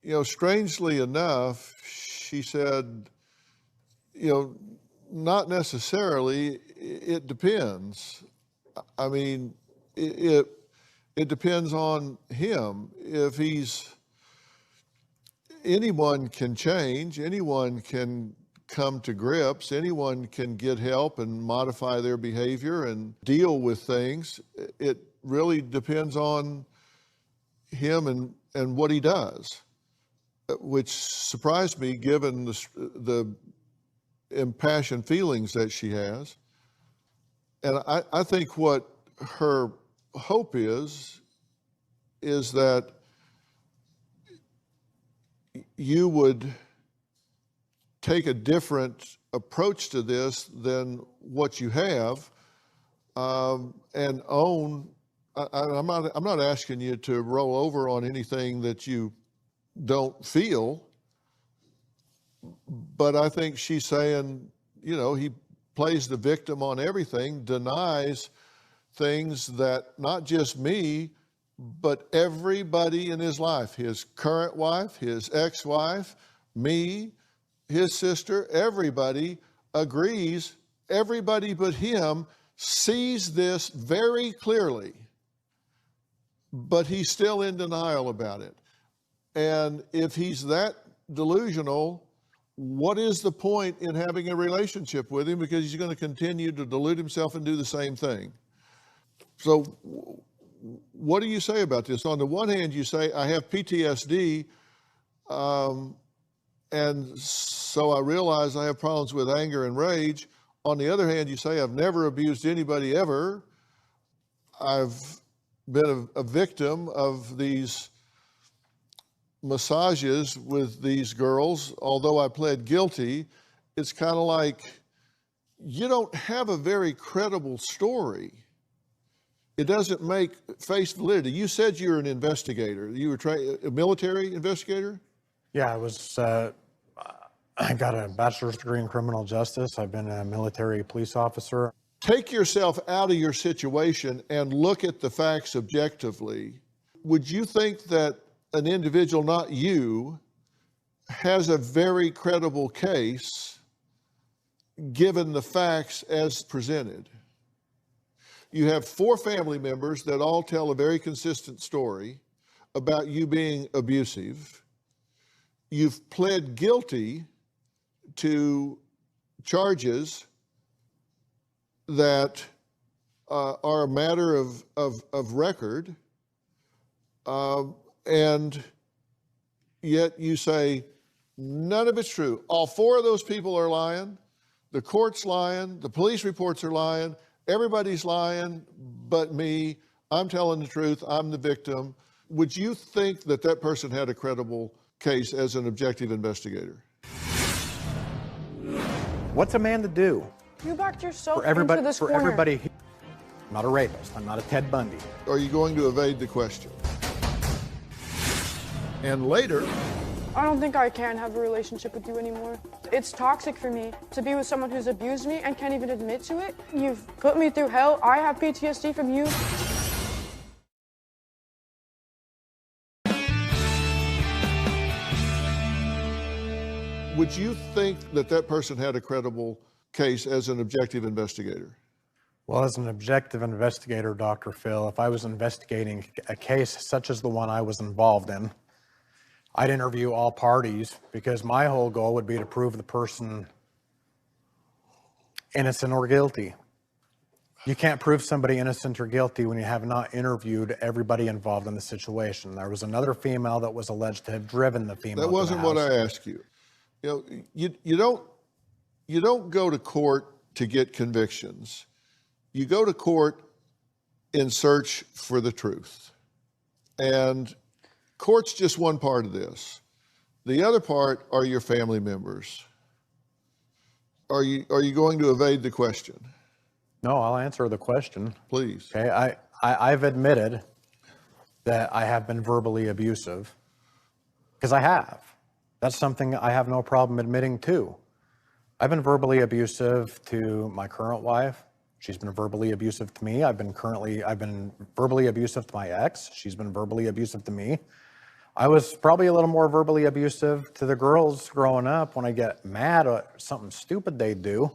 you know, strangely enough, she said, you know, not necessarily, it depends. I mean, it depends on him. If he's, anyone can change, anyone can come to grips, anyone can get help and modify their behavior and deal with things. It really depends on him and what he does, which surprised me given the impassioned feelings that she has. And I think what her hope is that you would take a different approach to this than what you have, and own. I'm not asking you to roll over on anything that you don't feel, but I think she's saying, you know, he plays the victim on everything, denies things that not just me, but everybody in his life, his current wife, his ex-wife, me, his sister, everybody agrees, everybody but him sees this very clearly, but he's still in denial about it. And if he's that delusional, what is the point in having a relationship with him? Because he's going to continue to delude himself and do the same thing. So what do you say about this? On the one hand, you say, I have PTSD, and so I realize I have problems with anger and rage. On the other hand, you say, I've never abused anybody ever. I've been a victim of these massages with these girls, although I pled guilty. It's kind of like, you don't have a very credible story. It doesn't make face validity. You said you were an investigator. You were a military investigator? Yeah, I got a bachelor's degree in criminal justice. I've been a military police officer. Take yourself out of your situation and look at the facts objectively. Would you think that an individual, not you, has a very credible case given the facts as presented? You have 4 family members that all tell a very consistent story about you being abusive. You've pled guilty to charges that are a matter of record, and yet you say none of it's true. All 4 of those people are lying. The court's lying. The police reports are lying. Everybody's lying but me. I'm telling the truth. I'm the victim. Would you think that that person had a credible case as an objective investigator? What's a man to do? You backed yourself For everybody, into this for corner. everybody I'm not a rapist. I'm not a Ted Bundy. Are you going to evade the question? And later, I don't think I can have a relationship with you anymore. It's toxic for me to be with someone who's abused me and can't even admit to it. You've put me through hell. I have PTSD from you. would you think that that person had a credible case as an objective investigator? Well, as an objective investigator, Dr. Phil, if I was investigating a case such as the one I was involved in, I'd interview all parties because my whole goal would be to prove the person innocent or guilty. You can't prove somebody innocent or guilty when you have not interviewed everybody involved in the situation. There was another female that was alleged to have driven the female. That wasn't what I asked you. You know, you don't go to court to get convictions. You go to court in search for the truth. And court's just one part of this. The other part are your family members. Are you going to evade the question? No, I'll answer the question. Please. Okay, I've admitted that I have been verbally abusive, because I have. That's something I have no problem admitting to. I've been verbally abusive to my current wife. She's been verbally abusive to me. I've been verbally abusive to my ex. She's been verbally abusive to me. I was probably a little more verbally abusive to the girls growing up when I get mad at something stupid they do.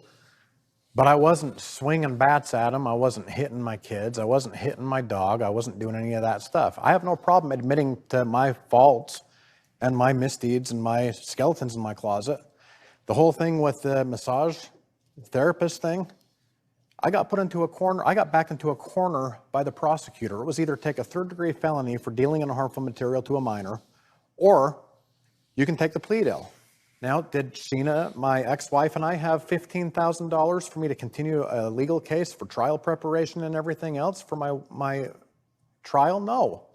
But I wasn't swinging bats at them. I wasn't hitting my kids. I wasn't hitting my dog. I wasn't doing any of that stuff. I have no problem admitting to my faults and my misdeeds and my skeletons in my closet. The whole thing with the massage therapist thing, I got put into a corner. I got backed into a corner by the prosecutor. It was either take a third-degree felony for dealing in harmful material to a minor, or you can take the plea deal. Now, did Sheena, my ex-wife, and I have $15,000 for me to continue a legal case for trial preparation and everything else for my trial? No.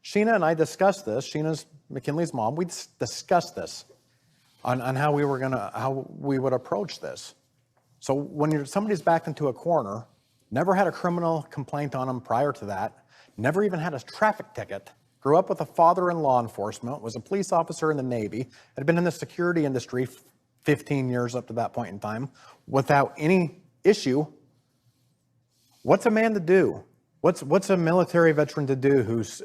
Sheena and I discussed this. Sheena's McKinley's mom. We discussed this on how we would approach this. So when somebody's backed into a corner, never had a criminal complaint on them prior to that, never even had a traffic ticket, grew up with a father in law enforcement, was a police officer in the Navy, had been in the security industry 15 years up to that point in time, without any issue. What's a man to do? What's a military veteran to do who's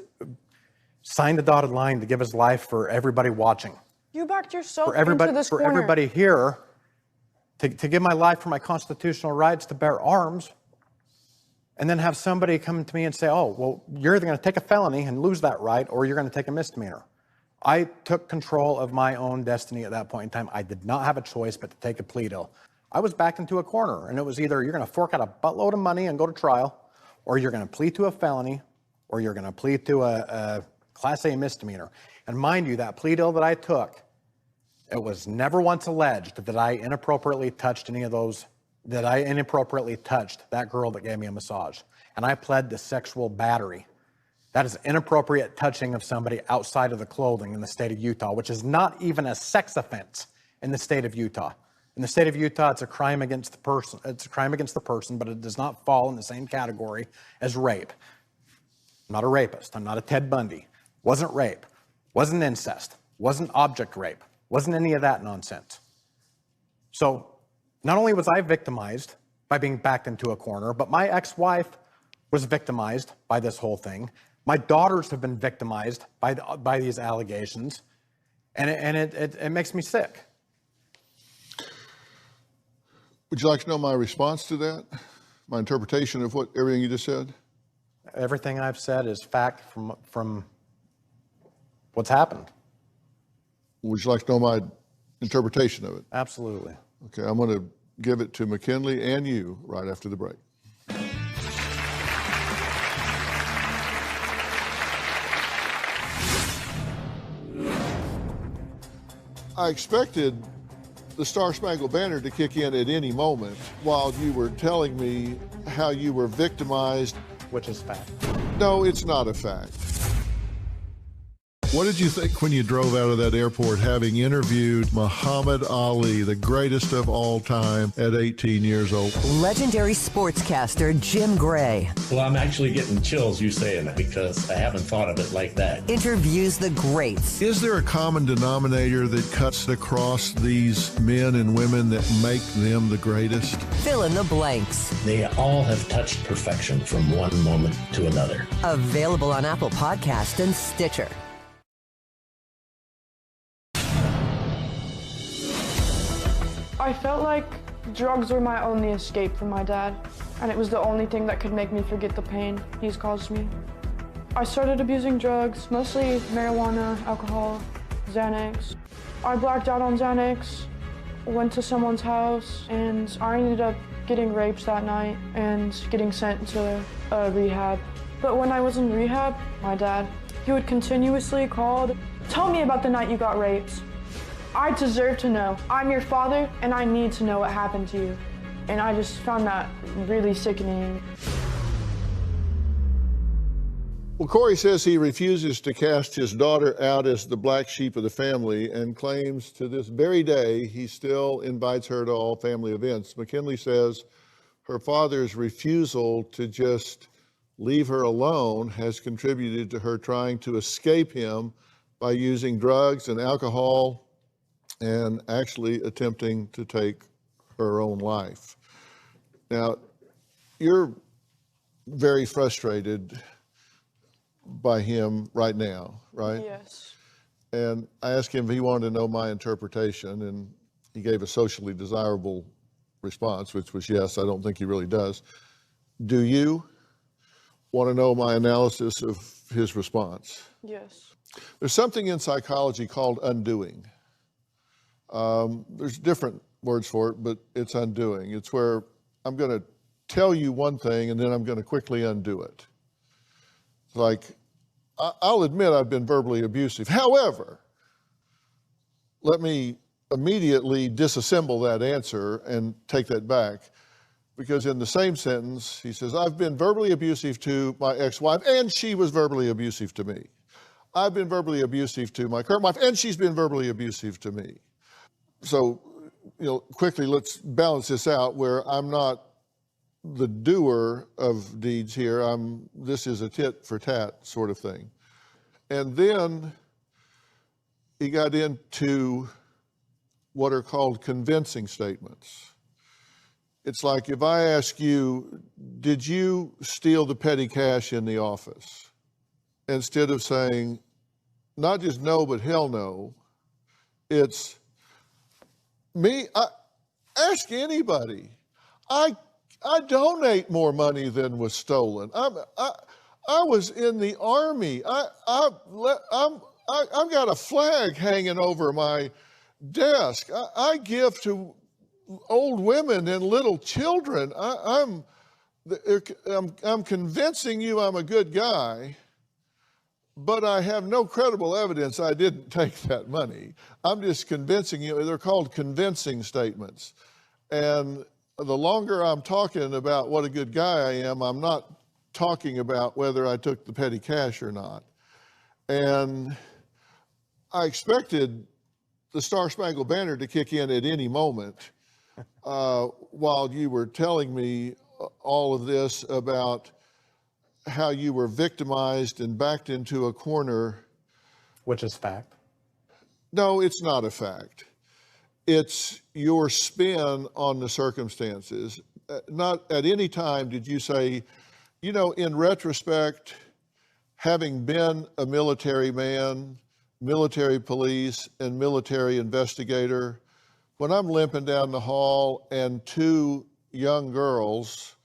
signed a dotted line to give his life for everybody watching? You backed yourself into this corner. For everybody here, to give my life for my constitutional rights to bear arms, and then have somebody come to me and say, oh, well, you're either going to take a felony and lose that right, or you're going to take a misdemeanor. I took control of my own destiny at that point in time. I did not have a choice but to take a plea deal. I was backed into a corner, and it was either you're going to fork out a buttload of money and go to trial, or you're going to plead to a felony, or you're going to plead to a Class A misdemeanor. And mind you, that plea deal that I took, it was never once alleged that I inappropriately touched any of those, that I inappropriately touched that girl that gave me a massage. And I pled to sexual battery. That is inappropriate touching of somebody outside of the clothing in the state of Utah, which is not even a sex offense in the state of Utah. In the state of Utah, it's a crime against the person. It's a crime against the person, but it does not fall in the same category as rape. I'm not a rapist. I'm not a Ted Bundy. Wasn't rape. Wasn't incest. Wasn't object rape. Wasn't any of that nonsense. So not only was I victimized by being backed into a corner, but my ex-wife was victimized by this whole thing. My daughters have been victimized by these allegations, and it makes me sick. Would you like to know my response to that? My interpretation of everything you just said? Everything I've said is fact from what's happened. Would you like to know my interpretation of it? Absolutely. Okay, I'm going to give it to McKinley and you right after the break. I expected the Star Spangled Banner to kick in at any moment while you were telling me how you were victimized. Which is fact. No, it's not a fact. What did you think when you drove out of that airport having interviewed Muhammad Ali, the greatest of all time, at 18 years old? Legendary sportscaster Jim Gray Well, I'm actually getting chills you saying that because I haven't thought of it like that. interviews the greats. Is there a common denominator that cuts across these men and women that make them the greatest? Fill in the blanks. They all have touched perfection from one moment to another. Available on Apple Podcast and Stitcher. I felt like drugs were my only escape from my dad, and it was the only thing that could make me forget the pain he's caused me. I started abusing drugs, mostly marijuana, alcohol, Xanax. I blacked out on Xanax, went to someone's house, and I ended up getting raped that night and getting sent to a rehab. But when I was in rehab, my dad, he would continuously call, "Tell me about the night you got raped. I deserve to know. I'm your father, and I need to know what happened to you." And I just found that really sickening. Well, Corey says he refuses to cast his daughter out as the black sheep of the family and claims to this very day he still invites her to all family events. McKinley says her father's refusal to just leave her alone has contributed to her trying to escape him by using drugs and alcohol and actually attempting to take her own life. Now, you're very frustrated by him right now, right? Yes. And I asked him if he wanted to know my interpretation, and he gave a socially desirable response, which was yes. I don't think he really does. Do you want to know my analysis of his response? Yes. There's something in psychology called undoing. There's different words for it, but it's undoing. It's where I'm going to tell you one thing and then I'm going to quickly undo it. Like, I'll admit I've been verbally abusive. However, let me immediately disassemble that answer and take that back, because in the same sentence, he says, I've been verbally abusive to my ex-wife and she was verbally abusive to me. I've been verbally abusive to my current wife and she's been verbally abusive to me. So, quickly, let's balance this out where I'm not the doer of deeds here. This is a tit for tat sort of thing. And then he got into what are called convincing statements. It's like if I ask you, did you steal the petty cash in the office? Instead of saying, not just no, but hell no, it's, ask anybody. I donate more money than was stolen. I was in the Army. I've got a flag hanging over my desk. I give to old women and little children. I'm convincing you I'm a good guy, but I have no credible evidence I didn't take that money. I'm just convincing you. They're called convincing statements. And the longer I'm talking about what a good guy I am, I'm not talking about whether I took the petty cash or not. And I expected the Star Spangled Banner to kick in at any moment while you were telling me all of this about how you were victimized and backed into a corner. Which is fact. No, it's not a fact. It's your spin on the circumstances. Not at any time did you say, in retrospect, having been a military man, military police, and military investigator, when I'm limping down the hall and two young girls,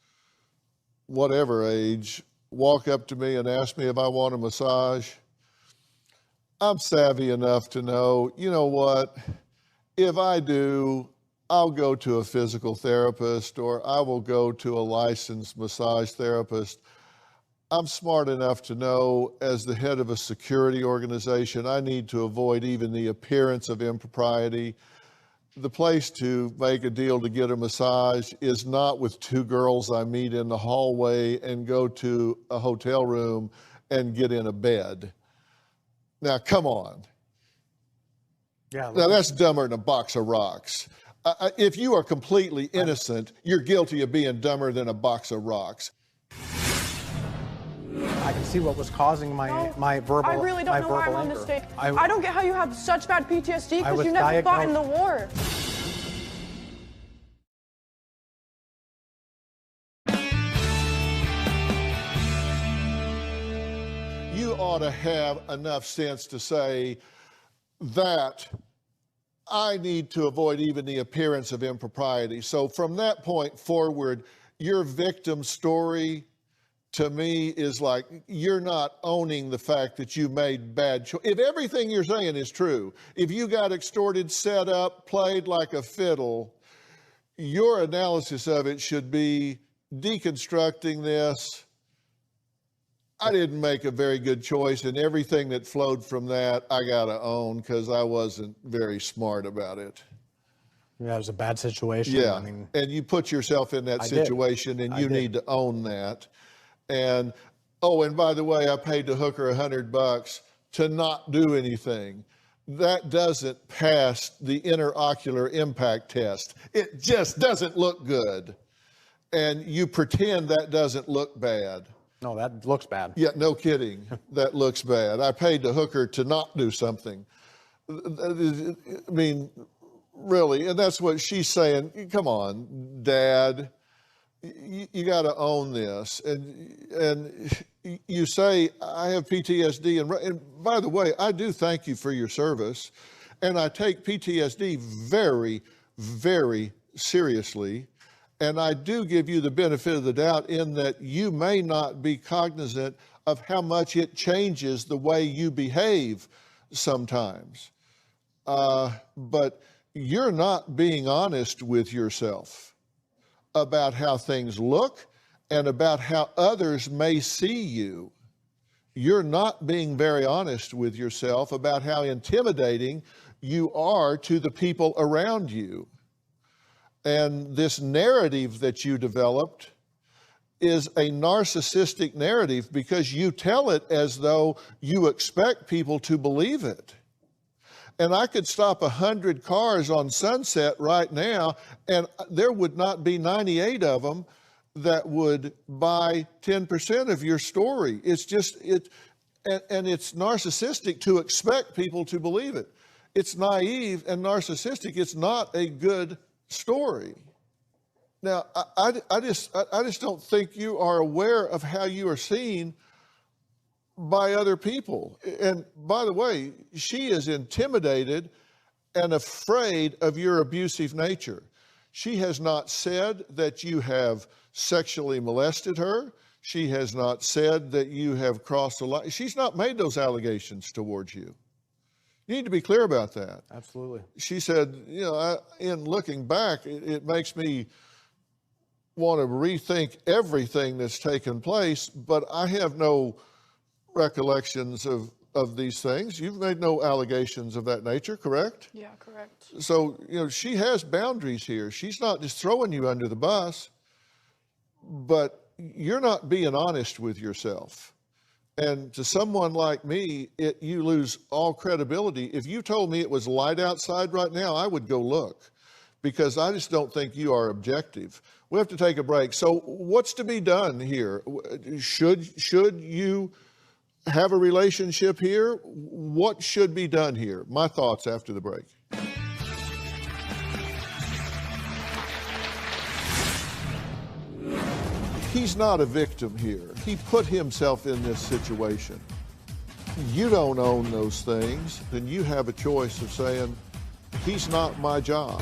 whatever age, walk up to me and ask me if I want a massage, I'm savvy enough to know, you know what, if I do, I'll go to a physical therapist or I will go to a licensed massage therapist. I'm smart enough to know, as the head of a security organization, I need to avoid even the appearance of impropriety. The place to make a deal to get a massage is not with two girls I meet in the hallway and go to a hotel room and get in a bed. Now, come on. Yeah. Now, that's dumber than a box of rocks. If you are completely innocent, you're guilty of being dumber than a box of rocks. I can see what was causing my verbal I really don't know why I'm on this stage. I don't get how you have such bad PTSD because you never fought in the war. You ought to have enough sense to say that I need to avoid even the appearance of impropriety. So from that point forward, your victim story to me is like, you're not owning the fact that you made bad choices. If everything you're saying is true, if you got extorted, set up, played like a fiddle, your analysis of it should be deconstructing this. I didn't make a very good choice, and everything that flowed from that, I got to own because I wasn't very smart about it. Yeah, it was a bad situation. Yeah, I mean, and you put yourself in that situation, and you need to own that. And, oh, and by the way, I paid the hooker $100 to not do anything. That doesn't pass the interocular impact test. It just doesn't look good. And you pretend that doesn't look bad. No, that looks bad. Yeah, no kidding. That looks bad. I paid the hooker to not do something. I mean, really, and that's what she's saying. Come on, Dad. You got to own this. And you say, I have PTSD. And by the way, I do thank you for your service. And I take PTSD very, very seriously. And I do give you the benefit of the doubt in that you may not be cognizant of how much it changes the way you behave sometimes. But you're not being honest with yourself about how things look and about how others may see you. You're not being very honest with yourself about how intimidating you are to the people around you. And this narrative that you developed is a narcissistic narrative because you tell it as though you expect people to believe it. And I could stop 100 cars on Sunset right now, and there would not be 98 of them that would buy 10% of your story. It's just, and it's narcissistic to expect people to believe it. It's naive and narcissistic. It's not a good story. Now, I just don't think you are aware of how you are seen by other people. And by the way, she is intimidated and afraid of your abusive nature. She has not said that you have sexually molested her. She has not said that you have crossed the line. She's not made those allegations towards you. You need to be clear about that. Absolutely. She said, you know, in looking back, it makes me want to rethink everything that's taken place, but I have no recollections of these things. You've made no allegations of that nature, correct? Yeah, correct. So, you know, she has boundaries here. She's not just throwing you under the bus, but you're not being honest with yourself. And to someone like me, you lose all credibility. If you told me it was light outside right now, I would go look, because I just don't think you are objective. We have to take a break. So what's to be done here? Should you have a relationship here? What should be done here? My thoughts after the break. He's not a victim here. He put himself in this situation. You don't own those things, then you have a choice of saying, he's not my job.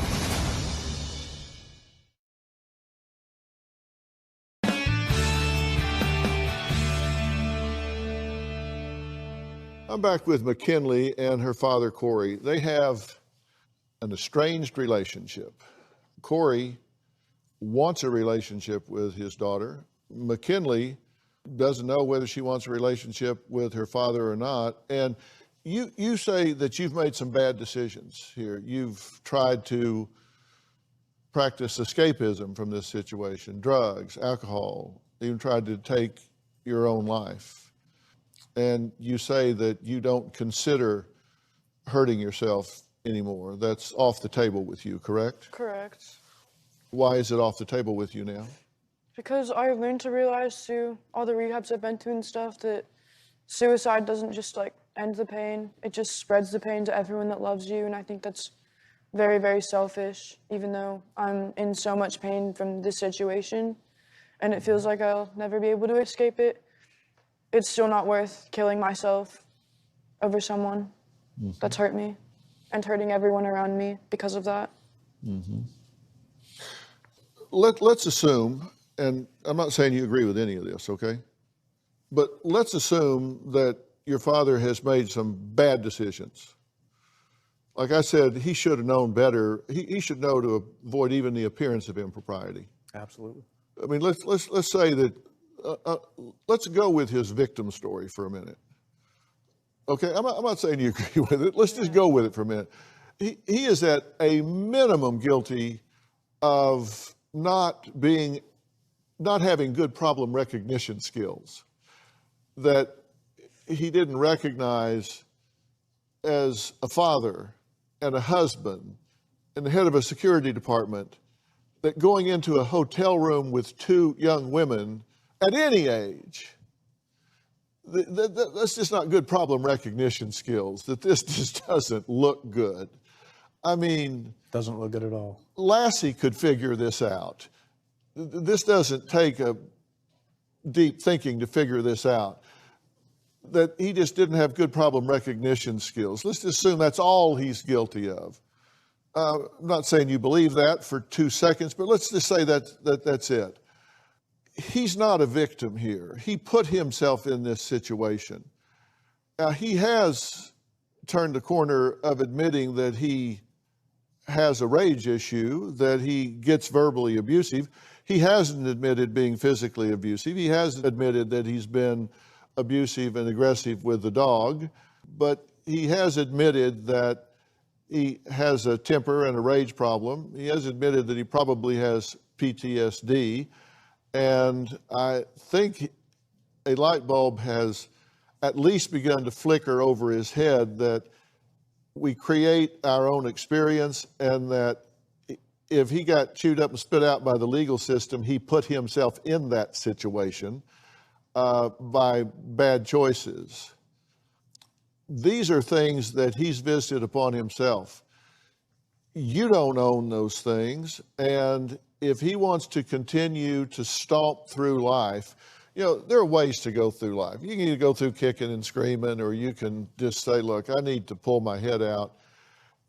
I'm back with McKinley and her father, Corey. They have an estranged relationship. Corey wants a relationship with his daughter. McKinley doesn't know whether she wants a relationship with her father or not. And you say that you've made some bad decisions here. You've tried to practice escapism from this situation, drugs, alcohol, even tried to take your own life. and you say that you don't consider hurting yourself anymore. That's off the table with you, correct? Correct. Why is it off the table with you now? Because I learned to realize through all the rehabs I've been to and stuff that suicide doesn't just like end the pain, it just spreads the pain to everyone that loves you, and I think that's very, very selfish, even though I'm in so much pain from this situation and it feels like I'll never be able to escape it. It's still not worth killing myself over someone that's hurt me and hurting everyone around me because of that. Let's assume, and I'm not saying you agree with any of this, okay? But let's assume that your father has made some bad decisions. Like I said, he should have known better. He should know to avoid even the appearance of impropriety. Absolutely. I mean, let's say that, let's go with his victim story for a minute. Okay, I'm not saying you agree with it. Let's just go with it for a minute. He is at a minimum guilty of not having good problem recognition skills, that he didn't recognize as a father and a husband and the head of a security department that going into a hotel room with two young women at any age, that's just not good problem recognition skills, that this just doesn't look good. I mean, doesn't look good at all. Lassie could figure this out. This doesn't take a deep thinking to figure this out. That he just didn't have good problem recognition skills. Let's just assume that's all he's guilty of. I'm not saying you believe that for 2 seconds, but let's just say that's it. He's not a victim here. He put himself in this situation. He has turned the corner of admitting that he has a rage issue, that he gets verbally abusive. He hasn't admitted being physically abusive. He hasn't admitted that he's been abusive and aggressive with the dog, but he has admitted that he has a temper and a rage problem. He has admitted that he probably has PTSD, and I think a light bulb has at least begun to flicker over his head that we create our own experience, and that if he got chewed up and spit out by the legal system, he put himself in that situation by bad choices. These are things that he's visited upon himself. You don't own those things, and if he wants to continue to stomp through life, you know, there are ways to go through life. You can either go through kicking and screaming, or you can just say, look, I need to pull my head out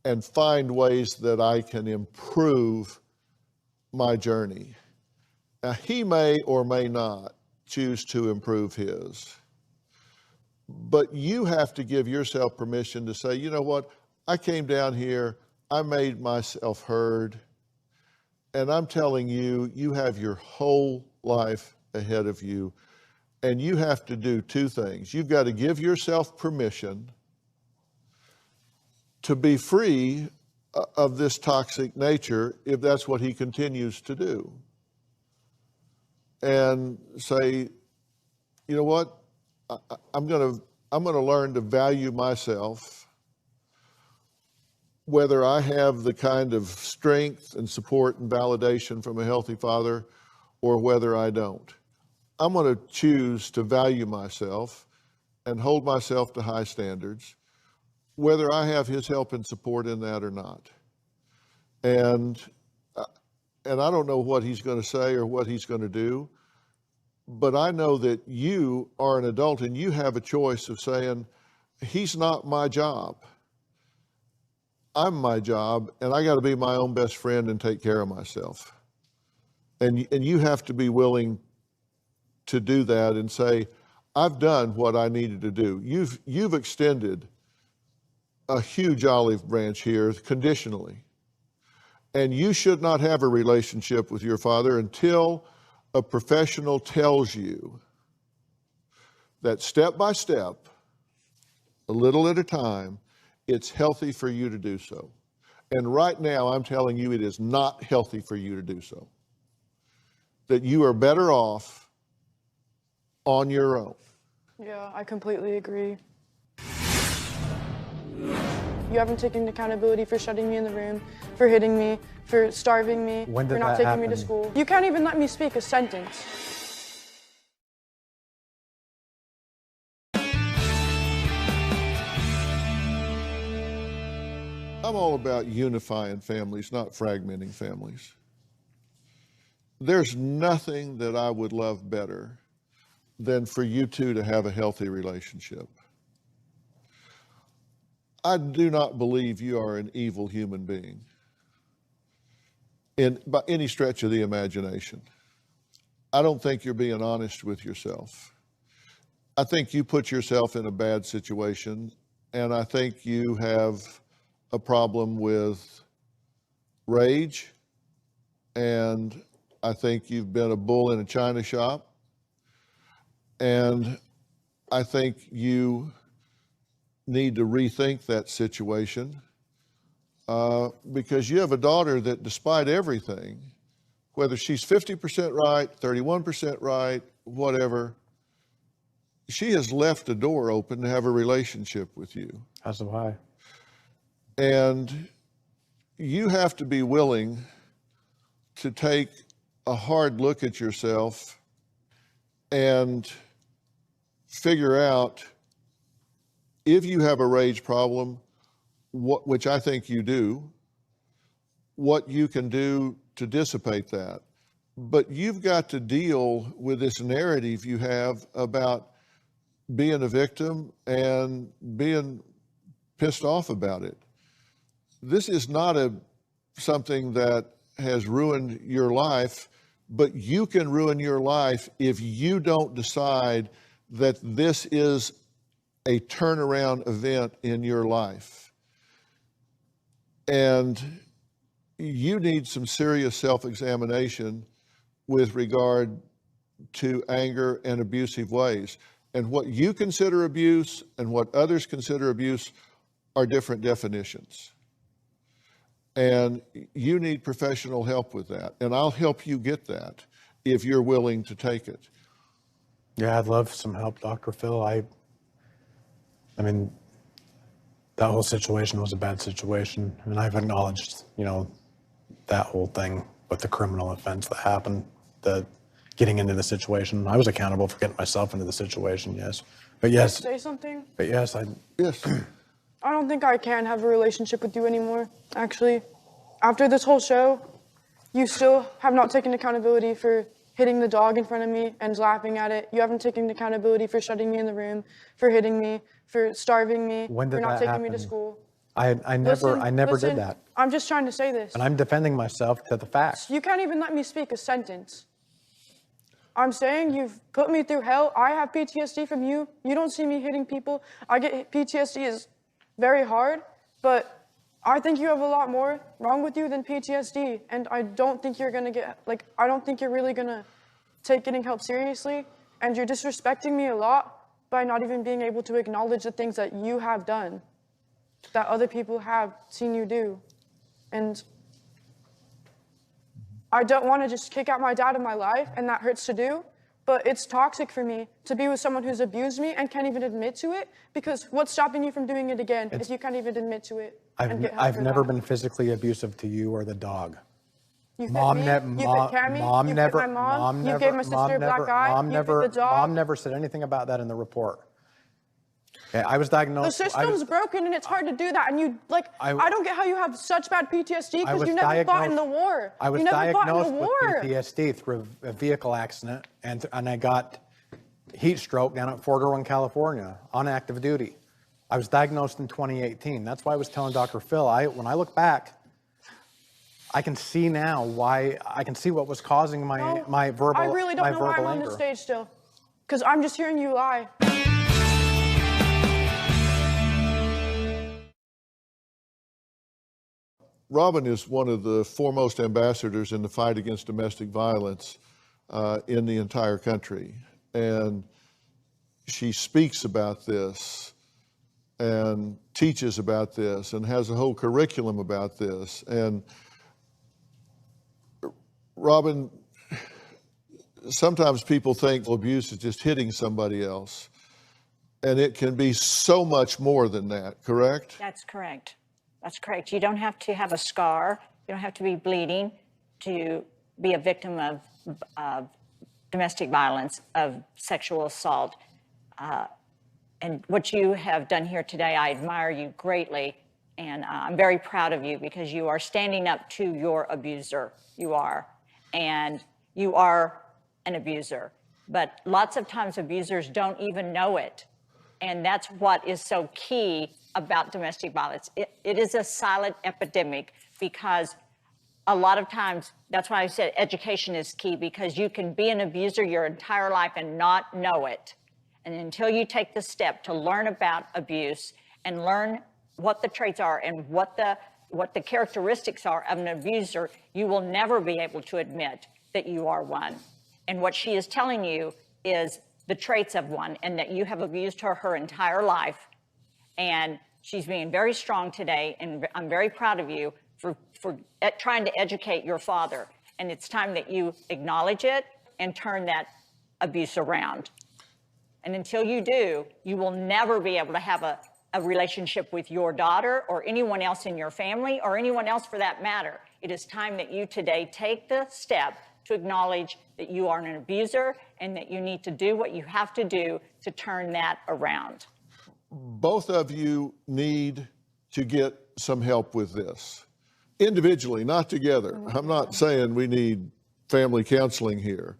and find ways that I can improve my journey. Now, he may or may not choose to improve his, but you have to give yourself permission to say, you know what, I came down here, I made myself heard, and I'm telling you, you have your whole life ahead of you, and you have to do two things. You've got to give yourself permission to be free of this toxic nature if that's what he continues to do. And say, you know what, I'm gonna learn to value myself, whether I have the kind of strength and support and validation from a healthy father or whether I don't. I'm going to choose to value myself and hold myself to high standards, whether I have his help and support in that or not. And I don't know what he's going to say or what he's going to do, but I know that you are an adult and you have a choice of saying, he's not my job. I'm my job, and I got to be my own best friend and take care of myself. And you have to be willing to do that and say, I've done what I needed to do. You've extended a huge olive branch here conditionally. And you should not have a relationship with your father until a professional tells you that step by step, a little at a time, it's healthy for you to do so. And right now, I'm telling you, it is not healthy for you to do so. That you are better off on your own. Yeah, I completely agree. You haven't taken accountability for shutting me in the room, for hitting me, for starving me, When did for not that taking me to happen? school. You can't even let me speak a sentence. I'm all about unifying families, not fragmenting families. There's nothing that I would love better than for you two to have a healthy relationship. I do not believe you are an evil human being by any stretch of the imagination. I don't think you're being honest with yourself. I think you put yourself in a bad situation, and I think you have a problem with rage, and I think you've been a bull in a china shop, and I think you need to rethink that situation because you have a daughter that, despite everything, whether she's 50% right, 31% right, whatever, she has left a door open to have a relationship with you. As have I. And you have to be willing to take a hard look at yourself and figure out if you have a rage problem, which I think you do, what you can do to dissipate that. But you've got to deal with this narrative you have about being a victim and being pissed off about it. This is not something that has ruined your life, but you can ruin your life if you don't decide that this is a turnaround event in your life. And you need some serious self-examination with regard to anger and abusive ways. And what you consider abuse and what others consider abuse are different definitions. And you need professional help with that. And I'll help you get that if you're willing to take it. Yeah, I'd love some help, Dr. Phil. I mean, that whole situation was a bad situation. And I've acknowledged, that whole thing with the criminal offense that happened, the getting into the situation. I was accountable for getting myself into the situation, yes. But yes. Can I say something? But yes, Yes. I don't think I can have a relationship with you anymore, actually. After this whole show, you still have not taken accountability for hitting the dog in front of me and laughing at it. You haven't taken accountability for shutting me in the room, for hitting me, for starving me, When did for not that taking me to happen? school. I never Listen, did that. I'm just trying to say this. And I'm defending myself to the facts. You can't even let me speak a sentence. I'm saying you've put me through hell. I have PTSD from you. You don't see me hitting people. I get PTSD is very hard, but I think you have a lot more wrong with you than PTSD. And I don't think you're gonna I don't think you're really gonna take getting help seriously. And you're disrespecting me a lot by not even being able to acknowledge the things that you have done, that other people have seen you do. And I don't want to just kick out my dad of my life, and that hurts to do, but it's toxic for me to be with someone who's abused me and can't even admit to it, because what's stopping you from doing it again if you can't even admit to it and get help I've for never that? been physically abusive to you or the dog. You hit Mom, me, ne- you mom, hit Cammy, mom you never, hit my mom, mom you never, gave my sister mom a black never, eye, mom you never, hit the dog. mom never said anything about that in the report. Okay, I was diagnosed. The system's broken and it's hard to do that, and you, I don't get how you have such bad PTSD I because was you never fought in the diagnosed- war. I was You never fought in diagnosed the with war. PTSD through a vehicle accident, and I got heat stroke down at Fort Irwin, California, on active duty. I was diagnosed in 2018. That's why I was telling Dr. Phil, when I look back, I can see now why, I can see what was causing my verbal I really don't know why I'm on anger. this stage still, because I'm just hearing you lie. Robin is one of the foremost ambassadors in the fight against domestic violence in the entire country. And she speaks about this and teaches about this and has a whole curriculum about this. And Robin, sometimes people think abuse is just hitting somebody else. And it can be so much more than that, correct? That's correct. That's correct. You don't have to have a scar. You don't have to be bleeding to be a victim of domestic violence, of sexual assault. And what you have done here today, I admire you greatly. And I'm very proud of you because you are standing up to your abuser. You are. And you are an abuser. But lots of times abusers don't even know it. And that's what is so key about domestic violence. It is a silent epidemic because a lot of times, that's why I said education is key, because you can be an abuser your entire life and not know it. And until you take the step to learn about abuse and learn what the traits are and what the characteristics are of an abuser, you will never be able to admit that you are one. And what she is telling you is the traits of one, and that you have abused her entire life. And she's being very strong today, and I'm very proud of you for trying to educate your father. And it's time that you acknowledge it and turn that abuse around. And until you do, you will never be able to have a relationship with your daughter or anyone else in your family or anyone else for that matter. It is time that you today take the step to acknowledge that you are an abuser and that you need to do what you have to do to turn that around. Both of you need to get some help with this. Individually, not together. I'm not saying we need family counseling here.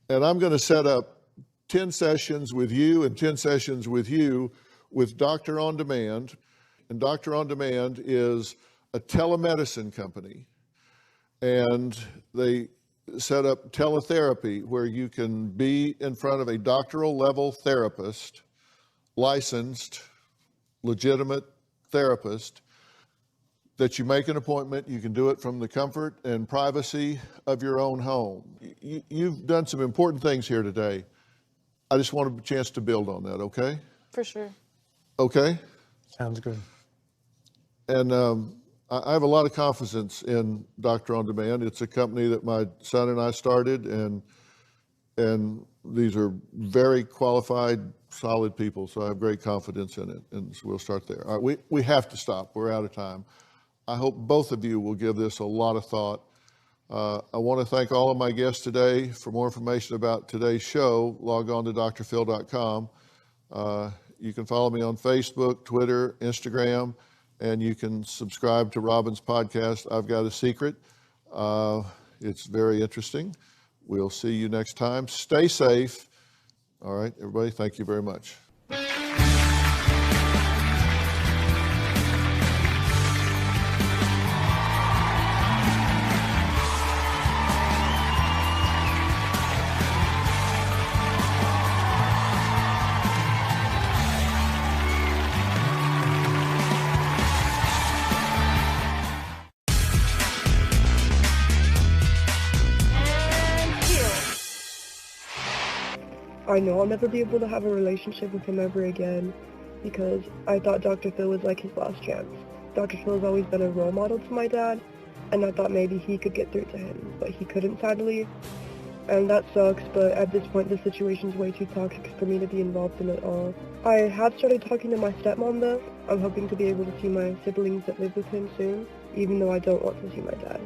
And I'm going to set up 10 sessions with you and 10 sessions with you with Doctor On Demand. And Doctor On Demand is a telemedicine company. And they set up teletherapy where you can be in front of a doctoral level therapist, licensed, legitimate therapist, that you make an appointment. You can do it from the comfort and privacy of your own home. You've done some important things here today. I just wanted a chance to build on that, okay? For sure. Okay? Sounds good. And I have a lot of confidence in Doctor On Demand. It's a company that my son and I started, and these are very qualified, solid people, so I have great confidence in it, and so we'll start there. All right, we have to stop. We're out of time. I hope both of you will give this a lot of thought. I want to thank all of my guests today. For more information about today's show, log on to drphil.com. You can follow me on Facebook, Twitter, Instagram, and you can subscribe to Robin's podcast, I've Got a Secret. It's very interesting. We'll see you next time. Stay safe. All right, everybody, thank you very much. I know I'll never be able to have a relationship with him ever again because I thought Dr. Phil was like his last chance. Dr. Phil has always been a role model to my dad, and I thought maybe he could get through to him, but he couldn't, sadly. And that sucks, but at this point the situation's way too toxic for me to be involved in it all. I have started talking to my stepmom though. I'm hoping to be able to see my siblings that live with him soon, even though I don't want to see my dad.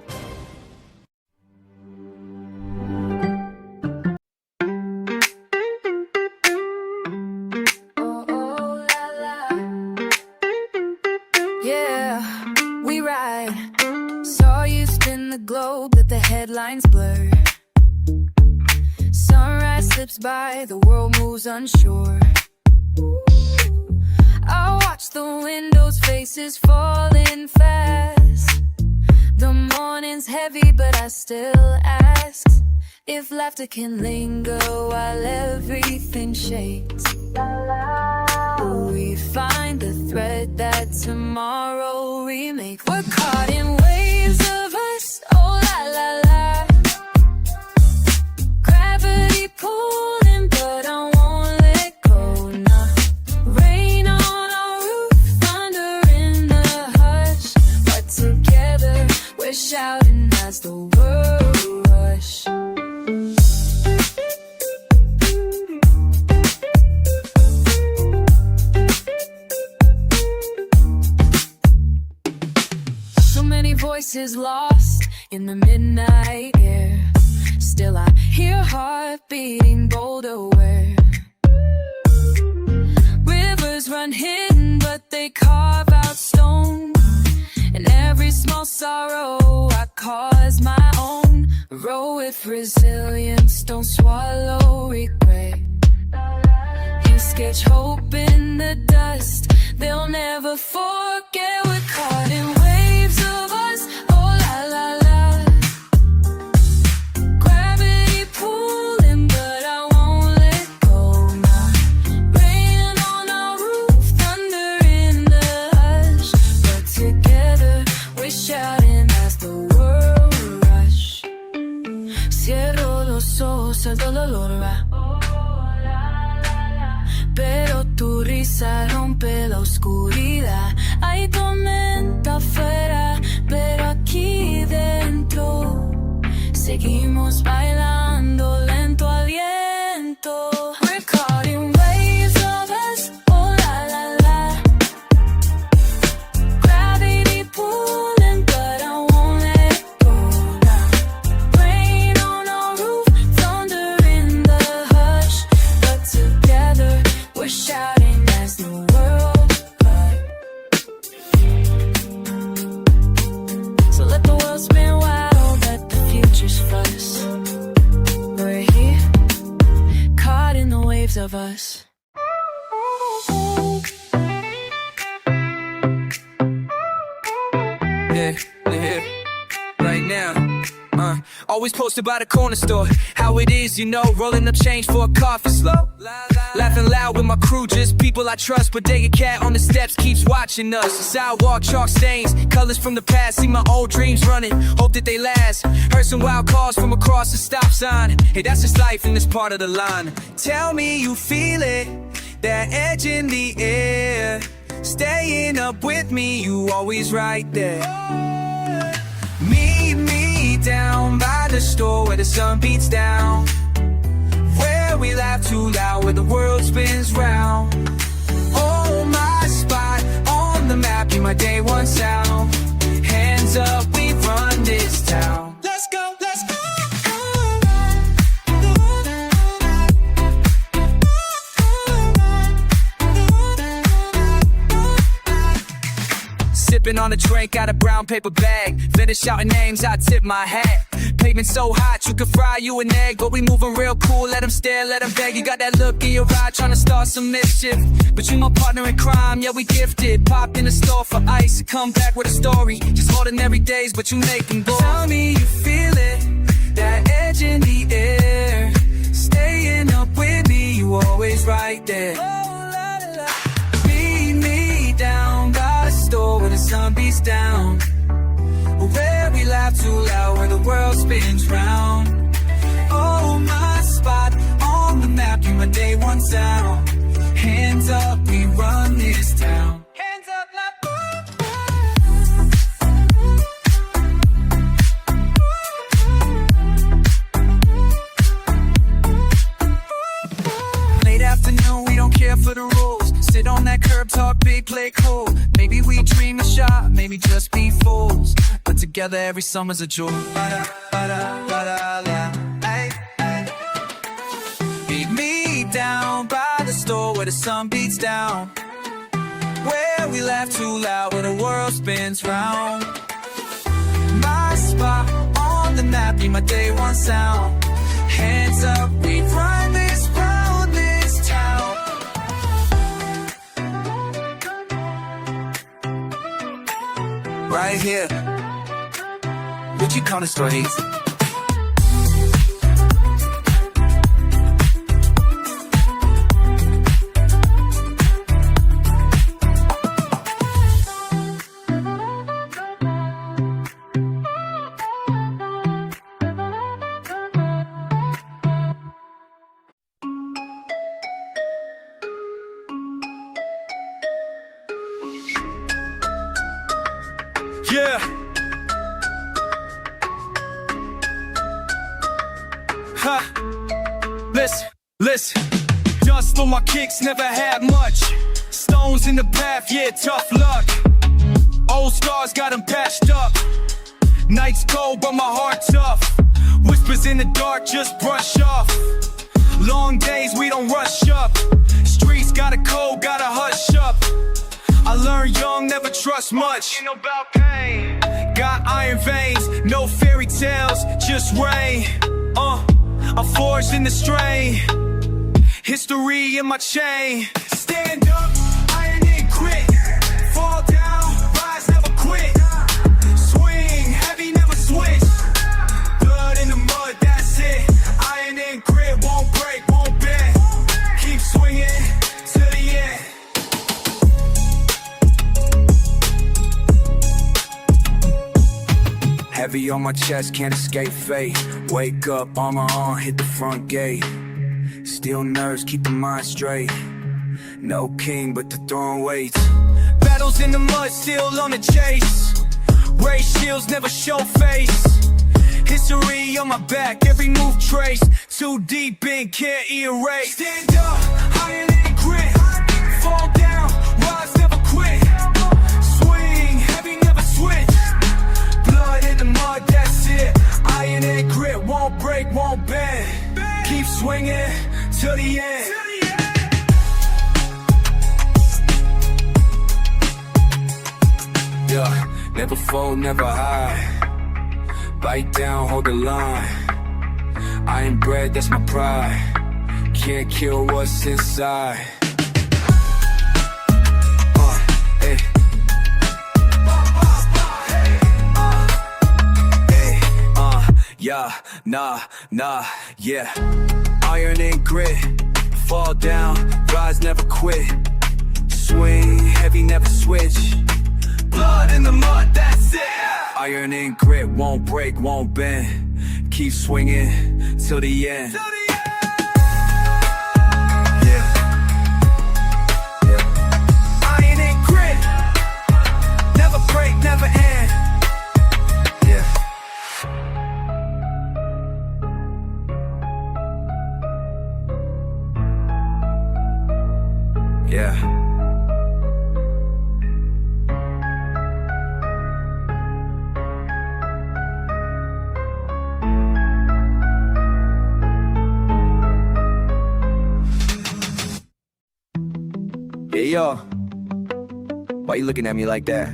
Headlines blur. Sunrise slips by, the world moves unsure. I watch the windows, faces falling fast. The morning's heavy, but I still ask if laughter can linger while everything shakes. Will we find the thread that tomorrow we make? We're caught in waves of us, oh la la la. Gravity pulling, but I won't let go, nah. Rain on our roof, thunder in the hush, but together we're shouting as the world rush. voices lost in the midnight air. Still I hear heart beating bolder where rivers run hidden, but they carve out stone. And every small sorrow I cause my own. Row with resilience, don't swallow regret. You sketch hope in the dust, they'll never forget. We're caught in waves of us, oh la la la. Gravity pulling, but I won't let go now. Rain on our roof, thunder in the hush, but together we're shouting as the world rush. Cierro los ojos, el dolor va, pero tu risa rompe la oscuridad. Hay tormenta afuera, pero aquí dentro seguimos bailando lento aliento. We're caught in waves of us, oh la la la. Gravity pulling, but I won't let go now. Rain on our roof, thunder in the hush, but together we're shouting as the world rush. So let the world spin wild, let the futures fuss. We're here, caught in the waves of us. Yeah, right now. Always posted by the corner store. How it is, you know, rolling up change for a coffee slow. Laughing loud with my crew, just people I trust. Bodega cat on the steps keeps watching us. Sidewalk chalk stains, colors from the past. See my old dreams running, hope that they last. Heard some wild calls from across the stop sign. Hey, that's just life in this part of the line. Tell me you feel it, that edge in the air. Staying up with me, you always right there. Meet me down by the store where the sun beats down, where we laugh too loud, where the world spins round. Oh, my spot on the map, be my day one sound. Hands up, we run this town. Let's go, let's go. Sipping on a drink out of brown paper bag. Finish shouting names, I tip my hat. Pavement so hot, you could fry you an egg. But we moving real cool, let them stare, let them beg. You got that look in your eye, trying to start some mischief. But you my partner in crime, yeah, we gifted. Popped in the store for ice, come back with a story. Just ordinary days, but you make them go. Tell me you feel it, that edge in the air. Staying up with me, you always right there. Meet me down by the store where the sun beats down, where we laugh too loud, where the world spins round. Oh, my spot on the map, you my day one sound. Hands up, we run this town. Hands up, late afternoon, we don't care for the rules. Sit on that curb, talk big, play cool. Maybe we dream a shot, maybe just be fools. But together every summer's a jewel. Meet me down by the store where the sun beats down, where we laugh too loud, where the world spins round. My spot on the map, be my day one sound. Hands up, we run this round, this town. Right here, would you call the stories? Yeah. Ha. Listen. Dust on my kicks, never had much. Stones in the path, yeah, tough luck. Old scars got them patched up. Nights cold, but my heart tough. Whispers in the dark, just brush off. Long days, we don't rush up. Streets got a code, gotta hush up. I learned young, never trust much. Ain't no about pain. Got iron veins, no fairy tales, just rain. I'm forged in the strain. History in my chain. Stand up, iron and grit. Fall down, rise, never quit. Swing, heavy, never switch. Blood in the mud, that's it. Iron and grit, won't break, won't bend. Keep swinging to the end. Heavy on my chest, can't escape fate. Wake up, armor on, hit the front gate. Still nerves, keep the mind straight. No king, but the throwing weights. Battles in the mud, still on the chase. Race shields, never show face. History on my back, every move traced. Too deep in, can't erase. Stand up, iron and grit. Fall down, rise, never quit. Swing, heavy, never switch. Blood in the mud, that's it. Iron and grit, won't break, won't bend. Keep swinging till the end. Yeah, never fold, never hide. Bite down, hold the line. I ain't bred, that's my pride. Can't kill what's inside. Yeah, nah, yeah. Iron and grit. Fall down, rise, never quit. Swing, heavy, never switch. Blood in the mud, that's it. Iron and grit, won't break, won't bend. Keep swinging till the end. Iron and grit, never break, never end. Yeah. Hey, yo. Why you looking at me like that?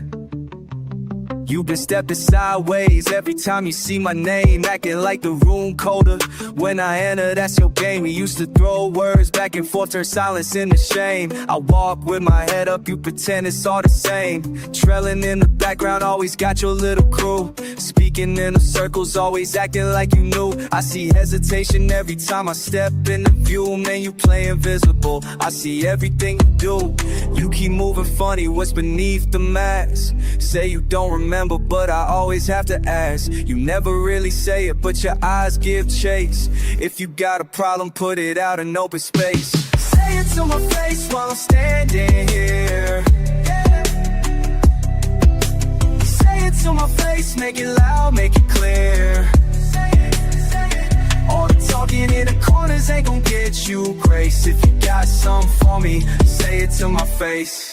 You've been stepping sideways every time you see my name, acting like the room colder. When I enter, that's your game. We used to throw words back and forth, turn silence into shame. I walk with my head up, you pretend it's all the same. Trailing in the background, always got your little crew. Speaking in the circles, always acting like you knew. I see hesitation every time I step in the view. Man, you play invisible, I see everything you do. You keep moving funny, what's beneath the mask? Say you don't remember, but I always have to ask. You never really say it, but your eyes give chase. If you got a problem, put it out in open space. Say it to my face while I'm standing here. Say it to my face, make it loud, make it clear. All the talking in the corners ain't gon' get you grace. If you got something for me, say it to my face.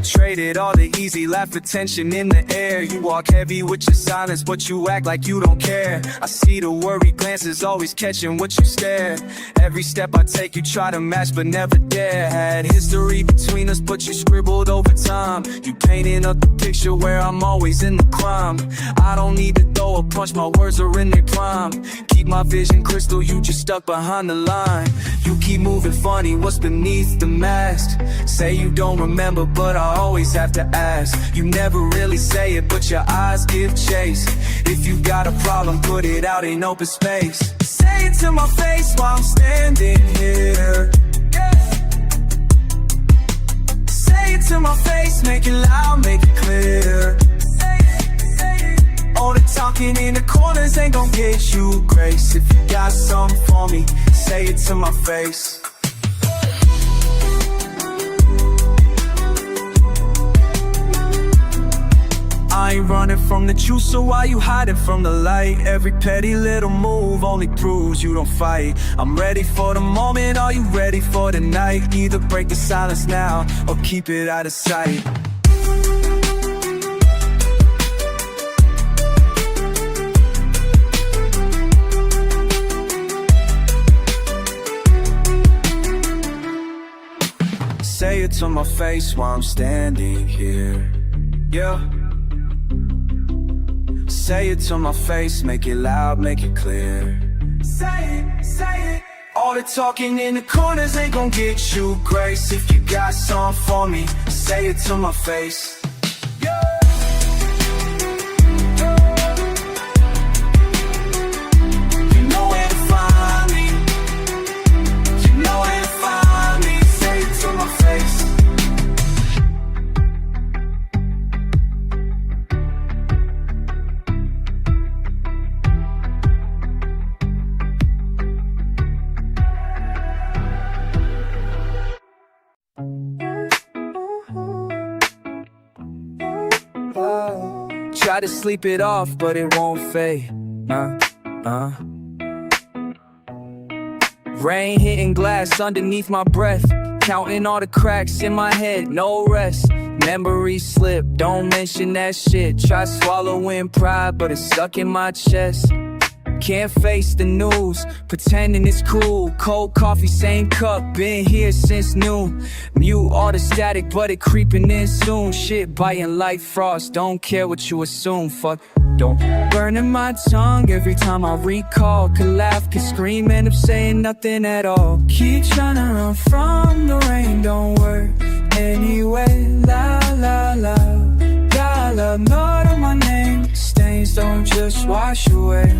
Traded all the easy laugh attention in the air. You walk heavy with your silence, but you act like you don't care. I see the worried glances, always catching what you stare. Every step I take you try to match but never dare. Had history between us but you scribbled over time. You painting up the picture where I'm always in the crime. I don't need to throw a punch, my words are in their prime. Keep my vision crystal, you just stuck behind the line. You keep moving funny, what's beneath the mask? Say you don't remember, but I always have to ask. You never really say it, but your eyes give chase. If you got a problem, put it out in open space. Say it to my face while I'm standing here. Say it to my face, make it loud, make it clear. All the talking in the corners ain't gon' get you grace. If you got something for me, say it to my face. I ain't running from the truth, so why you hiding from the light? Every petty little move only proves you don't fight. I'm ready for the moment, are you ready for the night? Either break the silence now, or keep it out of sight. to my face while I'm standing here. Yeah. Say it to my face, make it loud, make it clear. Say it, say it. All the talking in the corners ain't gon' get you grace. If you got something for me, say it to my face. Try to sleep it off, but it won't fade. Rain hitting glass underneath my breath, counting all the cracks in my head, no rest. Memories slip, don't mention that shit. Try swallowing pride, but it's stuck in my chest. Can't face the news, pretending it's cool. Cold coffee, same cup, been here since noon. Mute all the static, but it creeping in soon. Shit biting like frost, don't care what you assume. Fuck, don't burning my tongue every time I recall. Could laugh, could scream, end up saying nothing at all. Keep trying to run from the rain, don't work anyway. La la la, dollar note on my name. Stains don't just wash away.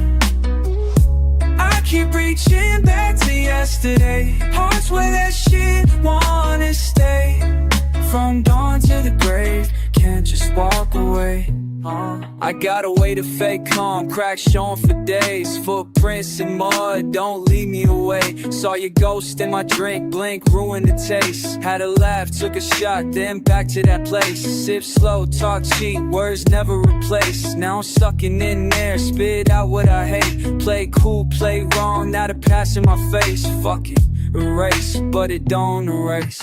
I keep reaching back to yesterday. Hearts where that shit wanna stay. From dawn to the grave, can't just walk away. I got a way to fake calm, cracks showing for days. Footprints in mud, don't lead me away. Saw your ghost in my drink, blink, ruined the taste. Had a laugh, took a shot, then back to that place. Sip slow, talk cheap, words never replaced. Now I'm sucking in there, spit out what I hate. Play cool, play wrong, now the past in my face. Fuck it, erase, but it don't erase.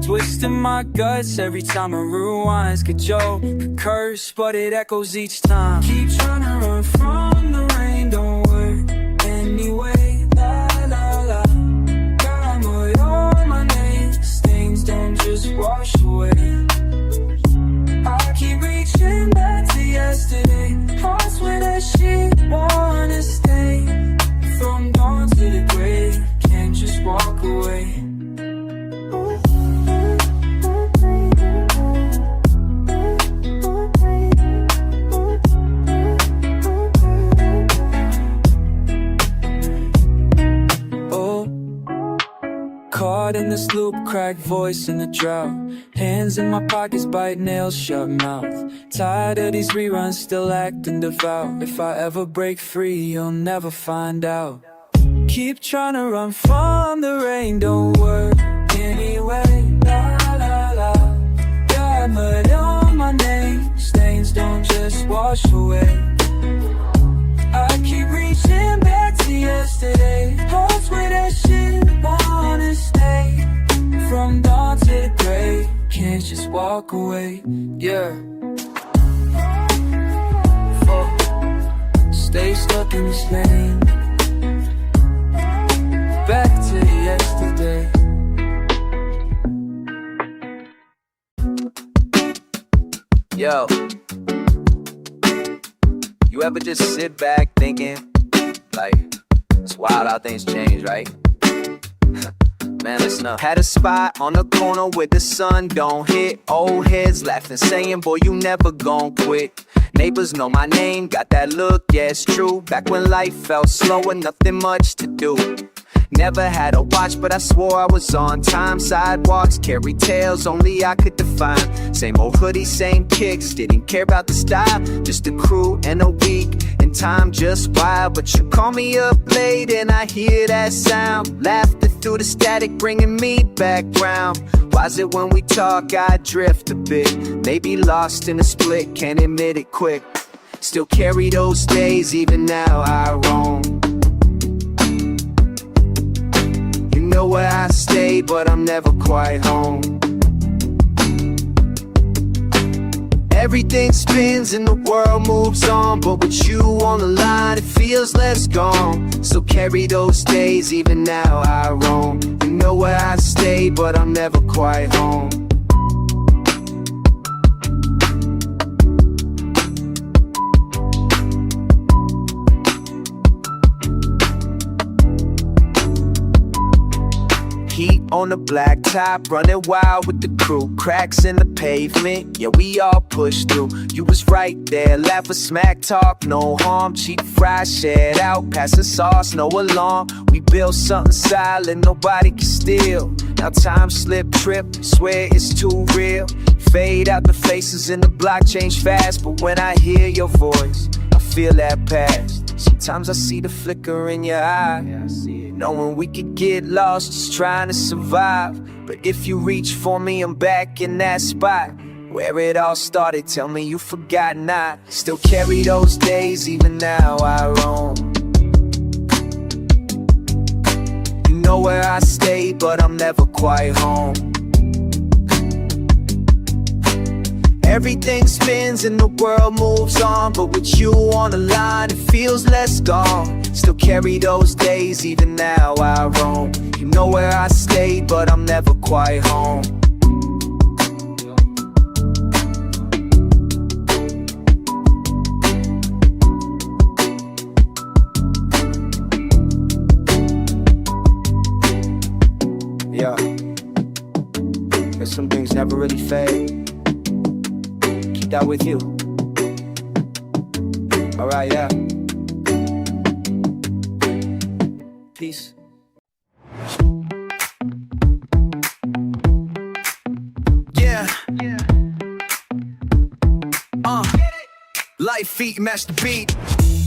Twisting my guts every time I rewind. Could joke, could curse, but it echoes each time. Keep trying to run from the rain, don't work anyway. La la la, got mud on my name. Stains don't just wash away. I keep reaching back to yesterday. Hearts where that shit wanna stay. From dawn to the grave, can't just walk away. Caught in this loop, cracked voice in the drought. Hands in my pockets, bite nails, shut mouth. Tired of these reruns, still acting devout. If I ever break free, you'll never find out. Keep trying to run from the rain, don't work anyway. La la la, got mud on my name. Stains don't just wash away. I keep reaching back to yesterday. Hearts where that shit wanna stay. From dawn to the grave, can't just walk away. Yeah. Stay stuck in this lane. Back to yesterday. Yo, you ever just sit back thinking, like, it's wild how things change, right? Man, listen up. Had a spot on the corner where the sun don't hit. Old heads laughing, saying, boy, you never gon' quit. Neighbors know my name, got that look, yeah, it's true. Back when life felt slow and nothing much to do. Never had a watch, but I swore I was on time. Sidewalks carry tales only I could define. Same old hoodie, same kicks, didn't care about the style. Just a crew and a week, and time just wild. But you call me up late and I hear that sound. Laughter through the static, bringing me back round. Why's it when we talk I drift a bit? Maybe lost in a split, can't admit it quick. Still carry those days, even now I roam. Know where I stay, but I'm never quite home. Everything spins and the world moves on, but with you on the line, it feels less gone. So carry those days, even now I roam. And know where I stay, but I'm never quite home. Heat on the black top, running wild with the crew. Cracks in the pavement, yeah, we all push through. You was right there, laugh with smack talk, no harm. Cheap fry, shared out, pass the sauce, no alarm. We built something solid, nobody can steal. Now time slip, trip, swear it's too real. Fade out the faces and the block change fast, but when I hear your voice, I feel that past. Sometimes I see the flicker in your eye, knowing we could get lost just trying to survive. But if you reach for me, I'm back in that spot where it all started. Tell me you forgot not. Still carry those days, even now I roam. You know where I stay, but I'm never quite home. Everything spins and the world moves on, but with you on the line, it feels less gone. Still carry those days, even now I roam. You know where I stay, but I'm never quite home. Yeah, guess some things never really fade. That with you. Alright, yeah. Peace. Yeah. Light feet match the beat.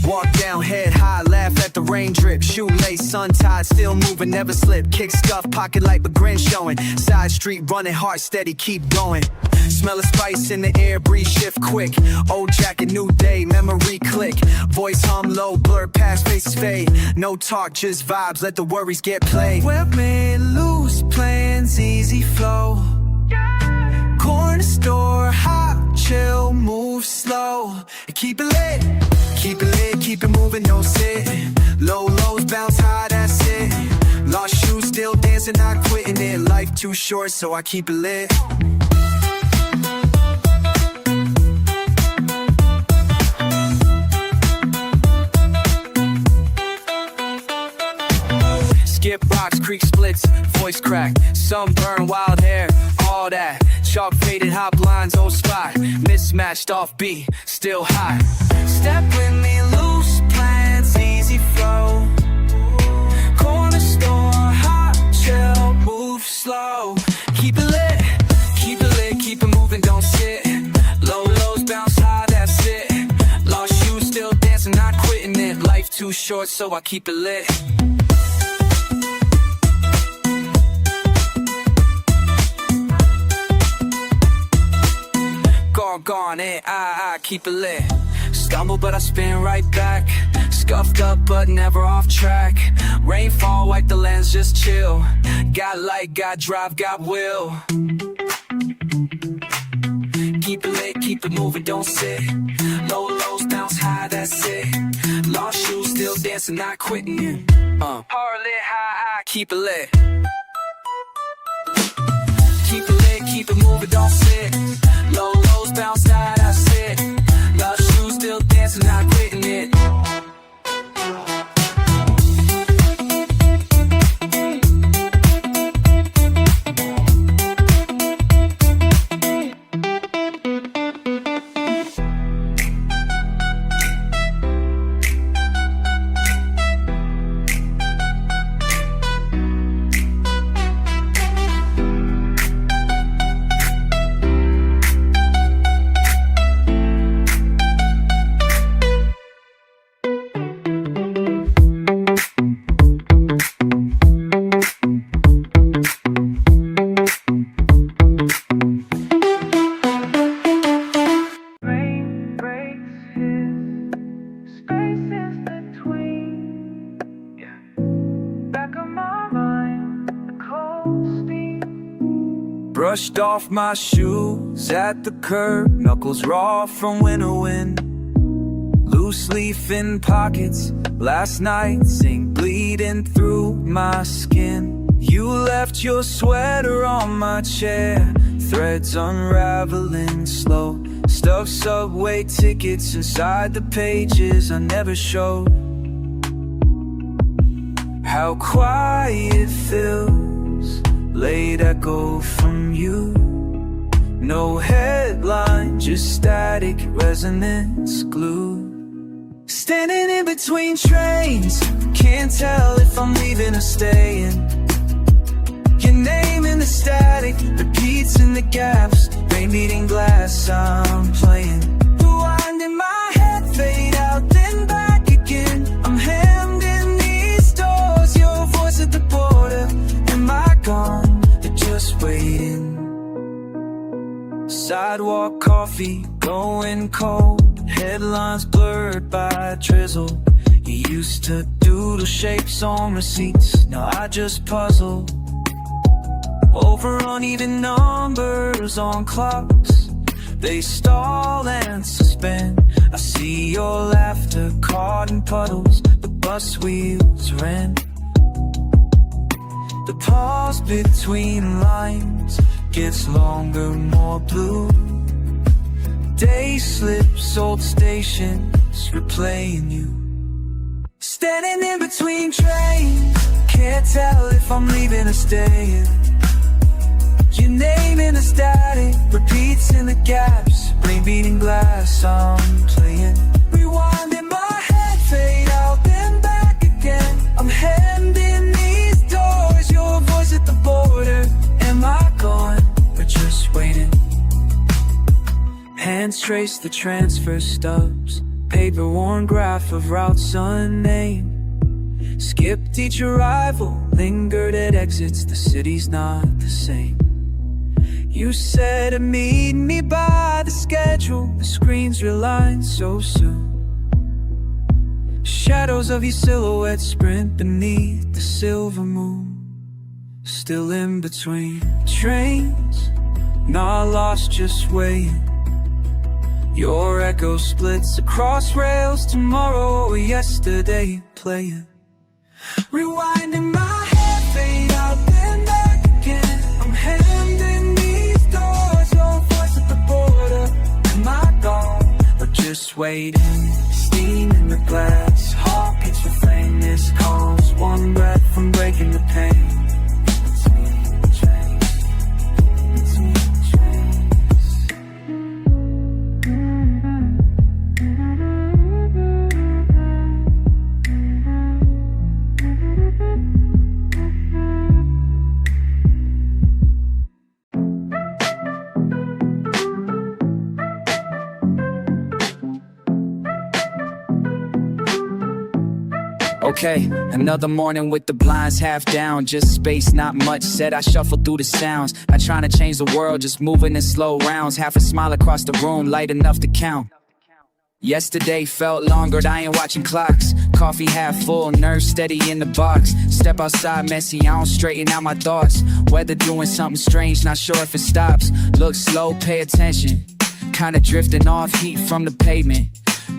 Walk down, head high, laugh at the rain drip. Shoelace, sun tied, still moving, never slip. Kick scuff, pocket light, but grin showing. Side street running, heart steady, keep going. Smell of spice in the air, breeze shift quick. Old jacket, new day, memory click. Voice hum low, blur past faces fade. No talk, just vibes, let the worries get played. We're made loose plans, easy flow. Corner store, hot, chill, move slow. Keep it lit, keep it lit, keep it moving, no sit. Low lows, bounce high, that's it. Lost shoes, still dancing, not quitting it. Life too short, so I keep it lit. Skip rocks, creek splits, voice crack, sunburn, wild hair, all that. Chalk faded, hop lines, old spot, mismatched off beat, still hot. Step with me, loose plans, easy flow. Corner store, hot, chill, move slow. Keep it lit, keep it lit, keep it moving, don't sit. Low lows, bounce high, that's it. Lost shoes, still dancing, not quitting it. Life too short, so I keep it lit. Gone, I keep it lit. Stumble, but I spin right back. Scuffed up, but never off track. Rainfall, wipe the lens, just chill. Got light, got drive, got will. Keep it lit, keep it moving, don't sit. Low lows, bounce high, that's it. Lost shoes, still dancing, not quitting it. Heart lit, high, I keep it lit. Keep it lit, keep it moving, don't sit. Low lows, bounce high, that's it. Lost shoes, still dancing, not quitting it. Brushed off my shoes at the curb, knuckles raw from winter wind. Loose leaf in pockets, last night's ink bleeding through my skin. You left your sweater on my chair, threads unraveling slow. Stuffed subway tickets inside the pages I never showed. How quiet it feels, late echo from you. No headline, just static resonance glue. Standing in between trains, can't tell if I'm leaving or staying. Your name in the static, repeats in the gaps. Rain beating glass, I'm playing. Rewinding my head, fade out, then back again. I'm hemmed in these doors, your voice at the border. Am I gone? They're just waiting. Sidewalk coffee, going cold. Headlines blurred by drizzle. You used to doodle shapes on receipts, now I just puzzle over uneven numbers on clocks. They stall and suspend. I see your laughter caught in puddles, the bus wheels rent. The pause between lines gets longer, more blue. Day slips, old stations, replaying you. Standing in between trains, can't tell if I'm leaving or staying. Your name in the static, repeats in the gaps. Rain beating glass, I'm playing. Rewinding my head, fade out, then back again. I'm hemmed in these doors, your voice at the border. Am I gone? We're just waiting. Hands trace the transfer stubs, paper-worn graph of routes unnamed. Skipped each arrival, lingered at exits, the city's not the same. You said to meet me by the schedule, the screens realigned so soon. Shadows of your silhouette sprint beneath the silver moon. Still in between trains, not lost, just waiting. Your echo splits across rails, tomorrow or yesterday playing. Rewinding my head, fade out, then back again. I'm hemmed in these doors, your voice at the border. Am I gone? Or just waiting? Steam in the glass, heartbeats for faintness, calls one breath from breaking the pain. Okay, another morning with the blinds half down. Just space, not much said. I shuffle through the sounds. Not trying to change the world, just moving in slow rounds. Half a smile across the room, light enough to count. Yesterday felt longer, I ain't watching clocks. Coffee half full, nerves steady in the box. Step outside messy, I don't straighten out my thoughts. Weather doing something strange, not sure if it stops. Look slow, pay attention. Kinda drifting off, heat from the pavement.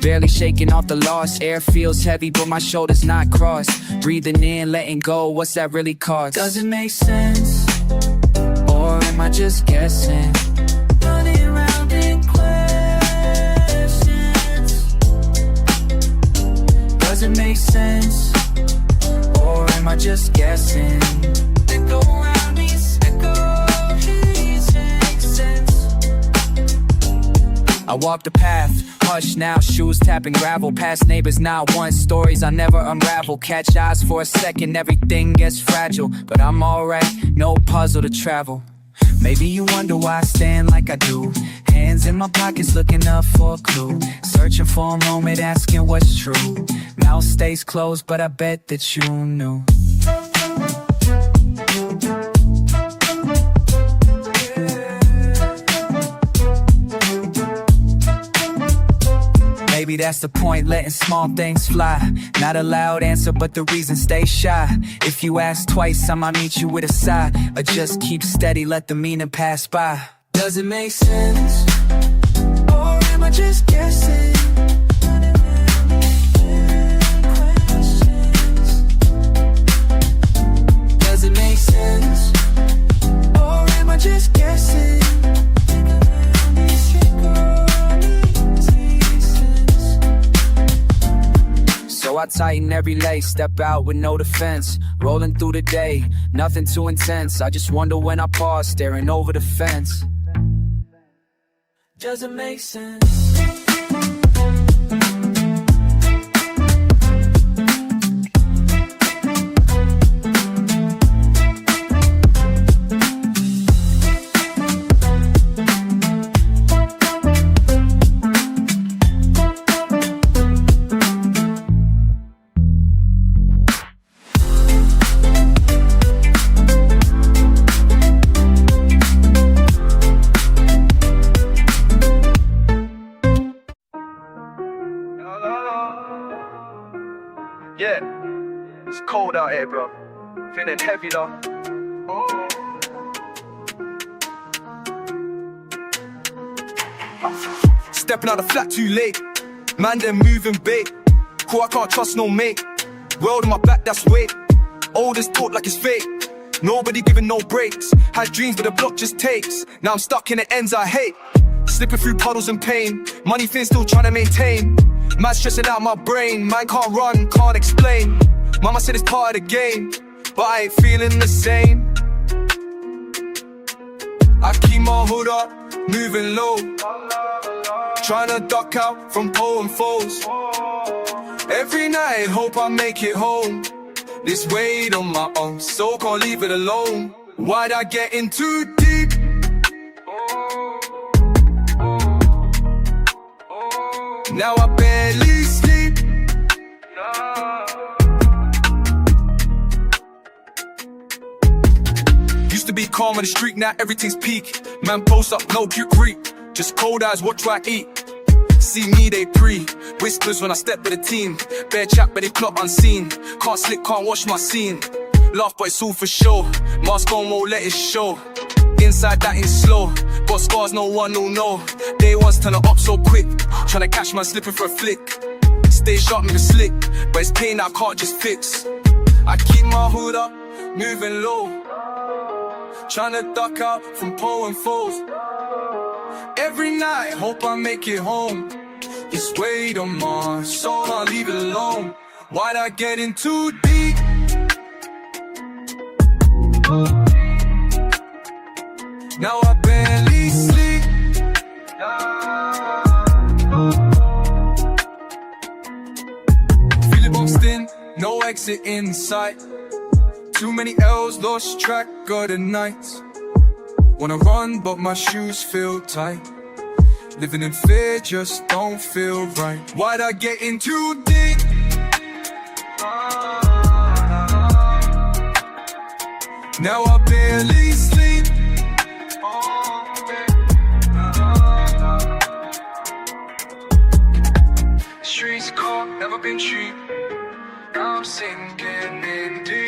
Barely shaking off the loss, air feels heavy but my shoulders not crossed. Breathing in, letting go, what's that really cost? Does it make sense? Or am I just guessing? Running around in questions. Does it make sense? Or am I just guessing? Echo around these echoes, make sense. I walk the path, hush now, shoes tapping gravel. Past neighbors not one, stories I never unravel. Catch eyes for a second, everything gets fragile. But I'm alright, no puzzle to travel. Maybe you wonder why I stand like I do. Hands in my pockets looking up for a clue. Searching for a moment, asking what's true. Mouth stays closed, but I bet that you knew. Maybe that's the point, letting small things fly. Not a loud answer, but the reason stay shy. If you ask twice, I might meet you with a sigh. Or just keep steady, let the meaning pass by. Does it make sense? Or am I just guessing? Does it make sense? So I tighten every lace, step out with no defense. Rolling through the day, nothing too intense. I just wonder when I pause, staring over the fence. Doesn't make sense. Yeah, it's cold out here, bro. Feeling heavy though. Stepping out the flat too late. Man, they're moving bait. Who I can't trust, no mate. World on my back, that's weight. Oldest talk like it's fake. Nobody giving no breaks. Had dreams, but the block just takes. Now I'm stuck in the ends I hate. Slipping through puddles and pain. Money thing still trying to maintain. Man stressing out my brain. Man can't run, can't explain. Mama said it's part of the game, but I ain't feeling the same. I keep my hood up, moving low. Trying to duck out from pole foes. Every night hope I make it home. This weight on my own, so can't leave it alone. Why'd I get in too deep? Now I barely sleep. Used to be calm on the street, now everything's peak. Man post up, no cute creep. Just cold eyes, what do I eat? See me, they pre. Whispers when I step with the team. Bare chat, but they plot unseen. Can't slip, can't watch my scene. Laugh, but it's all for show. Mask on, won't let it show. Inside that ain't slow. Got scars, no one will know. Day one's turn up so quick. Tryna catch man slipping for a flick. Stay sharp, nigga slick. But it's pain I can't just fix. I keep my hood up, moving low. Tryna duck out from pole and foes. Every night, hope I make it home. It's weight on my soul, I'll leave it alone. Why'd I get in too deep? Now I barely sleep. Feel it boxed in, no exit in sight. Too many L's, lost track of the nights. Wanna run, but my shoes feel tight. Living in fear just don't feel right. Why'd I get in too deep? Now I barely sleep. Streets cold, never been cheap. Now I'm sinking in deep.